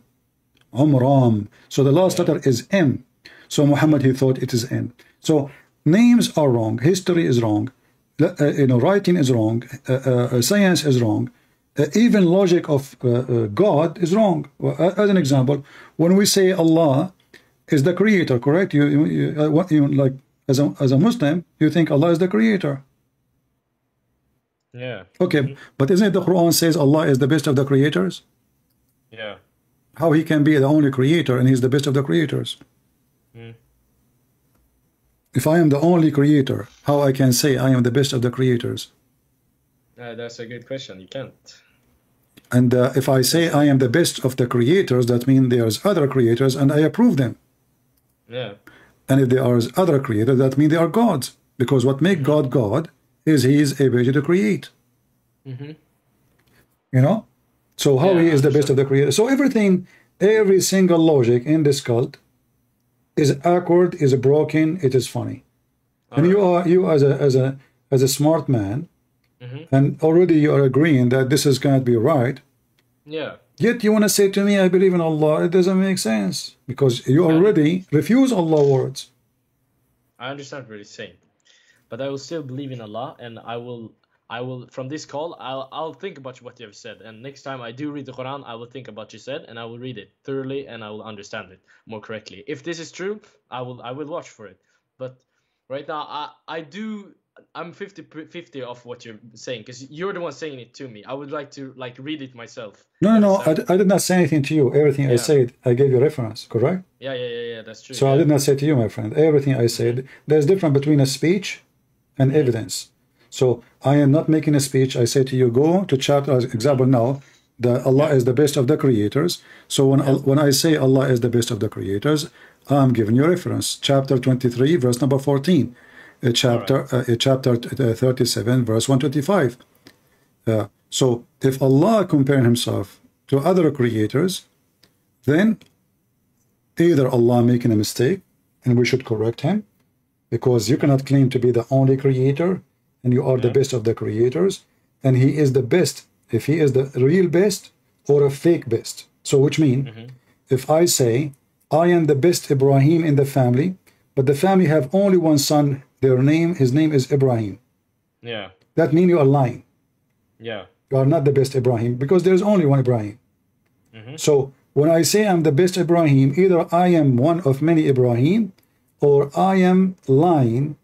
Speaker 2: So the last letter is M. So Muhammad, he thought it is N. So names are wrong. History is wrong. Writing is wrong. Science is wrong. Even logic of God is wrong. As an example, when we say Allah is the creator, correct? You like as a Muslim, you think Allah is the creator.
Speaker 10: Yeah.
Speaker 2: Okay, but isn't it the Quran says Allah is the best of the creators?
Speaker 10: Yeah.
Speaker 2: How he can be the only creator and he's the best of the creators? If I am the only creator, how I can say I am the best of the creators?
Speaker 10: That's a good question. You can't.
Speaker 2: And if I say I am the best of the creators, that means there's other creators and I approve them.
Speaker 10: Yeah.
Speaker 2: And if there are other creators, that means they are gods. Because what makes God God is he is able to create. You know? So how he is the best of the creators. So everything, every single logic in this cult is awkward, is broken, it is funny. And you as a smart man, and already you are agreeing that this is going to be right.
Speaker 10: Yeah.
Speaker 2: Yet you want to say to me, I believe in Allah. It doesn't make sense because you already refuse Allah's words.
Speaker 10: I understand what you're saying, but I will still believe in Allah, and I will from this call I'll think about what you have said, and next time I do read the Quran I will think about what you said, and I will read it thoroughly and I will understand it more correctly. If this is true, I will watch for it. But right now I'm 50-50 of what you're saying because you're the one saying it to me. I would like to read it myself.
Speaker 2: No, I did not say anything to you. Everything I said, I gave you reference, correct?
Speaker 10: Yeah, that's true.
Speaker 2: So I did not say to you, my friend, everything I said. There's difference between a speech and evidence. So I am not making a speech. I say to you, go to chapter, as example now, that Allah is the best of the creators. So when I say Allah is the best of the creators, I'm giving you reference. Chapter 23, verse number 14. Chapter 37, verse 125. So if Allah comparing himself to other creators, then either Allah making a mistake and we should correct him, because you cannot claim to be the only creator and you are the best of the creators, and he is the best, if he is the real best or a fake best. So which mean, if I say I am the best Ibrahim in the family, but the family have only one son, his name is Ibrahim.
Speaker 10: Yeah.
Speaker 2: That means you are lying.
Speaker 10: Yeah.
Speaker 2: You are not the best Ibrahim because there is only one Ibrahim. So when I say I'm the best Ibrahim, either I am one of many Ibrahim or I am lying,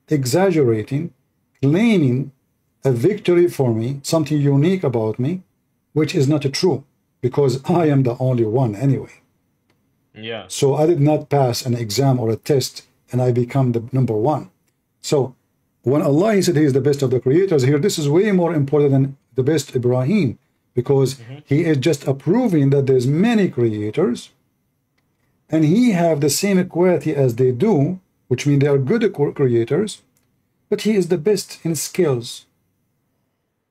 Speaker 2: exaggerating, claiming a victory for me, something unique about me, which is not true because I am the only one anyway.
Speaker 10: Yeah.
Speaker 2: So I did not pass an exam or a test and I become the number one. So when Allah said he is the best of the creators here, this is way more important than the best Ibrahim, because he is just approving that there's many creators and he have the same quality as they do, which means they are good creators, but he is the best in skills.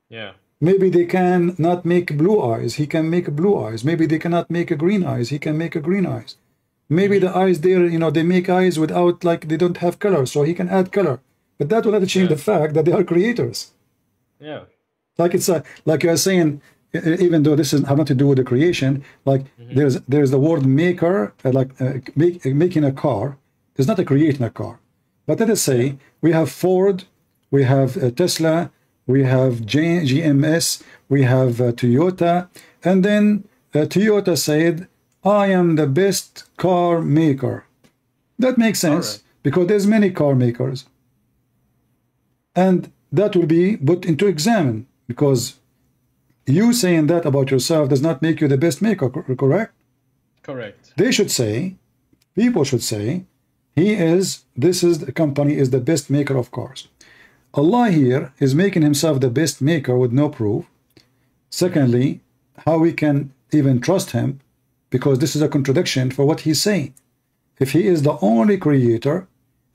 Speaker 10: Yeah.
Speaker 2: Maybe they can not make blue eyes, he can make blue eyes. Maybe they cannot make a green eyes, he can make a green eyes. Maybe the eyes there, they make eyes without, they don't have color, so he can add color. But that will not change the fact that they are creators.
Speaker 10: Yeah.
Speaker 2: It's like you are saying, even though this is have nothing to do with the creation, there's the word maker, making a car. It's not a creating a car. But let us say we have Ford, we have Tesla, we have GMS, we have Toyota, and then Toyota said, I am the best car maker. That makes sense because there's many car makers. And that will be put into examine because you saying that about yourself does not make you the best maker, correct?
Speaker 10: Correct.
Speaker 2: They should say, people should say, the company is the best maker of cars. Allah here is making himself the best maker with no proof. Secondly, how we can even trust him, because this is a contradiction for what he's saying. If he is the only creator,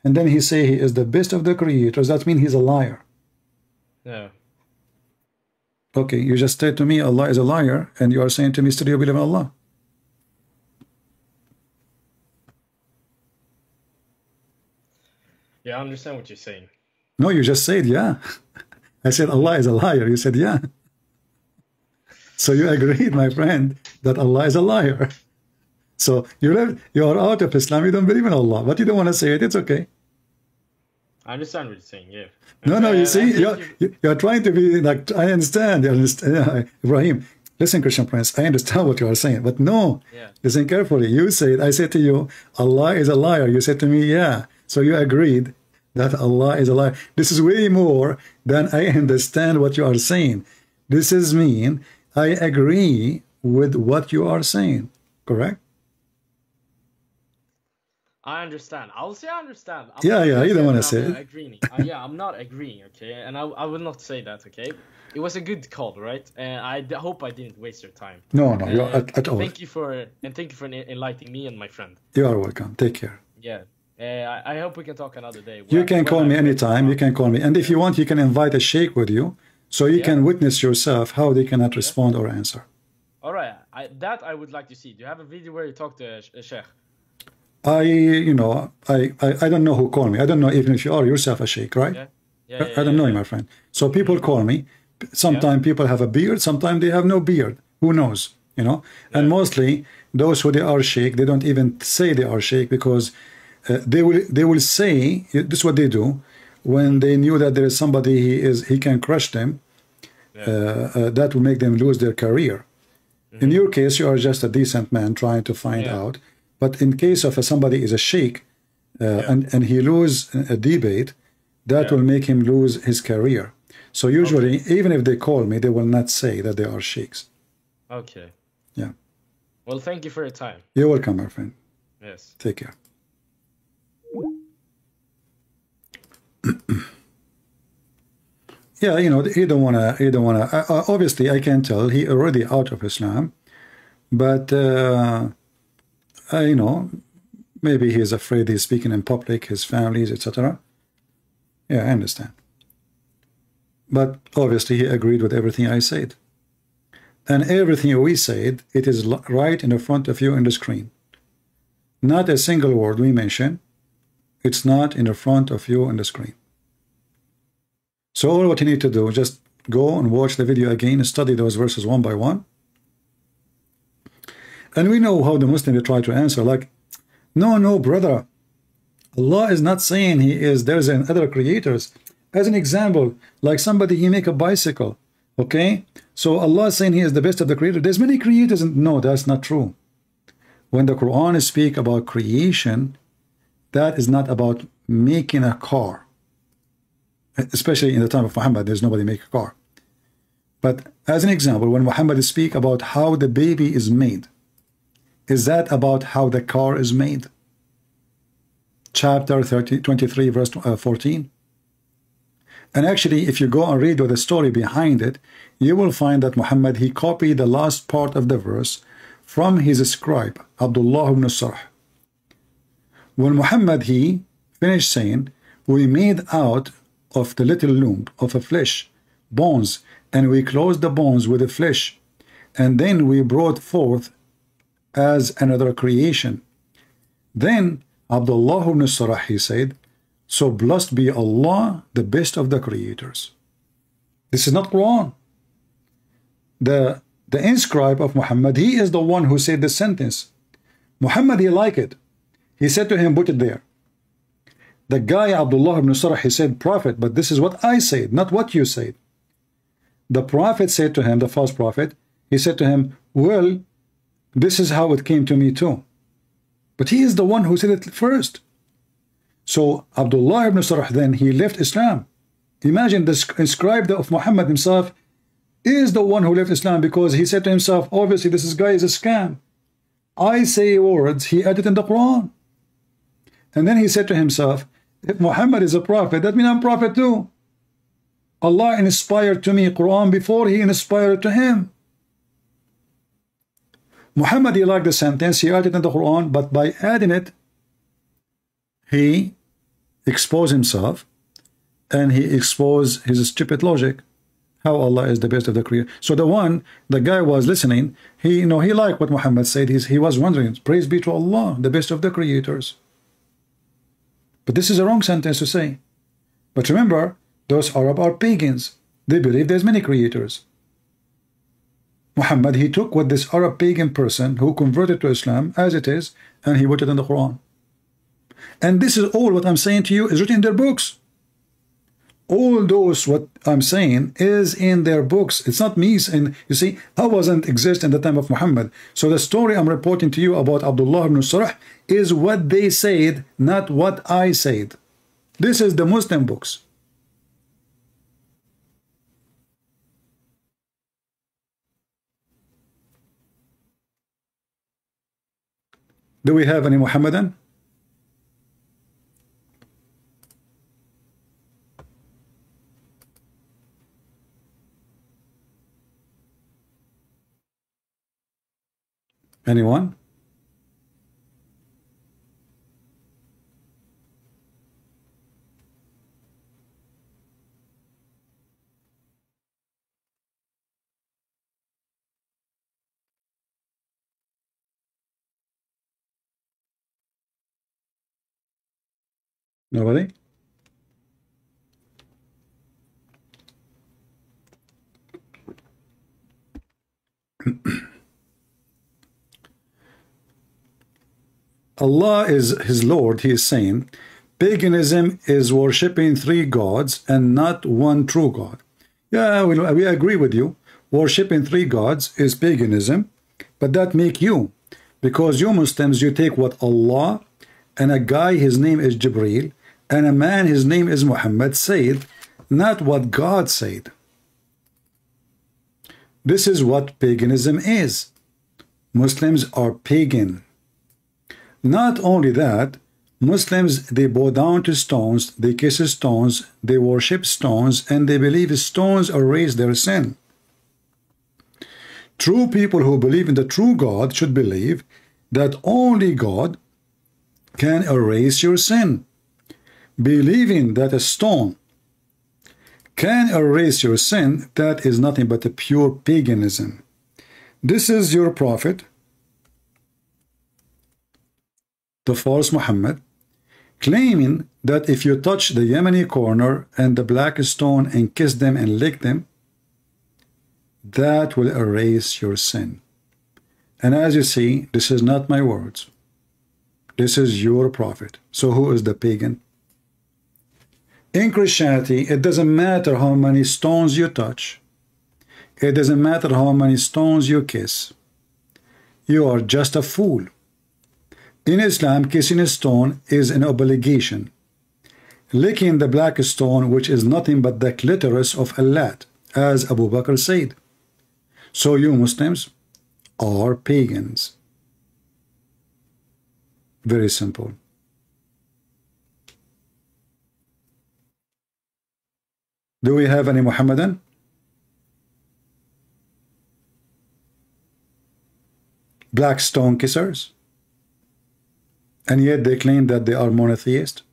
Speaker 2: and then he say he is the best of the creators, that means he's a liar.
Speaker 10: Yeah.
Speaker 2: Okay, you just said to me Allah is a liar, and you are saying to me still you believe in Allah.
Speaker 10: Yeah, I understand what you're saying.
Speaker 2: No, you just said yeah. I said Allah is a liar. You said yeah. So you agreed, my friend, that Allah is a liar. So you are out of Islam. You don't believe in Allah, but you don't want to say it. It's okay.
Speaker 10: I understand what you're saying. Yeah.
Speaker 2: No, you see, you're trying to be like, I understand. Ibrahim, listen, Christian Prince, I understand what you are saying, but no, listen carefully. You said, I said to you, Allah is a liar. You said to me, yeah. So you agreed that Allah is a liar. This is way more than I understand what you are saying. This is mean, I agree with what you are saying, correct?
Speaker 10: I understand. I'll say I understand.
Speaker 2: You don't want to say it.
Speaker 10: Agreeing. Yeah, I'm not agreeing, okay? And I will not say that, okay? It was a good call, right? And I hope I didn't waste your time.
Speaker 2: No, you're at all.
Speaker 10: Thank you for enlightening me and my friend.
Speaker 2: You are welcome. Take care.
Speaker 10: Yeah. I hope we can talk another day.
Speaker 2: You can call me anytime. You can call me. And if you want, you can invite a sheikh with you, so you can witness yourself how they cannot respond or answer.
Speaker 10: All right. I would like to see. Do you have a video where you talk to a sheikh?
Speaker 2: I don't know who called me. I don't know even if you are yourself a sheikh, right? I don't know you, my friend. So people call me. Sometimes people have a beard. Sometimes they have no beard. Who knows? You know. And mostly those who they are sheikh, they don't even say they are sheikh, because they will say this is what they do when they knew that there is somebody he can crush them. That will make them lose their career. In your case, you are just a decent man trying to find out. But in case of somebody is a sheikh and he lose a debate, that will make him lose his career. So usually, even if they call me, they will not say that they are sheikhs.
Speaker 10: Okay.
Speaker 2: Yeah.
Speaker 10: Well, thank you for your time.
Speaker 2: You're welcome, my friend.
Speaker 10: Yes.
Speaker 2: Take care. Yeah, you know, he don't wanna. Obviously, I can tell he already out of Islam, but. You know, maybe he's afraid he's speaking in public, his families, etc. Yeah, I understand. But obviously he agreed with everything I said. And everything we said, it is right in the front of you in the screen. Not a single word we mention, it's not in the front of you on the screen. So all what you need to do, just go and watch the video again and study those verses one by one. And we know how the Muslims try to answer, like, no, brother. Allah is not saying there's other creators. As an example, like somebody, he make a bicycle, okay? So Allah is saying he is the best of the creators. There's many creators, and no, that's not true. When the Quran speaks about creation, that is not about making a car. Especially in the time of Muhammad, there's nobody make a car. But as an example, when Muhammad speaks about how the baby is made, is that about how the car is made? Chapter 23, verse 14. And actually, if you go and read the story behind it, you will find that Muhammad, he copied the last part of the verse from his scribe, Abdullah ibn Sarh. When Muhammad, he finished saying, we made out of the little lump of a flesh, bones, and we closed the bones with the flesh, and then we brought forth as another creation. Then Abdullah ibn Sarah, he said, so blessed be Allah, the best of the creators. This is not Quran. The inscribe of Muhammad, he is the one who said the sentence. Muhammad, he liked it. He said to him, put it there. The guy Abdullah ibn Sarah, he said, prophet, but this is what I said, not what you said. The prophet said to him, the false prophet, he said to him, well, this is how it came to me too. But he is the one who said it first. So Abdullah ibn Sarh, then he left Islam. Imagine the scribe of Muhammad himself is the one who left Islam, because he said to himself, obviously this guy is a scam. I say words, he added in the Quran. And then he said to himself, if Muhammad is a prophet, that means I'm a prophet too. Allah inspired to me Quran before he inspired to him. Muhammad, he liked the sentence, he added in the Quran, but by adding it, he exposed himself and he exposed his stupid logic. How Allah is the best of the creators. So the guy was listening, he liked what Muhammad said. He was wondering, praise be to Allah, the best of the creators. But this is a wrong sentence to say. But remember, those Arab are pagans. They believe there's many creators. Muhammad, he took what this Arab pagan person who converted to Islam as it is, and he put it in the Quran. And this is all what I'm saying to you is written in their books. All those what I'm saying is in their books. It's not me. And you see, I wasn't exist in the time of Muhammad. So the story I'm reporting to you about Abdullah ibn Sarah is what they said, not what I said. This is the Muslim books. Do we have any Muhammadan? Anyone? Nobody? Allah is his Lord. He is saying paganism is worshipping three gods and not one true God. Yeah, we agree with you. Worshipping three gods is paganism, but that make you, because you Muslims, you take what Allah and a guy, his name is Jibreel, and a man, his name is Muhammad, said, not what God said. This is what paganism is. Muslims are pagan. Not only that, Muslims, they bow down to stones, they kiss stones, they worship stones, and they believe stones erase their sin. True people who believe in the true God should believe that only God can erase your sin. Believing that a stone can erase your sin, that is nothing but a pure paganism. This is your prophet, the false Muhammad, claiming that if you touch the Yemeni corner and the black stone and kiss them and lick them, that will erase your sin. And as you see, this is not my words. This is your prophet. So who is the pagan? In Christianity, it doesn't matter how many stones you touch. It doesn't matter how many stones you kiss. You are just a fool. In Islam, kissing a stone is an obligation. Licking the black stone, which is nothing but the clitoris of Allah, as Abu Bakr said. So you Muslims are pagans. Very simple. Do we have any Muhammadan? Black stone kissers? And yet they claim that they are monotheist.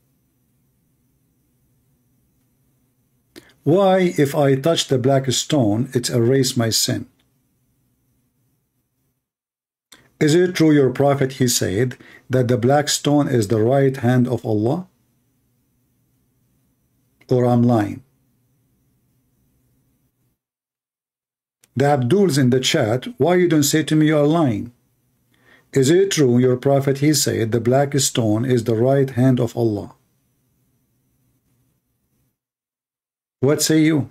Speaker 2: Why, if I touch the black stone, it erased my sin? Is it true your prophet, he said, that the black stone is the right hand of Allah? Or I'm lying? The Abduls in the chat, why you don't say to me you are lying? Is it true your prophet, he said, the black stone is the right hand of Allah? What say you?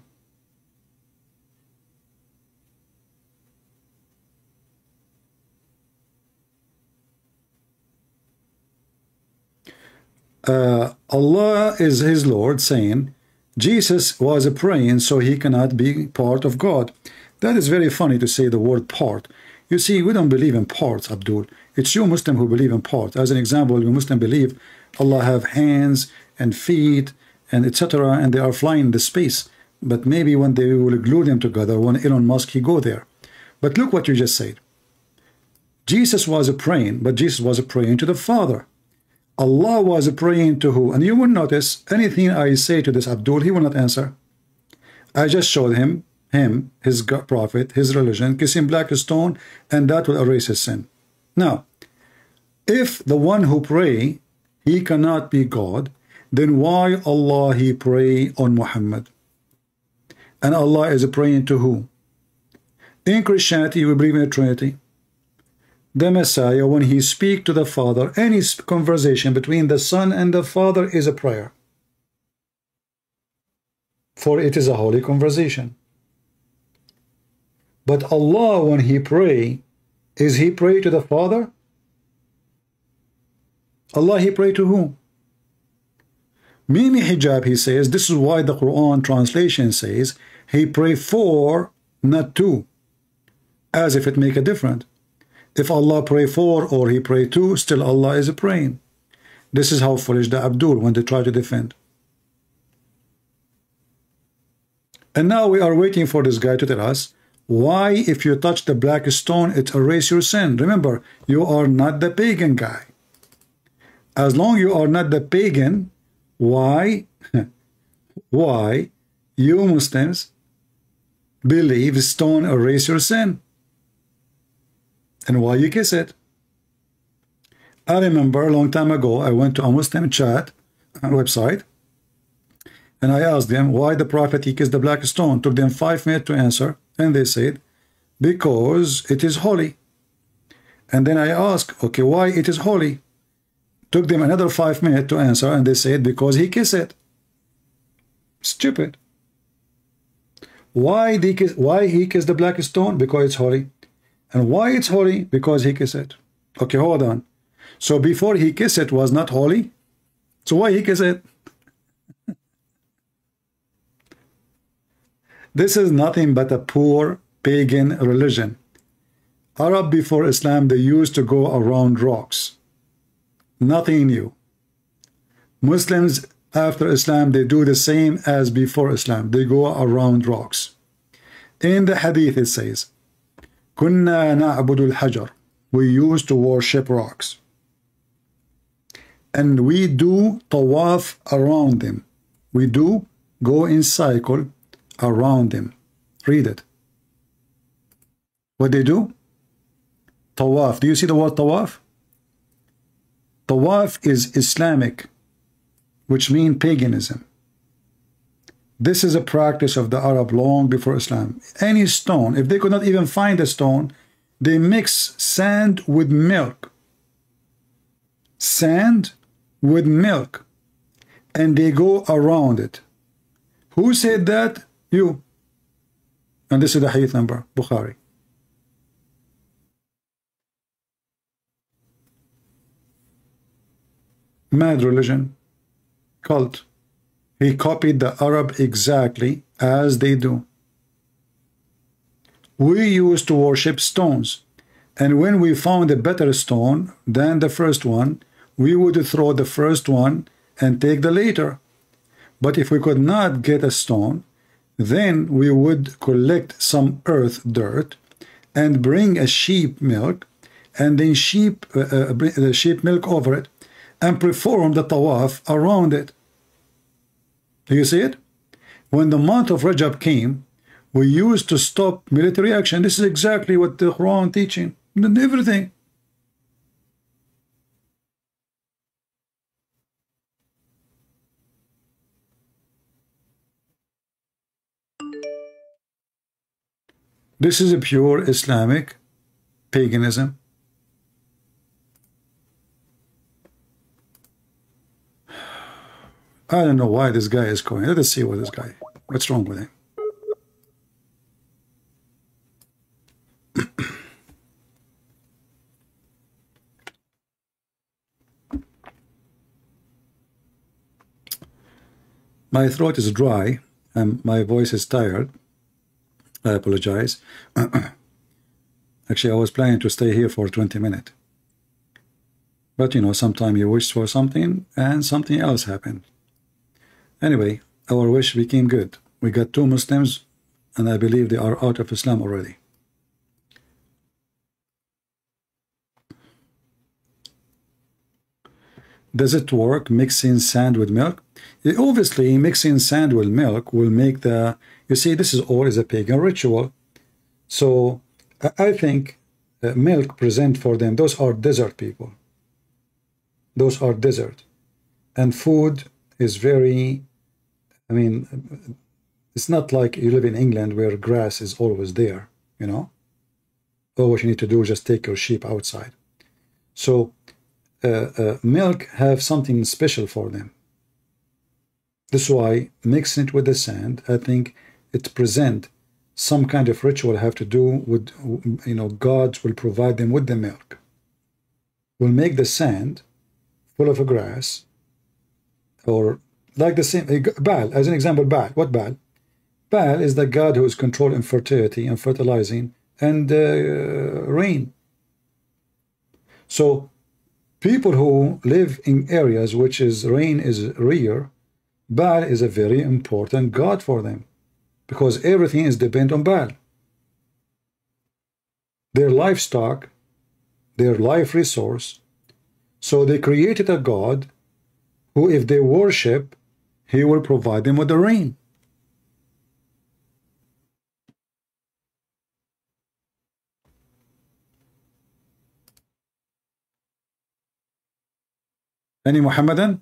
Speaker 2: Allah is his Lord, saying Jesus was praying so he cannot be part of God. That is very funny to say the word part. You see, we don't believe in parts, Abdul. It's you Muslim who believe in parts. As an example, you Muslim believe Allah have hands and feet and etc. and they are flying in the space. But maybe when they will glue them together, when Elon Musk he go there. But look what you just said. Jesus was praying, but Jesus was praying to the Father. Allah was praying to who? And you will notice anything I say to this Abdul, he will not answer. I just showed him, his prophet, his religion, kiss him black stone, and that will erase his sin. Now, if the one who pray, he cannot be God, then why Allah he pray on Muhammad? And Allah is praying to who? In Christianity, we believe in a Trinity. The Messiah, when he speak to the Father, any conversation between the Son and the Father is a prayer. For it is a holy conversation. But Allah, when he pray, is he pray to the Father? Allah, he pray to whom? Mimi Hijab, he says, this is why the Quran translation says, he pray for, not to, as if it make a difference. If Allah pray for or he pray to, still Allah is praying. This is how foolish the Abdul when they try to defend. And now we are waiting for this guy to tell us why if you touch the black stone, it erases your sin. Remember, you are not the pagan guy. As long you are not the pagan, why you Muslims believe stone erase your sin? And why you kiss it? I remember a long time ago, I went to a Muslim chat website, and I asked them why the Prophet he kissed the black stone. Took them 5 minutes to answer, and they said, because it is holy. And then I asked, okay, why it is holy? Took them another 5 minutes to answer, and they said, because he kissed it. Stupid. Why he kissed the black stone? Because it's holy. And why it's holy? Because he kissed it. Okay, hold on. So before he kissed it was not holy? So why he kissed it? This is nothing but a poor pagan religion. Arab before Islam, they used to go around rocks. Nothing new. Muslims after Islam, they do the same as before Islam. They go around rocks. In the hadith it says, كنا نعبد الحجر. We used to worship rocks. And we do tawaf around them. We do go in cycle around them. Read it. What they do? Tawaf. Do you see the word tawaf? Tawaf is Islamic, which means paganism. This is a practice of the Arab long before Islam. Any stone, if they could not even find a stone, they mix sand with milk. Sand with milk. And they go around it. Who said that? You. And this is the hadith number, Bukhari. Mad religion. Cult. He copied the Arab exactly as they do. We used to worship stones, and when we found a better stone than the first one, we would throw the first one and take the later. But if we could not get a stone, then we would collect some earth dirt and bring a sheep milk, and then bring the sheep milk over it and perform the tawaf around it. Do you see it? When the month of Rajab came, we used to stop military action. This is exactly what the Quran teaching. Everything. This is a pure Islamic paganism. I don't know why this guy is going. Let us see what this guy, what's wrong with him. My throat is dry and my voice is tired. I apologize. Actually, I was planning to stay here for 20 minutes. But you know, sometimes you wish for something and something else happened. Anyway, our wish became good. We got 2 Muslims, and I believe they are out of Islam already. Does it work mixing sand with milk? Obviously, mixing sand with milk will make the, you see, this is all is a pagan ritual. So I think milk present for them, those are desert people. Those are desert. And food is very, I mean, it's not like you live in England where grass is always there, you know. All what you need to do is just take your sheep outside. So milk have something special for them. This is why mixing it with the sand, I think it present some kind of ritual have to do with, you know, God will provide them with the milk. Will make the sand full of a grass, or like the same, Baal, as an example, Baal. What Baal? Baal is the god who is controlling fertility and fertilizing and rain. So people who live in areas which is rain is rare, Baal is a very important god for them, because everything is dependent on Baal. Their livestock, their life resource. So they created a god who, if they worship, he will provide them with the rain. Any Muhammadan?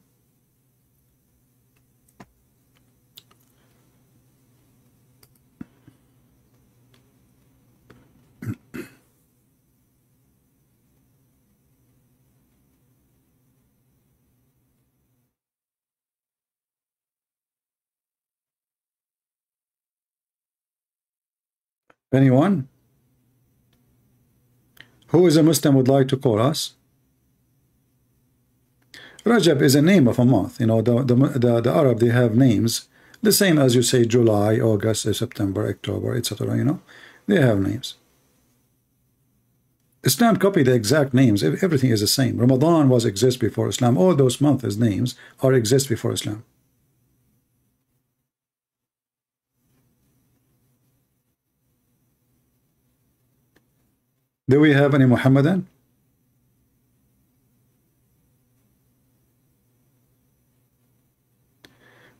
Speaker 2: Anyone? Who is a Muslim would like to call us? Rajab is a name of a month. You know, the Arab, they have names. The same as you say July, August, September, October, etc. You know, they have names. Islam copied the exact names. Everything is the same. Ramadan was exist before Islam. All those months' names are exist before Islam. Do we have any Muhammadan?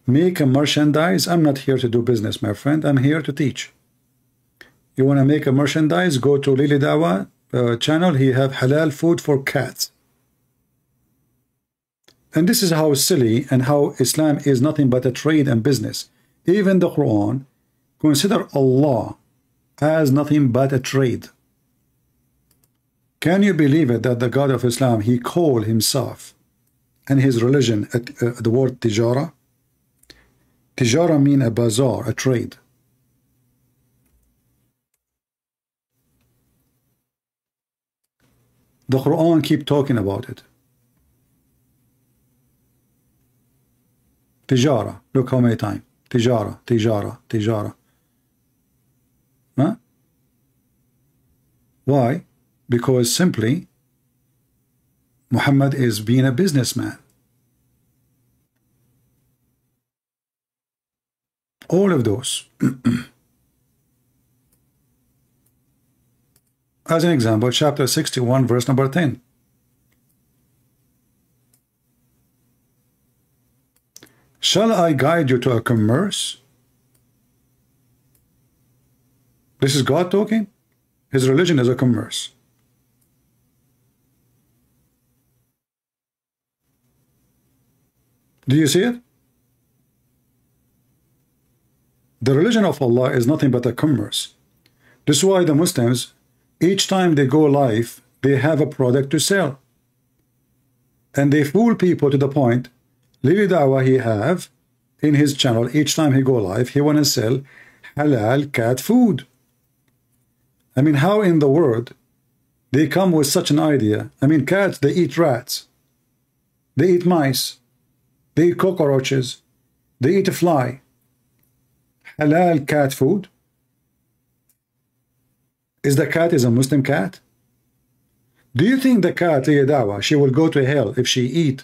Speaker 2: Make a merchandise. I'm not here to do business, my friend. I'm here to teach. You want to make a merchandise? Go to Lili Dawa channel. He have halal food for cats. And this is how silly and how Islam is nothing but a trade and business. Even the Quran consider Allah as nothing but a trade. Can you believe it that the God of Islam, he called himself and his religion the word tijara? Tijara mean a bazaar, a trade. The Quran keep talking about it. Tijara. Look how many times. Tijara, tijara, tijara. Huh? Why? Because simply Muhammad is being a businessman. All of those. As an example, chapter 61, verse number 10. Shall I guide you to a commerce? This is God talking. His religion is a commerce. Do you see it? The religion of Allah is nothing but a commerce. This is why the Muslims, each time they go live, they have a product to sell. And they fool people to the point, Lili Dawah he have in his channel, each time he go live, he want to sell halal cat food. I mean, how in the world they come with such an idea? I mean, cats, they eat rats. They eat mice. They eat cockroaches. They eat a fly. Halal cat food. Is the cat is a Muslim cat? Do you think the cat, Lili Dawah, she will go to hell if she eat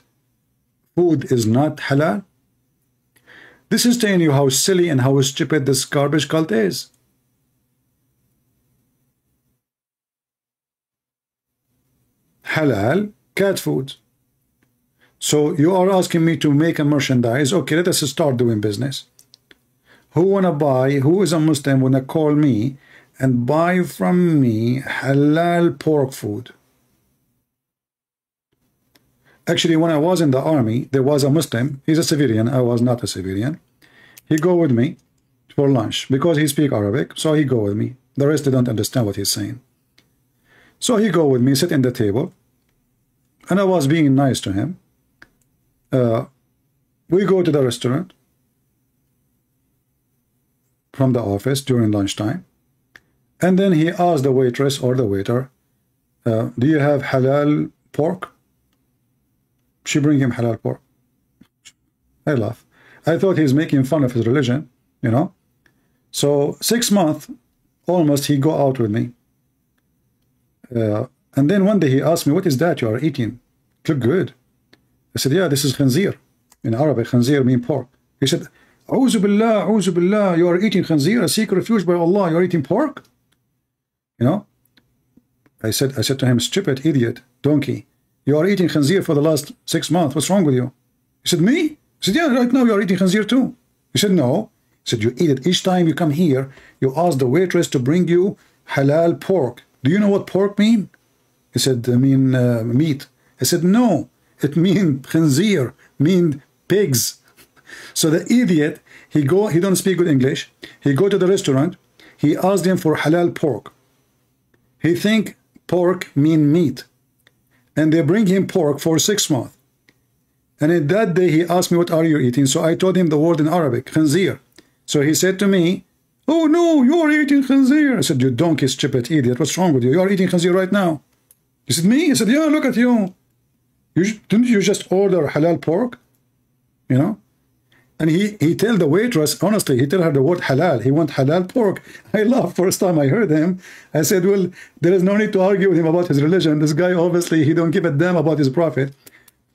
Speaker 2: food is not halal? This is telling you how silly and how stupid this garbage cult is. Halal cat food. So you are asking me to make a merchandise. Okay, let us start doing business. Who wanna buy? Who is a Muslim wanna call me and buy from me halal pork food? Actually, when I was in the army, there was a Muslim. He's a civilian. I was not a civilian. He go with me for lunch because he speak Arabic. So he go with me. The rest they don't understand what he's saying. So he go with me, sit in the table, and I was being nice to him. We go to the restaurant from the office during lunchtime, and then he asked the waitress or the waiter, do you have halal pork? She bring him halal pork. I laugh. I thought he's making fun of his religion, you know. So 6 months almost he go out with me, and then one day he asked me, what is that you are eating? It look good. I said, yeah, this is khanzir. In Arabic, khanzir means pork. He said, A'udhu billah, you are eating khanzir, a seek refuge by Allah, you are eating pork? You know? I said to him, stupid, idiot, donkey, you are eating khanzir for the last 6 months. What's wrong with you? He said, me? I said, yeah, right now you are eating khanzir too. He said, no. He said, you eat it. Each time you come here, you ask the waitress to bring you halal pork. Do you know what pork mean? He said, I mean meat. I said, no, it mean khanzir, mean pigs. So the idiot, he don't speak good English. He go to the restaurant, he asked them for halal pork. He think pork mean meat. And they bring him pork for 6 months. And in that day he asked me, what are you eating? So I told him the word in Arabic, khanzir. So he said to me, oh no, you are eating khanzir. I said, you donkey, stupid idiot, what's wrong with you? You are eating khanzir right now. He said, me? I said, yeah, look at you. Didn't you just order halal pork? You know? And he tell the waitress, honestly, he tell her the word halal. He want halal pork. I laughed first time I heard him. I said, well, there is no need to argue with him about his religion. This guy, obviously, he don't give a damn about his prophet.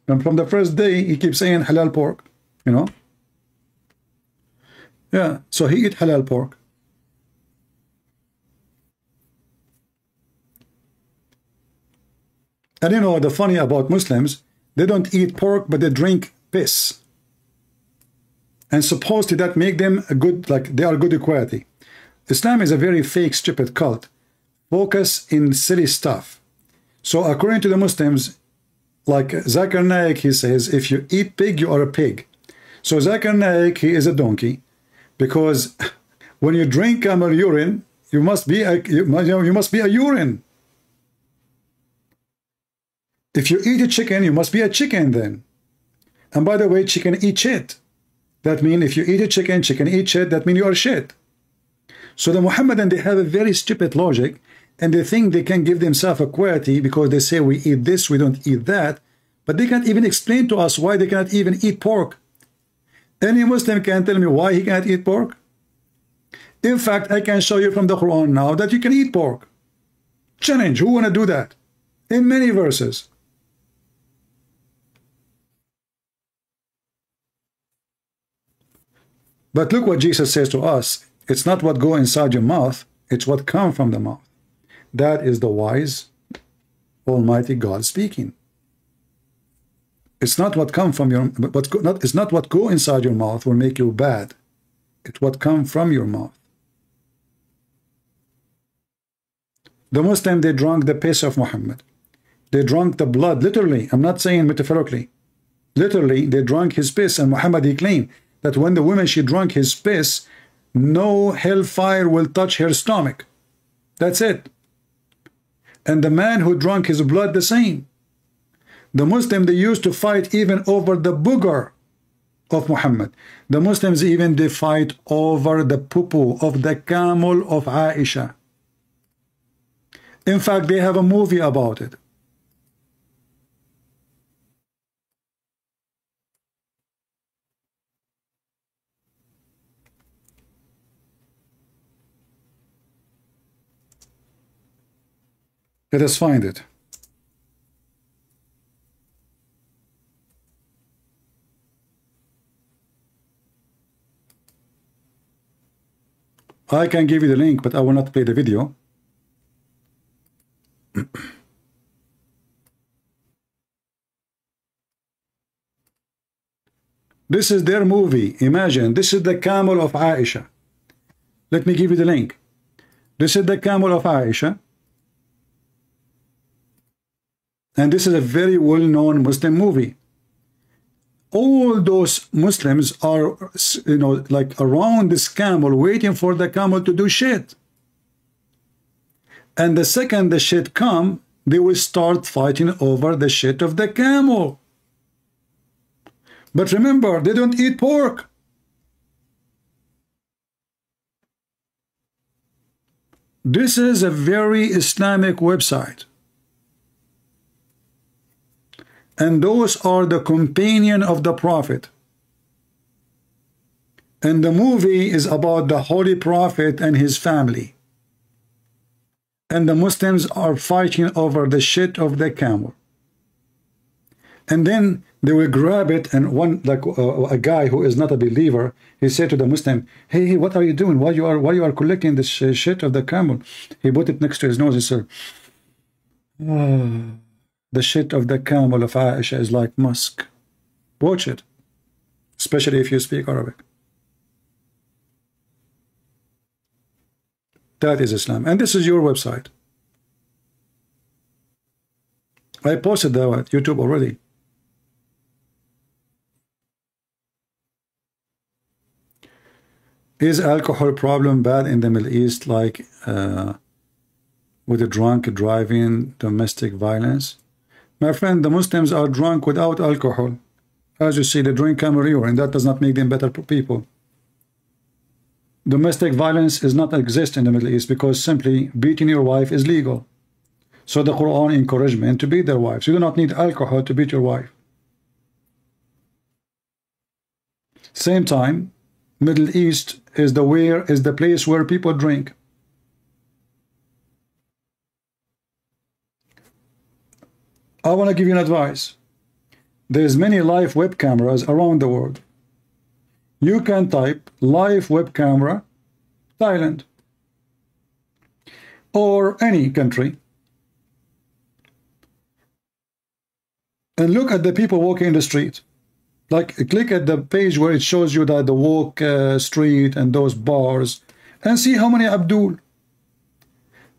Speaker 2: And from the first day, he keeps saying halal pork, you know? Yeah, so he eat halal pork. And you know, the funny about Muslims, they don't eat pork, but they drink piss. And supposedly that make them a good, like they are good equality. Islam is a very fake, stupid cult. Focus in silly stuff. So according to the Muslims, like Zakir Naik, he says, if you eat pig, you are a pig. So Zakir Naik, he is a donkey, because when you drink camel urine, you must be a urine. If you eat a chicken, you must be a chicken then. And by the way, chicken eat shit. That means if you eat a chicken, chicken eat shit, that means you are shit. So the Muhammadan, they have a very stupid logic, and they think they can give themselves equality because they say we eat this, we don't eat that, but they can't even explain to us why they cannot even eat pork. Any Muslim can tell me why he can't eat pork? In fact, I can show you from the Quran now that you can eat pork. Challenge, who want to do that? In many verses. But look what Jesus says to us. It's not what go inside your mouth, it's what come from the mouth. That is the wise, Almighty God speaking. It's not what come from your, it's not what go inside your mouth will make you bad. It's what come from your mouth. The Muslim, they drank the piss of Muhammad. They drank the blood, literally. I'm not saying metaphorically. Literally, they drank his piss, and Muhammad, he claimed that when the woman, she drank his piss, no hellfire will touch her stomach. That's it. And the man who drank his blood, the same. The Muslim, they used to fight even over the booger of Muhammad. The Muslims even, they fight over the poo-poo of the camel of Aisha. In fact, they have a movie about it. Let us find it. I can give you the link, but I will not play the video. This is their movie. Imagine, this is the camel of Aisha. Let me give you the link. This is the camel of Aisha. And this is a very well-known Muslim movie. All those Muslims are, you know, like around this camel, waiting for the camel to do shit. And the second the shit come, they will start fighting over the shit of the camel. But remember, they don't eat pork. This is a very Islamic website. And those are the companion of the Prophet. And the movie is about the Holy Prophet and his family. And the Muslims are fighting over the shit of the camel. And then they will grab it, and one, like a guy who is not a believer, he said to the Muslim, hey, what are you doing? Why you are collecting this shit of the camel? He put it next to his nose and said, the shit of the camel of Aisha is like musk. Watch it, especially if you speak Arabic. That is Islam. And this is your website. I posted that on YouTube already. Is alcohol problem bad in the Middle East, like with a drunk driving, domestic violence? My friend, the Muslims are drunk without alcohol. As you see, they drink camel urine, and that does not make them better people. Domestic violence does not exist in the Middle East because simply beating your wife is legal. So the Quran encourages men to beat their wives. You do not need alcohol to beat your wife. Same time, Middle East is the place where people drink. I want to give you an advice. There's many live web cameras around the world. You can type live web camera Thailand or any country and look at the people walking in the street. Like, click at the page where it shows you that the walk street and those bars, and see how many Abdul.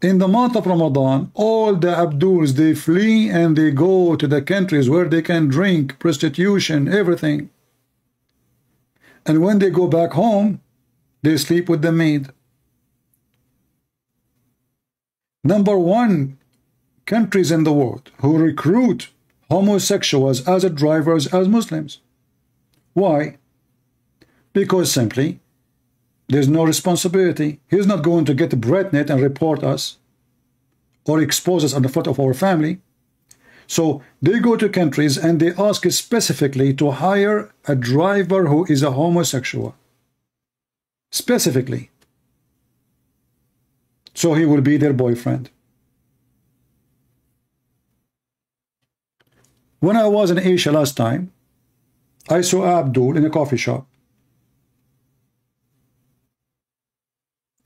Speaker 2: In the month of Ramadan, all the Abduls, they flee and they go to the countries where they can drink, prostitution, everything. And when they go back home, they sleep with the maid. Number one countries in the world who recruit homosexuals as drivers as Muslims. Why? Because simply there's no responsibility. He's not going to get a bread net and report us or expose us on the front of our family. So they go to countries and they ask specifically to hire a driver who is a homosexual. Specifically. So he will be their boyfriend. When I was in Asia last time, I saw Abdul in a coffee shop.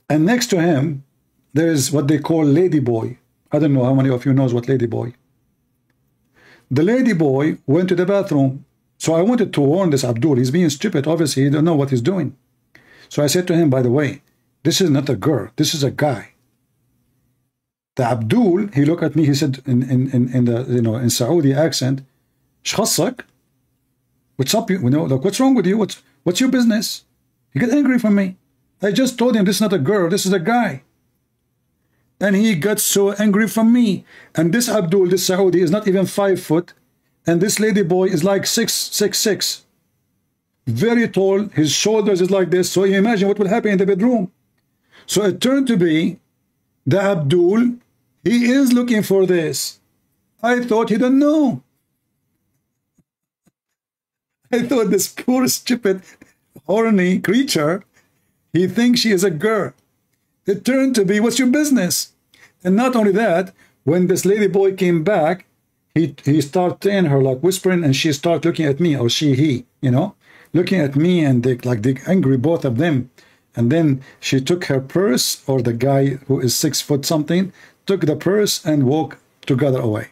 Speaker 2: And next to him, there is what they call lady boy. I don't know how many of you knows what lady boy. The lady boy went to the bathroom. So I wanted to warn this Abdul. He's being stupid. Obviously, he don't know what he's doing. So I said to him, by the way, this is not a girl. This is a guy. The Abdul, he looked at me. He said in the in Saudi accent, "Shkhassak? What's up? You know, like, what's wrong with you? What's your business?" He got angry from me. I just told him this is not a girl. This is a guy. And he got so angry from me. And this Abdul, this Saudi, is not even 5 foot. And this lady boy is like 6'6". Very tall. His shoulders is like this. So you imagine what will happen in the bedroom. So it turned to be the Abdul, he is looking for this. I thought he didn't know. I thought this poor, stupid, horny creature, he thinks she is a girl. It turned to be, what's your business? And not only that, when this lady boy came back, he started saying her, like whispering, and she started looking at me, or he, you know, looking at me, and they angry, both of them. And then she took her purse, or the guy who is 6 foot something, took the purse and walked together away.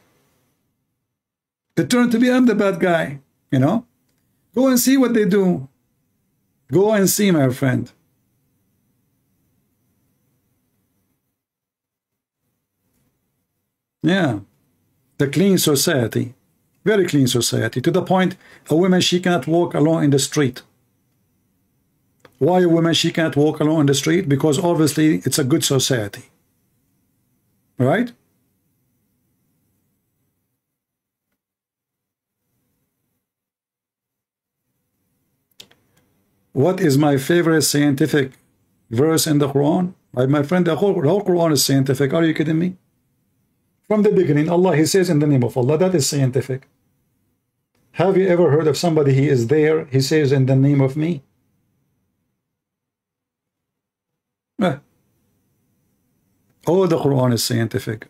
Speaker 2: It turned to be I'm the bad guy, you know. Go and see what they do. Go and see, my friend. Yeah. The clean society. Very clean society. To the point, a woman, she cannot walk alone in the street. Why a woman, she can't walk alone in the street? Because obviously it's a good society. Right? What is my favorite scientific verse in the Quran? My friend, the whole Quran is scientific. Are you kidding me? From the beginning, Allah, He says in the name of Allah. That is scientific. Have you ever heard of somebody, He is there, He says in the name of me? All the Quran is scientific.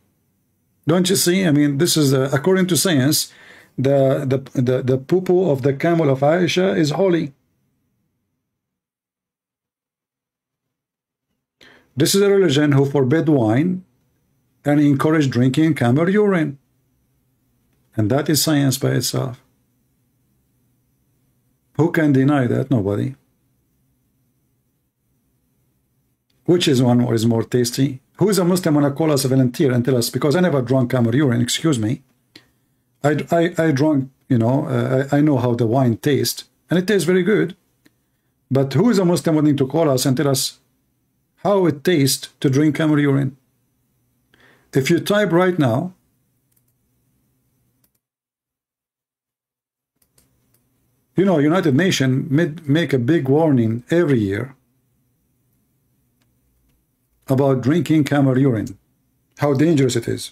Speaker 2: Don't you see? I mean, this is according to science, the poo-poo of the camel of Aisha is holy. This is a religion who forbid wine and encourage drinking camel urine. And that is science by itself. Who can deny that? Nobody. Which is one is more tasty? Who is a Muslim want to call us a volunteer and tell us, because I never drunk camel urine, excuse me. I drunk, you know, I know how the wine tastes, and it tastes very good. But who is a Muslim wanting to call us and tell us how it tastes to drink camel urine? If you type right now, you know, United Nations make a big warning every year about drinking camel urine, how dangerous it is.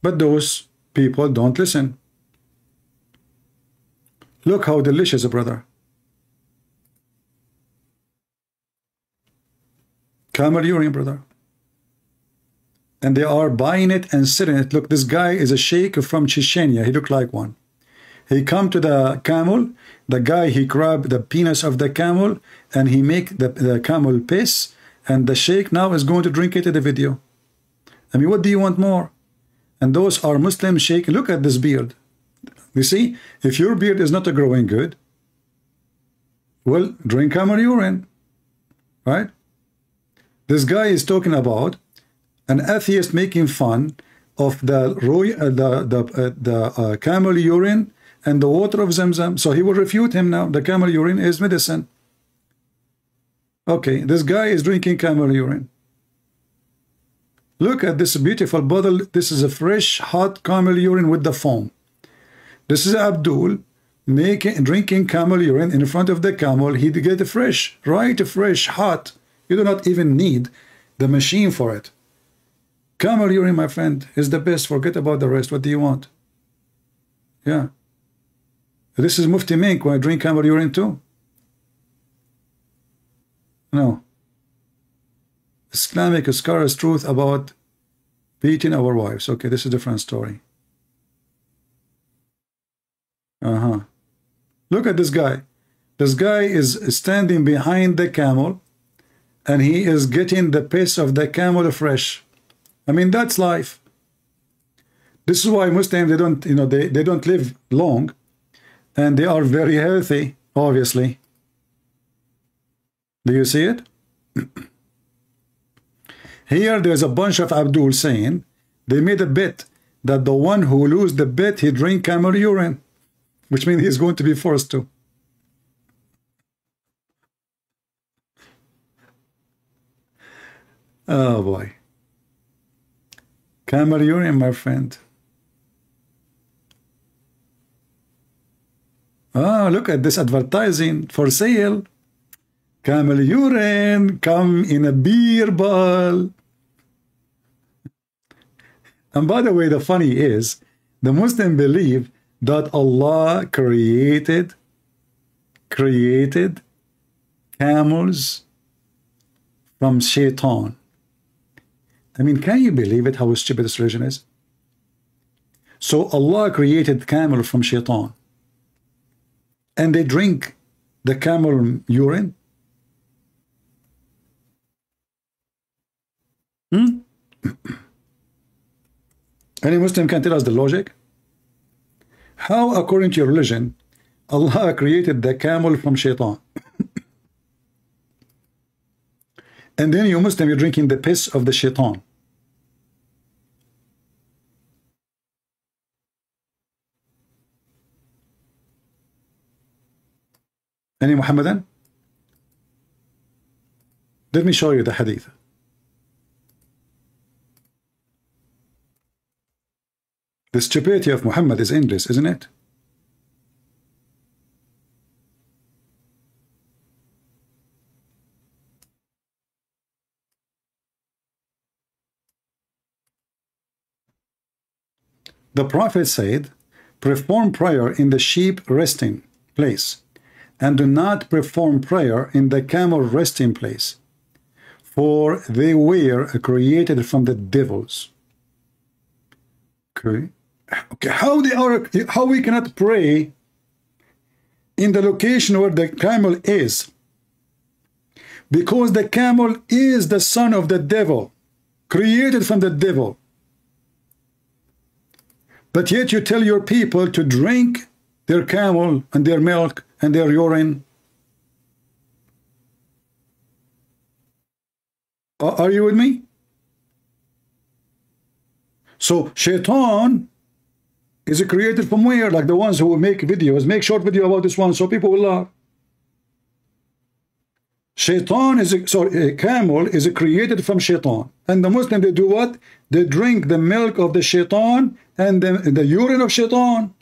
Speaker 2: But those people don't listen. Look how delicious, brother. Camel urine, brother. And they are buying it and selling it. Look, this guy is a sheikh from Chechnya. He looked like one. He come to the camel. The guy, he grab the penis of the camel and he make the camel piss. And the sheikh now is going to drink it in the video. I mean, what do you want more? And those are Muslim sheikh. Look at this beard. You see, if your beard is not growing good, well, drink camel urine, right? This guy is talking about an atheist making fun of the camel urine and the water of Zamzam. So he will refute him now. The camel urine is medicine. Okay, this guy is drinking camel urine. Look at this beautiful bottle. This is a fresh, hot camel urine with the foam. This is Abdul drinking camel urine in front of the camel. He get it fresh, right? Fresh, hot. You do not even need the machine for it. Camel urine, my friend, is the best. Forget about the rest. What do you want? Yeah. This is Mufti Mink when I drink camel urine too. No. Islamic scholars' truth about beating our wives. Okay, this is a different story. Look at this guy. This guy is standing behind the camel and he is getting the piss of the camel fresh. I mean, that's life. This is why Muslims, they don't, you know, they don't live long and they are very healthy, obviously. Do you see it? Here there's a bunch of Abdul saying they made a bet that the one who lose the bet, he drink camel urine, which means he's going to be forced to. Oh boy. Camel urine, my friend. Oh, look at this advertising for sale. Camel urine come in a beer bottle. And by the way, the funny is, the Muslims believe that Allah created camels from shaitan. I mean, can you believe it, how stupid this religion is? So Allah created camel from shaitan. And they drink the camel urine? Any Muslim can tell us the logic? How, according to your religion, Allah created the camel from shaitan. And then you Muslim, you're drinking the piss of the shaitan. Any Muhammadan? Let me show you the hadith. The stupidity of Muhammad is endless, isn't it? The Prophet said, perform prayer in the sheep resting place, and do not perform prayer in the camel resting place, for they were created from the devils. Okay. How we cannot pray in the location where the camel is? Because the camel is the son of the devil, created from the devil. But yet you tell your people to drink their camel and their milk and their urine. Are you with me? So shaitan is created from where? Like the ones who make videos, make short video about this one so people will laugh. Shaitan is a camel is created from shaitan. And the Muslim, they do what? They drink the milk of the shaitan and the urine of shaitan.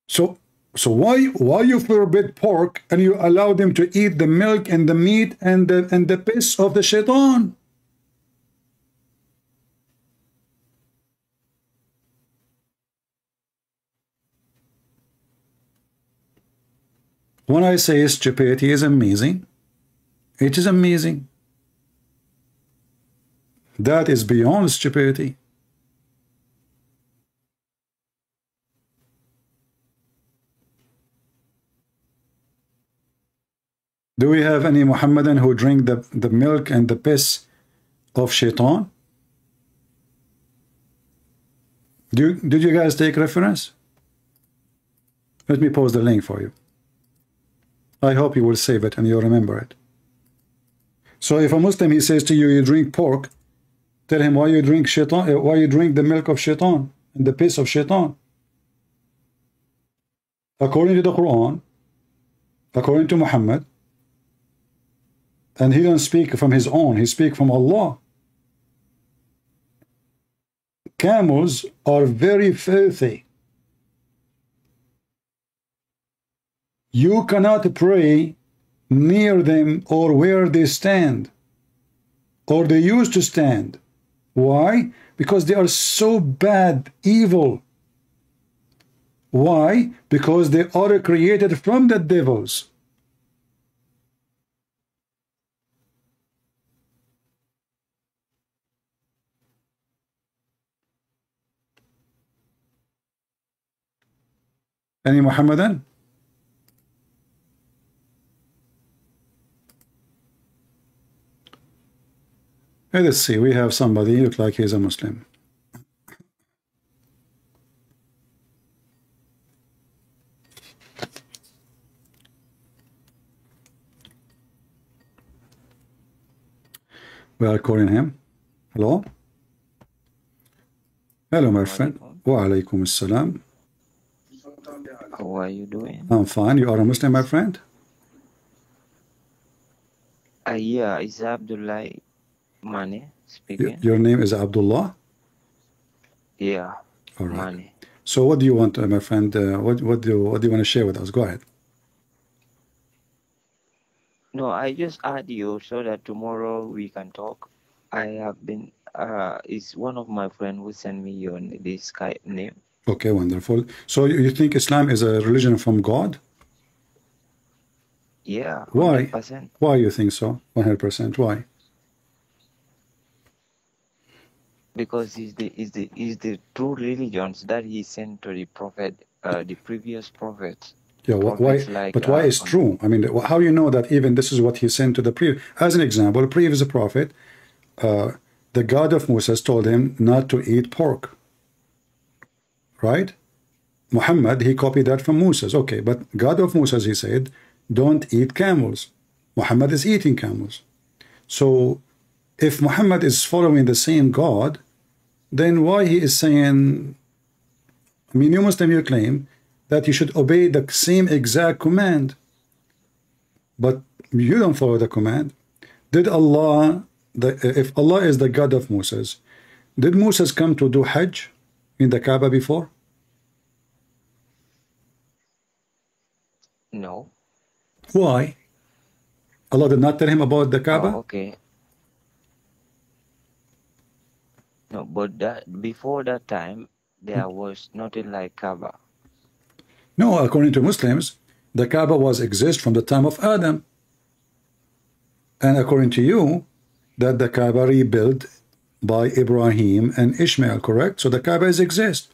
Speaker 2: So why you forbid pork and you allow them to eat the milk and the meat and the piss of the shaitan? When I say stupidity is amazing, it is amazing. That is beyond stupidity. Do we have any Muhammadan who drink the milk and the piss of shaitan? Did you guys take reference? Let me post the link for you. I hope you will save it and you'll remember it. So if a Muslim, he says to you, you drink pork, tell him why you drink shaitan, why you drink the milk of shaitan and the piss of shaitan. According to the Quran, according to Muhammad, and he don't speak from his own, he speaks from Allah. Camels are very filthy. You cannot pray near them or where they stand, or they used to stand. Why? Because they are so bad, evil. Why? Because they are created from the devils. Any Muhammadan? Let's see, we have somebody who looks like he's a Muslim. We are calling him. Hello? Hello, my friend. Wa alaikum assalam.
Speaker 11: How are you doing?
Speaker 2: I'm fine. You are a Muslim, my friend?
Speaker 11: Yeah, it's Abdullah Mane speaking.
Speaker 2: Your name is Abdullah?
Speaker 11: Yeah.
Speaker 2: All right.
Speaker 11: Mane.
Speaker 2: So what do you want, my friend? What do you want to share with us? Go ahead.
Speaker 11: No, I just add you so that tomorrow we can talk. I have been, it's one of my friends who sent me your this Skype name.
Speaker 2: Okay, wonderful. So you think Islam is a religion from God?
Speaker 11: Yeah. 100%.
Speaker 2: Why? Why you think so? 100%. Why?
Speaker 11: Because it's the true religions that he sent to the prophet, the previous prophets.
Speaker 2: Yeah, why?
Speaker 11: Like,
Speaker 2: but why is true? I mean, how you know that even this is what he sent to the previous? As an example, the previous prophet, the God of Mussa told him not to eat pork, right? Muhammad, he copied that from Moses. Okay, but God of Moses, he said, don't eat camels. Muhammad is eating camels. So if Muhammad is following the same God, then why he is saying, I mean, you Muslim, you claim that you should obey the same exact command, but you don't follow the command. Did Allah, if Allah is the God of Moses, did Moses come to do Hajj in the Kaaba before?
Speaker 11: No.
Speaker 2: Why? Allah did not tell him about the Kaaba?
Speaker 11: Oh, okay. No, but that before that time, there was nothing like Kaaba.
Speaker 2: No, according to Muslims, the Kaaba was exist from the time of Adam. And according to you, that the Kaaba rebuilt by Ibrahim and Ishmael, correct? So the Kaaba is exist.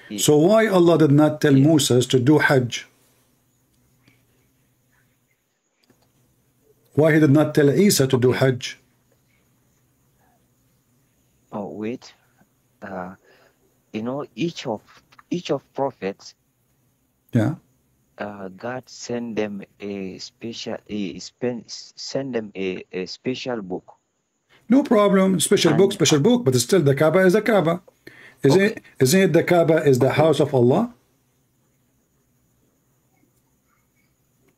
Speaker 11: Yeah.
Speaker 2: So why Allah did not tell Moses to do Hajj? Why he did not tell Isa to do Hajj?
Speaker 11: Oh, wait. You know, each of prophets,
Speaker 2: yeah,
Speaker 11: God send them a special special book.
Speaker 2: No problem. Special book, but still the Kaaba is the Kaaba. Isn't it the Kaaba is the house of Allah?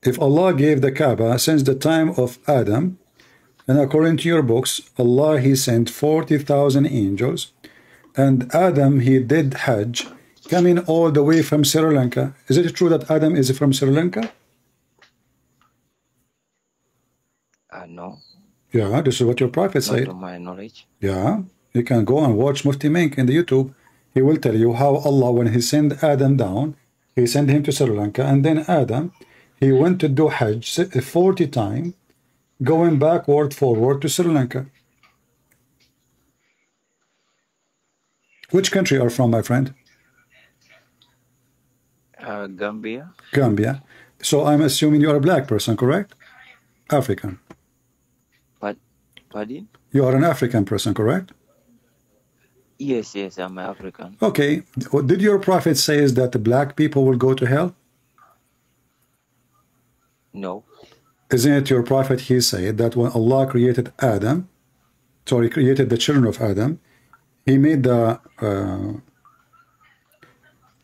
Speaker 2: If Allah gave the Kaaba since the time of Adam, and according to your books, Allah, he sent 40,000 angels, and Adam, he did Hajj, coming all the way from Sri Lanka. Is it true that Adam is from Sri Lanka?
Speaker 11: No.
Speaker 2: Yeah, this is what your prophet said.
Speaker 11: Not to my knowledge.
Speaker 2: Yeah, you can go and watch Mufti Mink in the YouTube. He will tell you how Allah, when he sent Adam down, he sent him to Sri Lanka, and then Adam, he went to do Hajj 40 times, going backward, forward to Sri Lanka. Which country are you from, my friend?
Speaker 11: Gambia.
Speaker 2: Gambia. So I'm assuming you're a black person, correct? African.
Speaker 11: Pardon?
Speaker 2: You are an African person, correct?
Speaker 11: Yes, I'm African.
Speaker 2: Okay. Did your prophet say that the black people will go to hell?
Speaker 11: No.
Speaker 2: Isn't it your prophet, he said that when Allah created Adam, so he created the children of Adam, he made the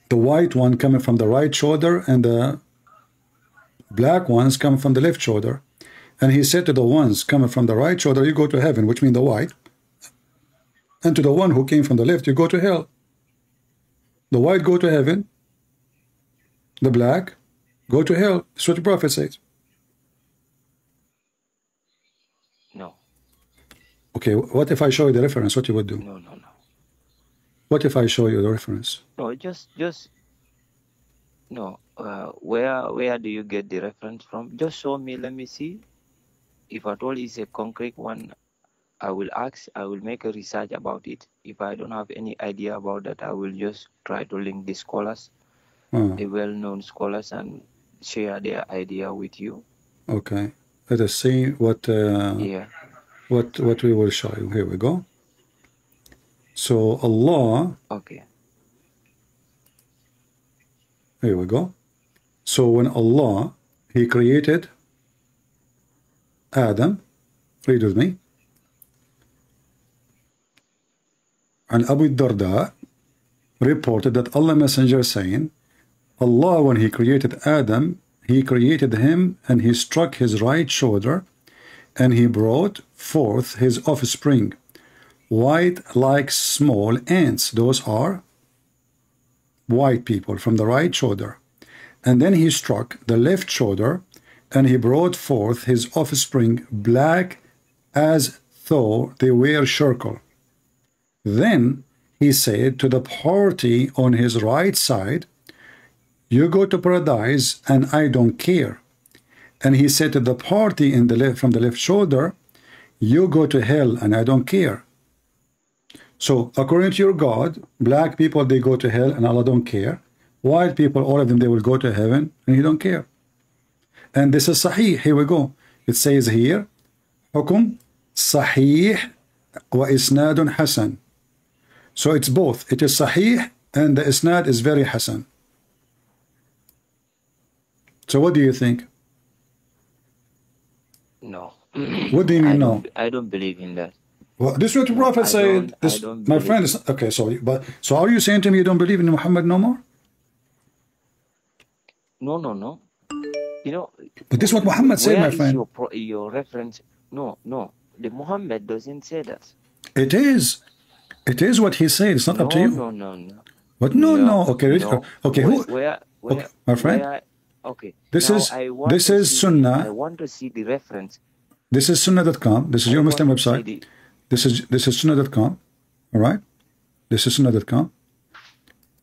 Speaker 2: white one coming from the right shoulder and the black ones coming from the left shoulder. And he said to the ones coming from the right shoulder, you go to heaven, which means the white. And to the one who came from the left, you go to hell. The white go to heaven, the black go to hell. That's what the prophet says.
Speaker 11: No.
Speaker 2: Okay, what if I show you the reference? What you would do?
Speaker 11: No.
Speaker 2: What if I show you the reference?
Speaker 11: No, just no. Where do you get the reference from? Just show me. Let me see. If at all is a concrete one, I will ask. I will make a research about it. If I don't have any idea about that, I will just try to link the scholars, the well-known scholars, and share their idea with you.
Speaker 2: Okay. Let us see what what we will show you. Here we go. So Allah.
Speaker 11: Okay.
Speaker 2: Here we go. So when Allah, he created Adam, read with me. And Abu Darda reported that Allah Messenger saying, Allah, when he created Adam, he created him and he struck his right shoulder and he brought forth his offspring, white like small ants. Those are white people from the right shoulder. And then he struck the left shoulder and he brought forth his offspring black as though they were charcoal. Then he said to the party on his right side, you go to paradise and I don't care. And he said to the party in the left, from the left shoulder, you go to hell and I don't care. So according to your God, black people, they go to hell and Allah don't care. White people, all of them, they will go to heaven and he don't care. And this is Sahih. Here we go. It says here, Hukum Sahih wa Isnadun Hasan. So it's both. It is Sahih and the Isnad is very Hasan. So what do you think?
Speaker 11: No.
Speaker 2: What do you mean no?
Speaker 11: I don't believe in that.
Speaker 2: Well, this is what the Prophet said. This, my friend is okay. So are you saying to me you don't believe in Muhammad no more?
Speaker 11: No, no, no. You know.
Speaker 2: But this is what Muhammad said, my friend.
Speaker 11: Your reference? No, no. The Muhammad doesn't say that.
Speaker 2: It is. It is what he said. It's not up to you.
Speaker 11: No, no, no.
Speaker 2: What? No, no. Okay,
Speaker 11: no.
Speaker 2: Okay. Okay, my friend.
Speaker 11: Okay.
Speaker 2: This is Sunnah.
Speaker 11: I want to see the reference.
Speaker 2: This is Sunnah.com. This is your Muslim website. This is Sunnah.com. All right. This is Sunnah.com.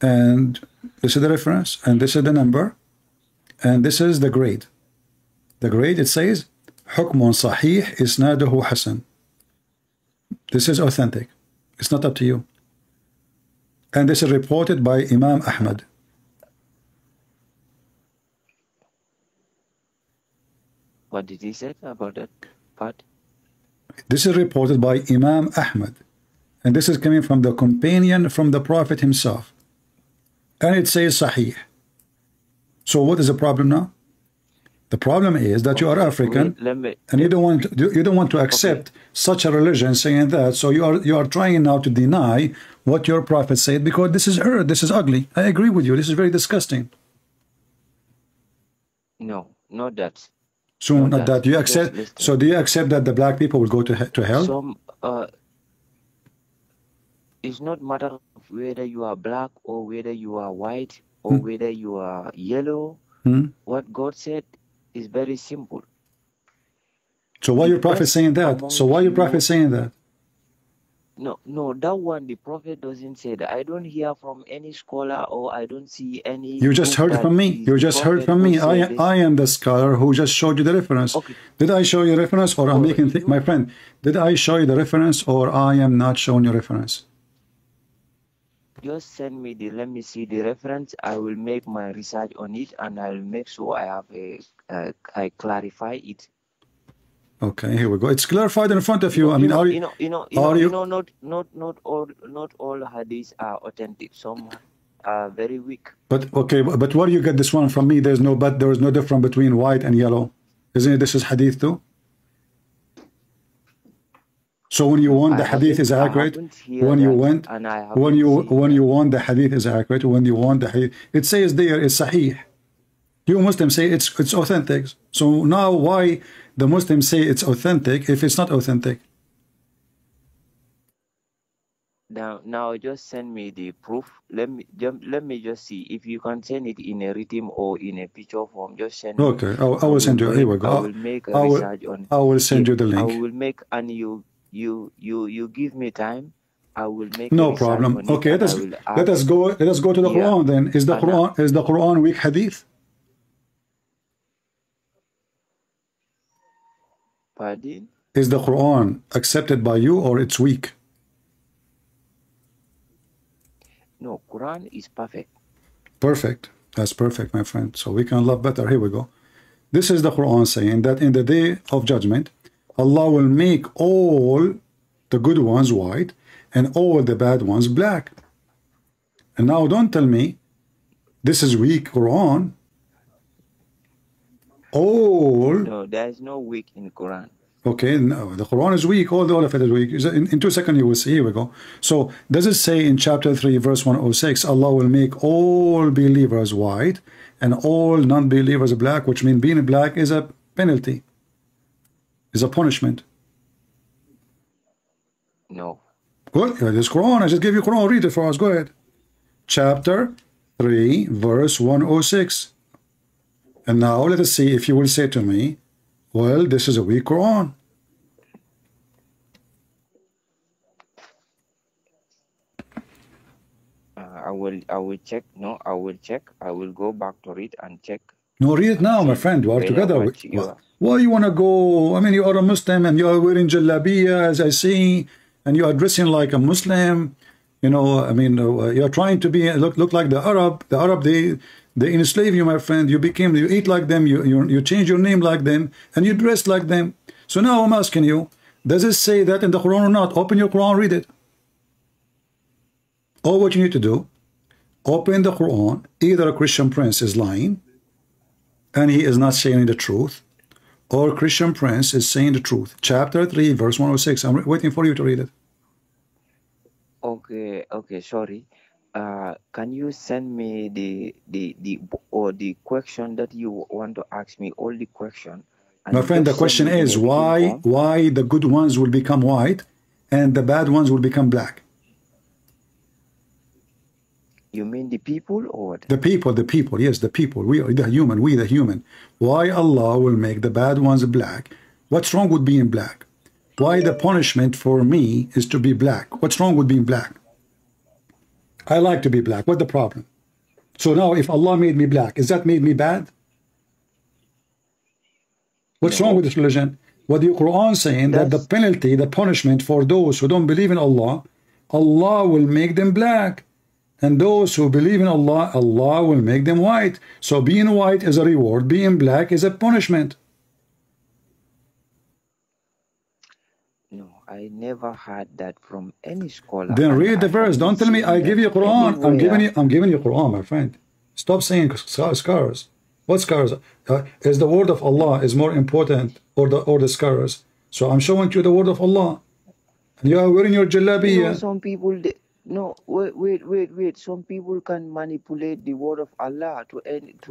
Speaker 2: And this is the reference. And this is the number. And this is the grade. The grade, it says, حكم صحيح إسناده حسن. This is authentic. It's not up to you. And this is reported by Imam Ahmad.
Speaker 11: What did he say about that part?
Speaker 2: This is reported by Imam Ahmad. And this is coming from the companion from the Prophet himself. And it says Sahih. So what is the problem now? The problem is that you are African and you don't want to accept such a religion saying that. So you are trying now to deny what your Prophet said because this is this is ugly. I agree with you. This is very disgusting.
Speaker 11: No, not that.
Speaker 2: So not that you accept. So do you accept that the black people will go to hell?
Speaker 11: It's not matter of whether you are black or whether you are white or whether you are yellow. What God said is very simple.
Speaker 2: So why your prophet saying that? So why your prophet saying that?
Speaker 11: No, that one the prophet doesn't say that. I don't hear from any scholar or I don't see any.
Speaker 2: You just heard from me. You just heard from me. I am the scholar who just showed you the reference. Okay. Did I show you reference or I'm making my friend? Did I show you the reference or I am not showing you reference?
Speaker 11: Just send me let me see the reference. I will make my research on it and I'll make sure I have I clarify it.
Speaker 2: Okay, here we go. It's clarified in front of you. I mean, not all hadiths are authentic. Some are very weak. But okay, but where do you get this one from me? There is no difference between white and yellow. Isn't it? This is hadith too. So when you want the hadith is accurate, when you want the hadith is accurate, when you want the hadith, it says there is sahih. You Muslims say it's authentic. So now why the Muslims say it's authentic if it's not authentic?
Speaker 11: Now just send me the proof. Let me just see if you can send it in a written or in a picture form. Just send me.
Speaker 2: Okay, I will send you. Here we go.
Speaker 11: I will make a research on it.
Speaker 2: I will send you the link.
Speaker 11: I will make and you give me time. I will make
Speaker 2: no problem. Okay, let us go to the Quran then. Is the Quran weak hadith?
Speaker 11: Pardon?
Speaker 2: Is the Quran accepted by you or it's weak?
Speaker 11: No, Quran is perfect.
Speaker 2: Perfect. That's perfect, my friend. So we can love better. Here we go. This is the Quran saying that in the day of judgment, Allah will make all the good ones white and all the bad ones black. And now don't tell me this is weak Quran.
Speaker 11: No, there is no weak in Quran.
Speaker 2: Okay, no, the Quran is weak. All of it is weak. In 2 seconds you will see. Here we go. So does it say in chapter 3 verse 106 Allah will make all believers white and all non-believers black, which means being black is a penalty, is a punishment?
Speaker 11: No.
Speaker 2: Good. This Quran, I just gave you Quran. Read it for us. Go ahead. Chapter 3 verse 106. And now let us see if you will say to me, well, this is a weak Quran.
Speaker 11: I will check. No, I will check. I will go back to it and check.
Speaker 2: No, read it now, my friend. We are together. Why you want to go? I mean, you are a Muslim and you are wearing jalabiya, as I see, and you are dressing like a Muslim. You know, I mean, you are trying to be look like the Arab. The Arab, they enslave you, my friend. You eat like them. You change your name like them, and you dress like them. So now I'm asking you, does it say that in the Quran or not? Open your Quran, read it. All what you need to do, open the Quran. Either a Christian prince is lying, and he is not saying the truth, or Christian Prince is saying the truth. Chapter 3, verse 106. I'm waiting for you to read it.
Speaker 11: Okay, sorry. Can you send me the question that you want to ask me? All the question.
Speaker 2: My friend, the question is why the good ones will become white and the bad ones will become black?
Speaker 11: You mean the people or what?
Speaker 2: The people, yes, the people. We are the human. Why Allah will make the bad ones black? What's wrong with being black? Why the punishment for me is to be black? What's wrong with being black? I like to be black. What's the problem? So now if Allah made me black, is that made me bad? What's wrong with this religion? What the Quran saying that the penalty, the punishment for those who don't believe in Allah, Allah will make them black. And those who believe in Allah, Allah will make them white. So being white is a reward, being black is a punishment.
Speaker 11: No, I never heard that from any scholar.
Speaker 2: Then read the verse. Don't tell me I give you Quran. I'm giving you Quran, my friend. Stop saying scars. What scars? Is the word of Allah is more important or the scars? So I'm showing you the word of Allah. You are wearing your jalabiya.
Speaker 11: You know, some people. No, wait. Some people can manipulate the word of Allah to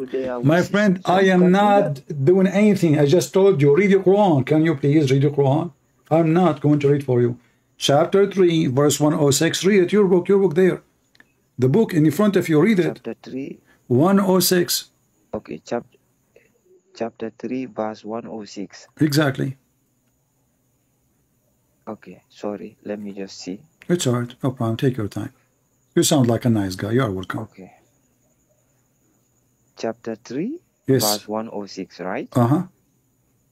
Speaker 11: their wishes.
Speaker 2: My friend, I am not doing anything. I just told you, read your Quran. Can you please read your Quran? I'm not going to read for you. Chapter 3, verse 106. Read it. Your book there. The book in front of you. Read it.
Speaker 11: Chapter 3.
Speaker 2: 106.
Speaker 11: Okay, chapter 3, verse 106.
Speaker 2: Exactly.
Speaker 11: Okay, sorry. Let me just see.
Speaker 2: It's all right. No problem. Take your time. You sound like a nice guy. You are welcome.
Speaker 11: Okay. Chapter 3,
Speaker 2: yes.
Speaker 11: verse 106, right?
Speaker 2: Uh-huh.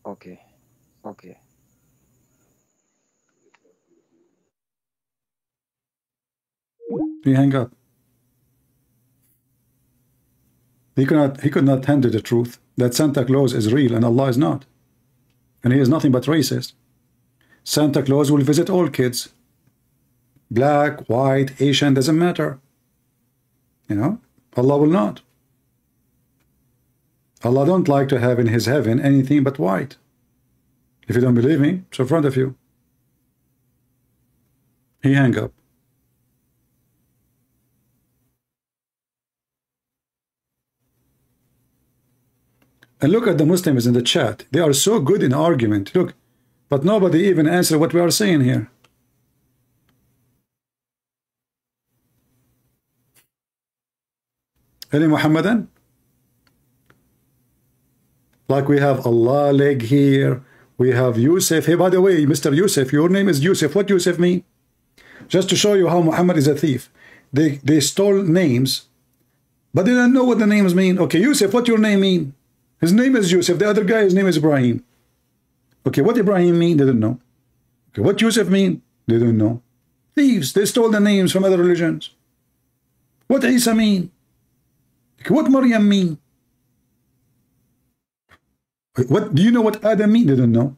Speaker 11: Okay.
Speaker 2: He hang up. He could not handle the truth that Santa Claus is real and Allah is not. And he is nothing but racist. Santa Claus will visit all kids. Black, white, Asian, doesn't matter. You know, Allah will not. Allah don't like to have in his heaven anything but white. If you don't believe me, it's in front of you. He hang up. And look at the Muslims in the chat. They are so good in argument. Look, but nobody even answer what we are saying here. Any Muhammadan? Like we have Allah leg here. We have Yusuf. Hey, by the way, Mr. Yusuf, your name is Yusuf. What Yusuf mean? Just to show you how Muhammad is a thief. They stole names, but they don't know what the names mean. Okay, Yusuf, what your name mean? His name is Yusuf. The other guy, his name is Ibrahim. Okay, what Ibrahim mean? They don't know. Okay, what Yusuf mean? They don't know. Thieves. They stole the names from other religions. What Isa mean? Okay, what Maryam mean? What do you know what Adam mean? They don't know.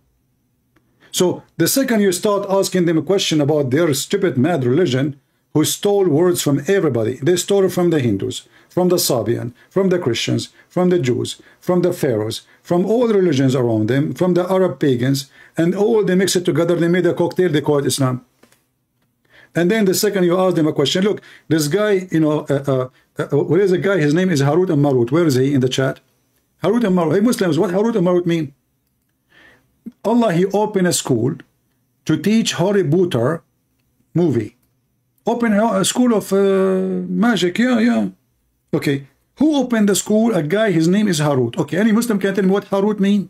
Speaker 2: So the second you start asking them a question about their stupid mad religion, who stole words from everybody. They stole from the Hindus, from the Sabian, from the Christians, from the Jews, from the Pharaohs, from all the religions around them, from the Arab pagans, and all they mix it together, they made a cocktail, they call it Islam. And then the second you ask them a question, look, this guy, you know, where is the guy? His name is Harun and Marut. Where is he in the chat? Harun and Marut. Hey Muslims, what Harun and Marut mean? Allah, he opened a school to teach Harry Potter movie. Open a school of magic, yeah. Okay, who opened the school? A guy, his name is Harut. Okay, any Muslim can tell me what Harut mean?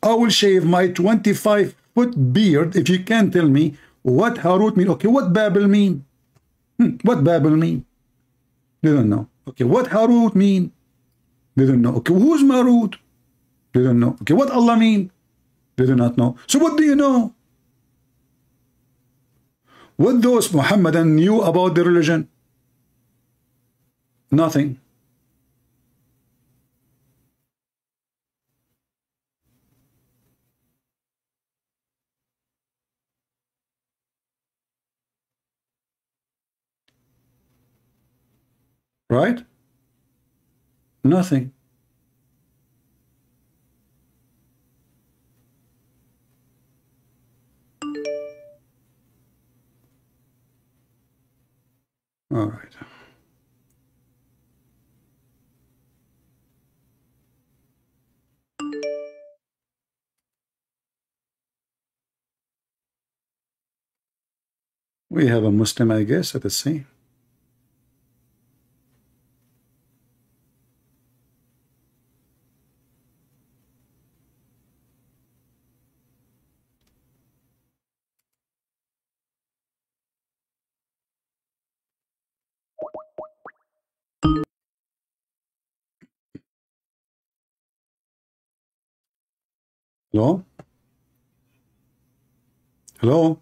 Speaker 2: I will shave my 25-foot beard if you can tell me what Harut mean. Okay, what Babel mean? What Babel mean? They don't know. Okay, what Harut mean? They don't know. Okay, who's Marut? They don't know. Okay, what Allah mean? They do not know. So what do you know? What those Muhammadan knew about the religion? Nothing. Right? Nothing. All right. We have a Muslim, I guess, at the scene. Hello? Hello?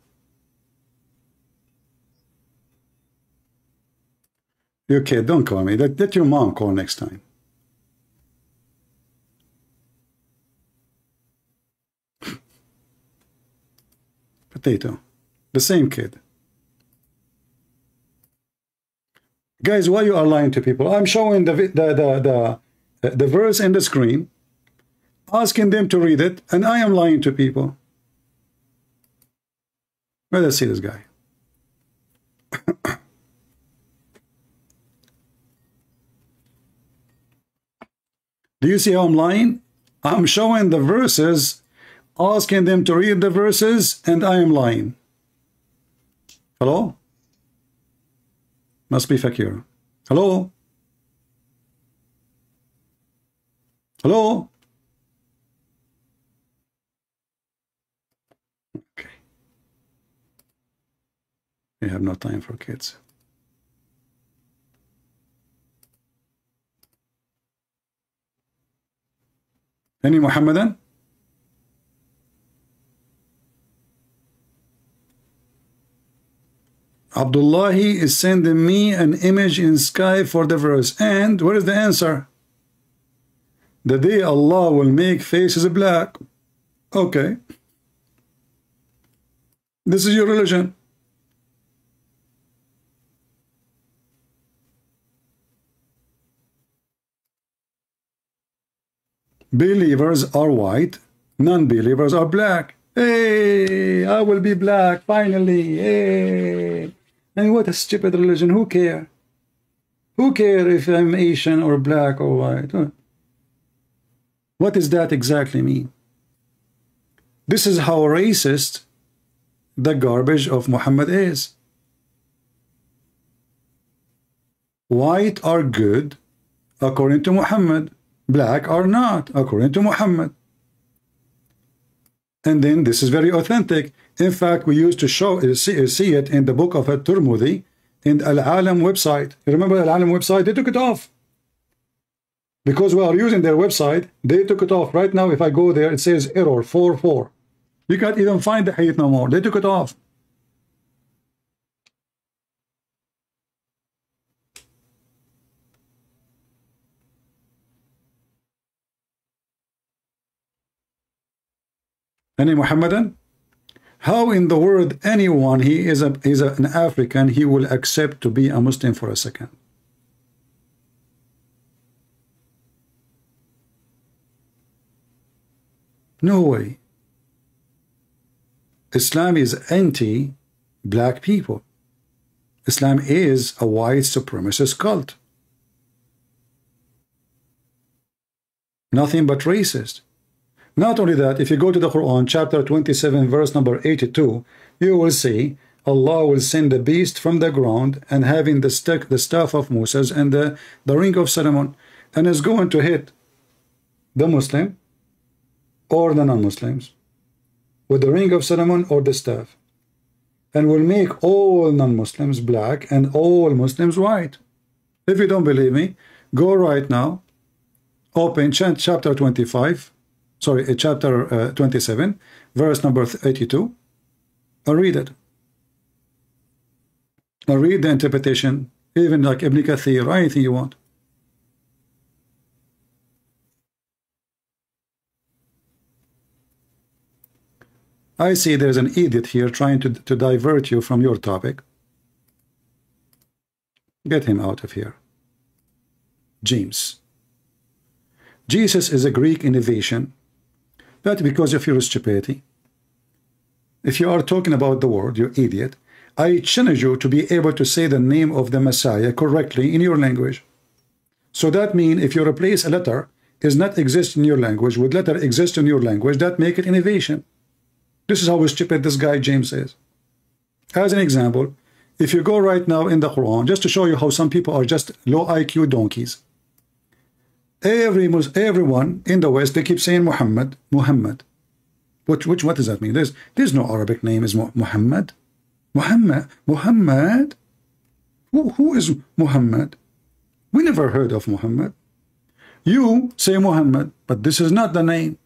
Speaker 2: You okay, don't call me. Let your mom call next time. Potato. The same kid. Guys, why you are lying to people? I'm showing the verse in the screen, asking them to read it, and I am lying to people. Well, let's see this guy. Do you see how I'm lying? I'm showing the verses, asking them to read the verses, and I am lying. Hello? Must be Fakir. Hello? Hello? Okay. We have no time for kids. Any Muhammadan? Abdullahi is sending me an image in sky for the verse. And what is the answer? The day Allah will make faces black. Okay. This is your religion. Believers are white, non-believers are black. Hey, I will be black finally. Hey. And what a stupid religion. Who care? Who care if I'm Asian or black or white? What does that exactly mean? This is how racist the garbage of Muhammad is. White are good according to Muhammad. Black are not according to Muhammad. And then this is very authentic. In fact, we used to see it in the book of At-Tirmidhi in Al-Alam website. You remember Al-Alam website? They took it off. Because we are using their website, they took it off. Right now, if I go there, it says error 44. You can't even find the hadith no more. They took it off. Any Muhammadan? How in the world anyone he is an African, he will accept to be a Muslim for a second? No way. Islam is anti-black people. Islam is a white supremacist cult. Nothing but racist. Not only that, if you go to the Quran, chapter 27, verse number 82, you will see Allah will send a beast from the ground and having the staff of Moses and the ring of Solomon, and is going to hit the Muslim or the non-Muslims with the ring of Solomon or the staff, and will make all non-Muslims black and all Muslims white. If you don't believe me, go right now, open chapter 25, sorry, chapter 27, verse number 82, and read it. And read the interpretation, even like Ibn Kathir, or anything you want. I see there's an idiot here trying to divert you from your topic. Get him out of here. James. Jesus is a Greek innovation. But because of your stupidity, if you are talking about the word, you idiot, I challenge you to be able to say the name of the Messiah correctly in your language. So that means if you replace a letter is not exist in your language with letter exist in your language, that make it innovation. This is how stupid this guy James is. As an example, if you go right now in the Quran, just to show you how some people are just low IQ donkeys. Everyone in the West, they keep saying Muhammad, Muhammad. What does that mean? There's no Arabic name is Muhammad. Muhammad? Who is Muhammad? We never heard of Muhammad. You say Muhammad, but this is not the name.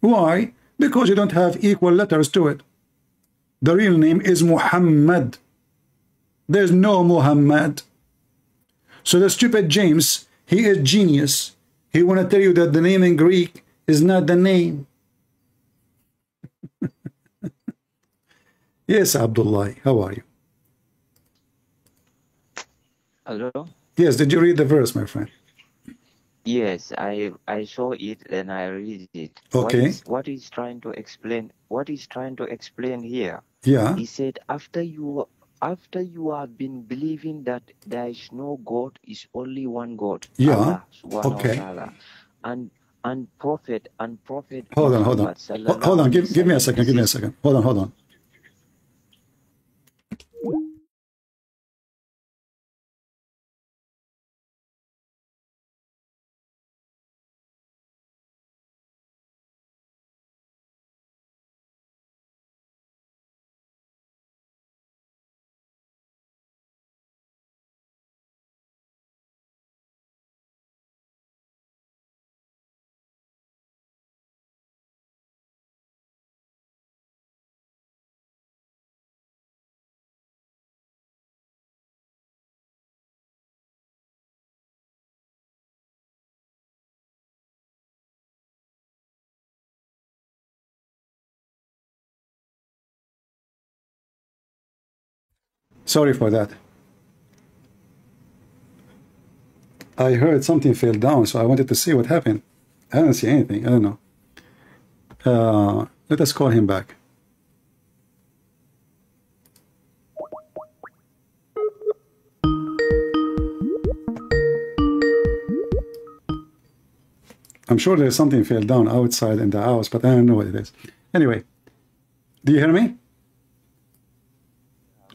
Speaker 2: Why? Because you don't have equal letters to it. The real name is Muhammad. There's no Muhammad. So the stupid James, he is genius. He want to tell you that the name in Greek is not the name. Yes, Abdullah, how are you?
Speaker 11: Hello?
Speaker 2: Yes, did you read the verse, my friend?
Speaker 11: Yes, I saw it and I read it.
Speaker 2: Okay.
Speaker 11: What he's trying to explain here.
Speaker 2: Yeah.
Speaker 11: He said after you have been believing that there is no God, is only one God.
Speaker 2: Yeah.
Speaker 11: Allah, subhanahu
Speaker 2: Okay.
Speaker 11: wa ta'ala. And prophet
Speaker 2: Hold on, give me a second. Hold on. Sorry for that. I heard something fell down, so I wanted to see what happened. I don't see anything. I don't know. Let us call him back. I'm sure there's something fell down outside in the house, but I don't know what it is. Anyway, do you hear me?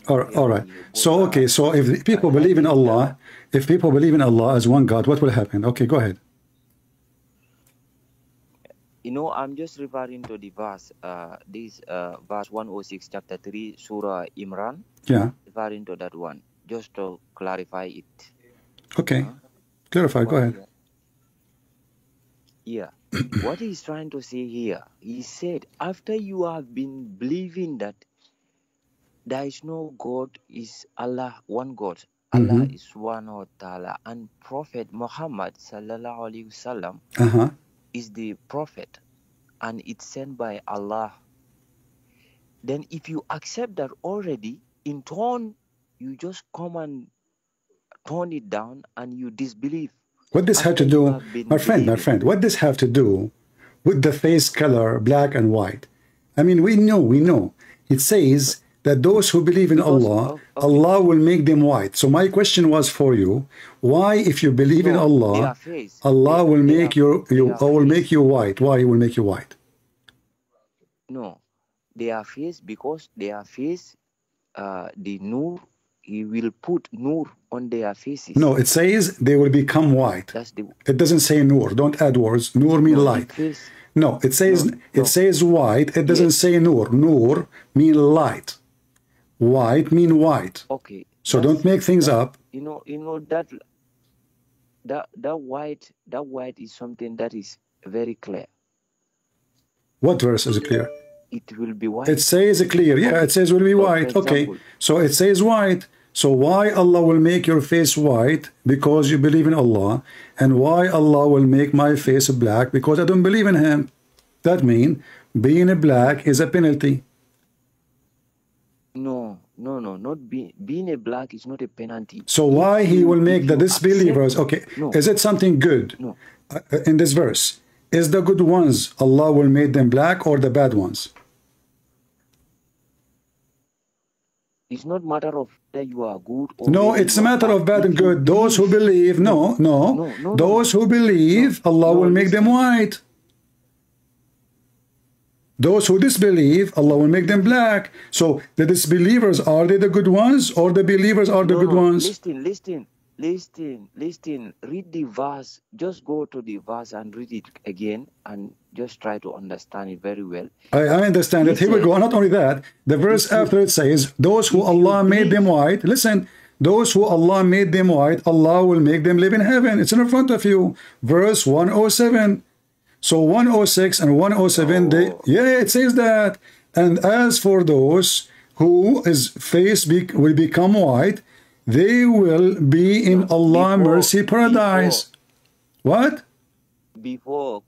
Speaker 2: All right. So, okay, so if people believe in Allah, as one God, what will happen? Okay, go ahead.
Speaker 11: You know, I'm just referring to the verse, verse 106, chapter 3, Surah Imran.
Speaker 2: Yeah.
Speaker 11: Referring to that one, just to clarify it.
Speaker 2: Okay. Clarify, go ahead.
Speaker 11: Yeah. What he's trying to say here, he said, after you have been believing that there is no God, is Allah, one God. Allah is subhanahu wa ta'ala. And Prophet Muhammad sallallahu alaihi wasallam is the prophet. And it's sent by Allah. Then if you accept that already, in turn, you just come and tone it down and you disbelieve.
Speaker 2: What this have to do, my friend, what this have to do with the face color, black and white? I mean, we know. It says that those who believe in Allah, Allah will make them white. So my question was for you, why if you believe in Allah, Allah will make you white? Why He will make you white?
Speaker 11: No, they are face because they are face, the nur, He will put nur on their faces.
Speaker 2: No, it says they will become white. It doesn't say nur. Don't add words. Nur mean light. No, it says white. It doesn't say nur. Nur mean light. White mean white.
Speaker 11: Okay.
Speaker 2: So don't make things up.
Speaker 11: You know that white is something that is very clear.
Speaker 2: What verse is clear?
Speaker 11: It will be white.
Speaker 2: It says clear. Yeah, it says will be white. Okay. So it says white. So why Allah will make your face white? Because you believe in Allah. And why Allah will make my face black? Because I don't believe in Him. That means being a black is a penalty.
Speaker 11: No, not being a black is not a penalty.
Speaker 2: So why He will make the disbelievers? Okay, is it something good in this verse? Is the good ones Allah will make them black or the bad ones?
Speaker 11: It's not matter of that you are good or
Speaker 2: no, it's a matter of bad and good. Those who believe, no. Those who believe, Allah will make them white. Those who disbelieve, Allah will make them black. So the disbelievers, are they the good ones, or the believers are the good ones?
Speaker 11: Listen. Read the verse. Just go to the verse and read it again and just try to understand it very well.
Speaker 2: I understand it. Here we go. Not only that, the verse after it says, those who Allah made them white, listen, those who Allah made them white, Allah will make them live in heaven. It's in front of you. Verse 107. So 106 and 107, it says that. And as for those whose face will become white, they will be in Allah mercy paradise. What?
Speaker 11: Before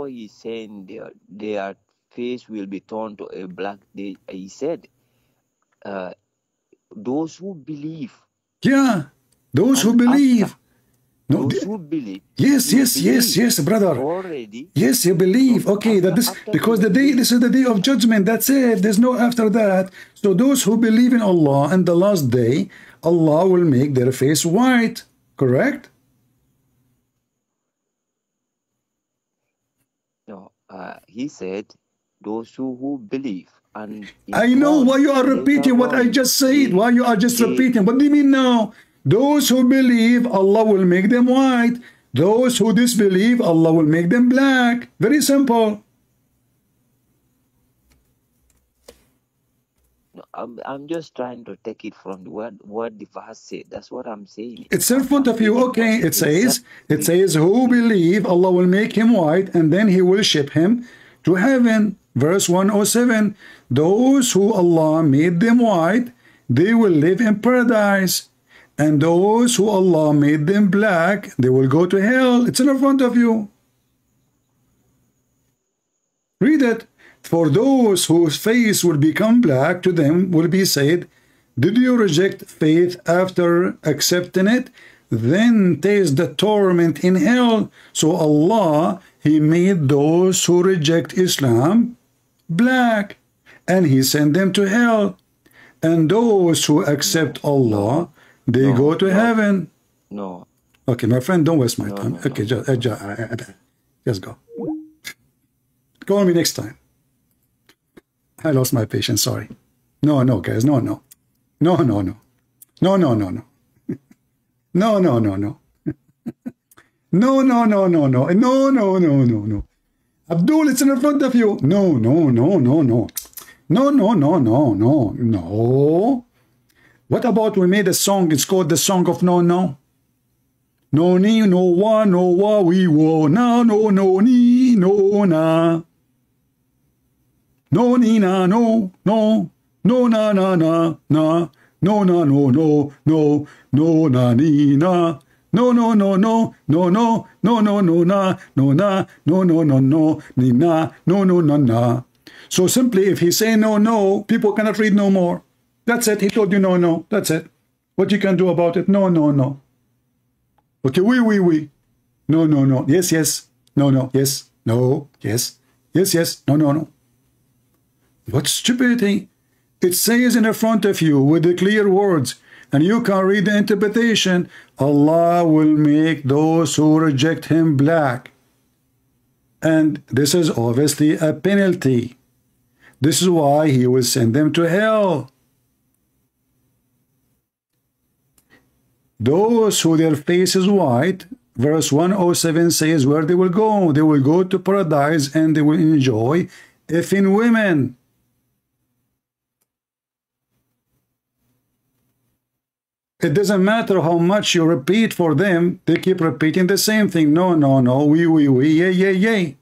Speaker 11: he's saying their face will be turned to a black, he said, those who believe.
Speaker 2: Yeah, those who believe. No,
Speaker 11: those who believe.
Speaker 2: Yes, brother.
Speaker 11: Already.
Speaker 2: Yes, you believe. Okay, that this because this is the day of judgment. That's it. There's no after that. So those who believe in Allah and the last day, Allah will make their face white. Correct?
Speaker 11: No, he said, those who believe. And
Speaker 2: I know why you are repeating what I just said. Why you are just repeating? What do you mean now? Those who believe, Allah will make them white. Those who disbelieve, Allah will make them black. Very simple.
Speaker 11: No, I'm just trying to take it from what the verse said. That's what I'm saying.
Speaker 2: It's in front of you. Okay, it says, who believe, Allah will make him white, and then he will ship him to heaven. Verse 107. Those who Allah made them white, they will live in paradise. And those who Allah made them black, they will go to hell. It's in front of you. Read it. For those whose face will become black, to them will be said, did you reject faith after accepting it? Then taste the torment in hell. So Allah, He made those who reject Islam black, and He sent them to hell. And those who accept Allah, they go to heaven.
Speaker 11: No.
Speaker 2: Okay, my friend, don't waste my time. Okay, just go. Call me next time. I lost my patience, sorry. No, guys, no. No. No. Abdul, it's in front of you. No. What about we made a song? It's called the Song of No. No ni, no wa, we wo, na, no ni, no na. No ni na, no na, na, no na, ni na. No, na, no, ni na, na. So simply, if he say no, people cannot read no more. That's it. He told you no. That's it. What you can do about it? No. Okay, we. No. Yes. No. Yes. No. Yes. Yes. No. What stupidity. It says in front of you with the clear words, and you can read the interpretation. Allah will make those who reject Him black. And this is obviously a penalty. This is why He will send them to hell. Those who their face is white, verse 107 says where they will go. They will go to paradise and they will enjoy effing women. It doesn't matter how much you repeat for them, they keep repeating the same thing. No, we, yay.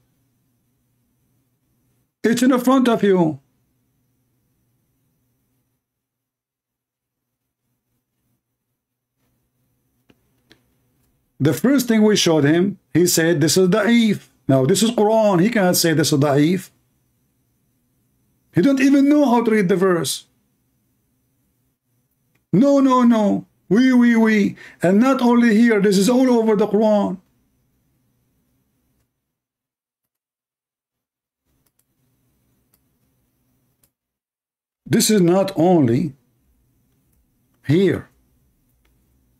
Speaker 2: It's in front of you. The first thing we showed him, he said, this is da'if. Now, this is Quran. He cannot say this is da'if. He don't even know how to read the verse. No. We. And not only here, this is all over the Quran. This is not only Here.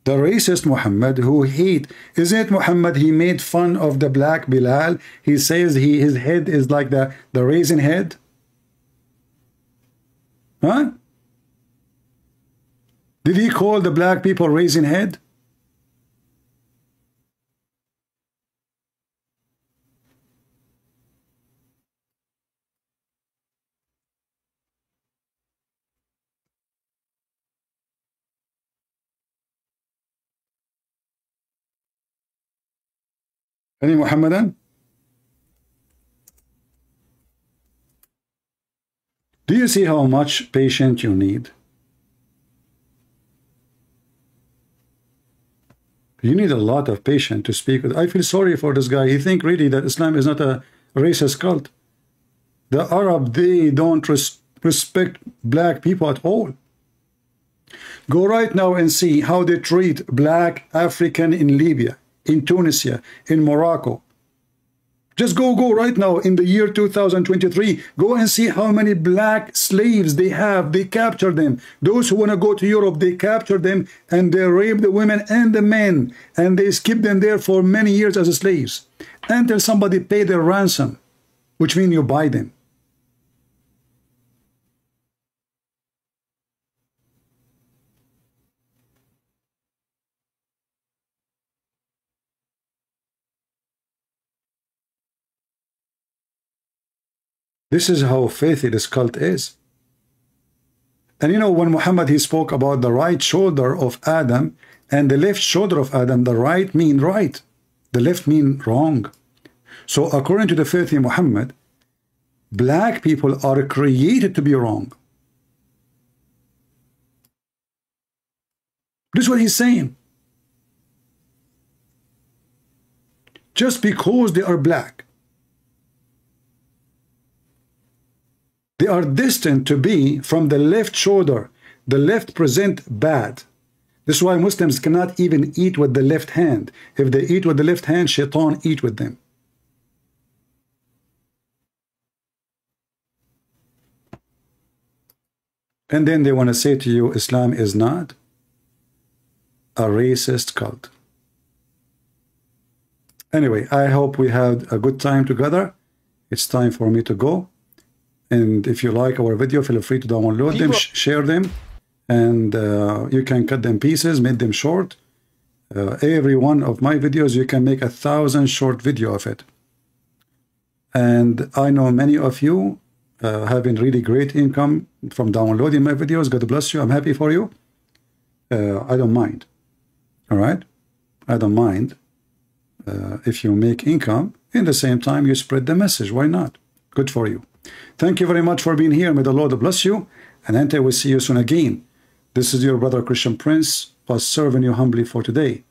Speaker 2: The racist Muhammad who hate, isn't it Muhammad, he made fun of the black Bilal. He says his head is like the raisin head. Huh? Did he call the black people raisin head? Any Muhammadan? Do you see how much patience you need? You need a lot of patience to speak with. I feel sorry for this guy. He thinks really that Islam is not a racist cult. The Arab, they don't respect black people at all. Go right now and see how they treat black African in Libya, in Tunisia, in Morocco. Just go right now in the year 2023. Go and see how many black slaves they have. They capture them. Those who want to go to Europe, they capture them and they rape the women and the men. And they keep them there for many years as slaves until somebody pay their ransom, which means you buy them. This is how faithy this cult is. And you know, when Muhammad, he spoke about the right shoulder of Adam and the left shoulder of Adam, the right mean right, the left mean wrong. So according to the faithy Muhammad, black people are created to be wrong. This is what he's saying. Just because they are black, they are destined to be from the left shoulder. The left present bad. This is why Muslims cannot even eat with the left hand. If they eat with the left hand, shaitan eat with them. And then they want to say to you, Islam is not a racist cult. Anyway, I hope we had a good time together. It's time for me to go. And if you like our video, feel free to download them, share them, and you can cut them pieces, make them short. Every one of my videos, you can make 1,000 short video of it. And I know many of you having really great income from downloading my videos. God bless you. I'm happy for you. I don't mind. All right? I don't mind if you make income. In the same time, you spread the message. Why not? Good for you. Thank you very much for being here. May the Lord bless you. And until we see you soon again. This is your brother Christian Prince, was serving you humbly for today.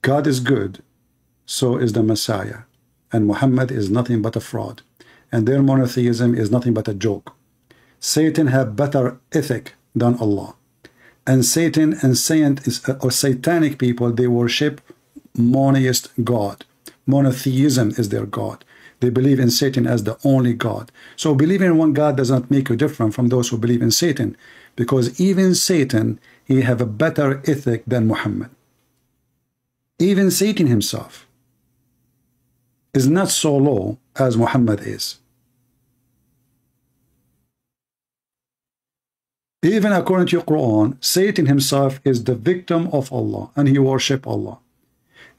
Speaker 2: God is good. So is the Messiah. And Muhammad is nothing but a fraud. And their monotheism is nothing but a joke. Satan have better ethic than Allah. And Satan and satanic people, they worship monotheist God. Monotheism is their God. They believe in Satan as the only God. So believing in one God does not make you different from those who believe in Satan. Because even Satan, he have a better ethic than Muhammad. Even Satan himself is not so low as Muhammad is. Even according to your Quran, Satan himself is the victim of Allah and he worship Allah.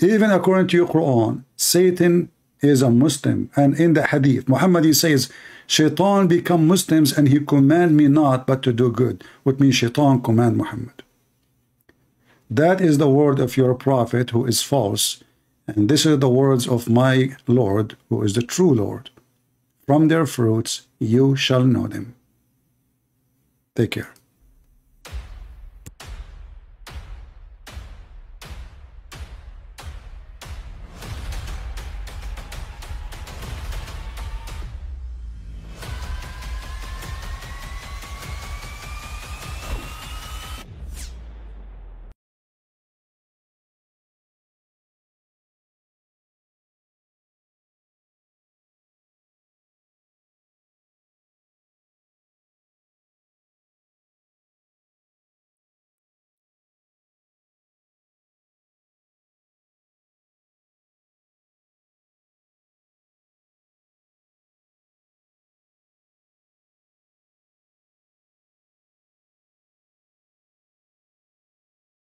Speaker 2: Even according to your Quran, Satan is a Muslim, and in the hadith Muhammad, he says, Shaitan become Muslims and he command me not but to do good, which means Shaitan command Muhammad. That is the word of your prophet who is false, and this is the words of my Lord who is the true Lord. From their fruits you shall know them. Take care.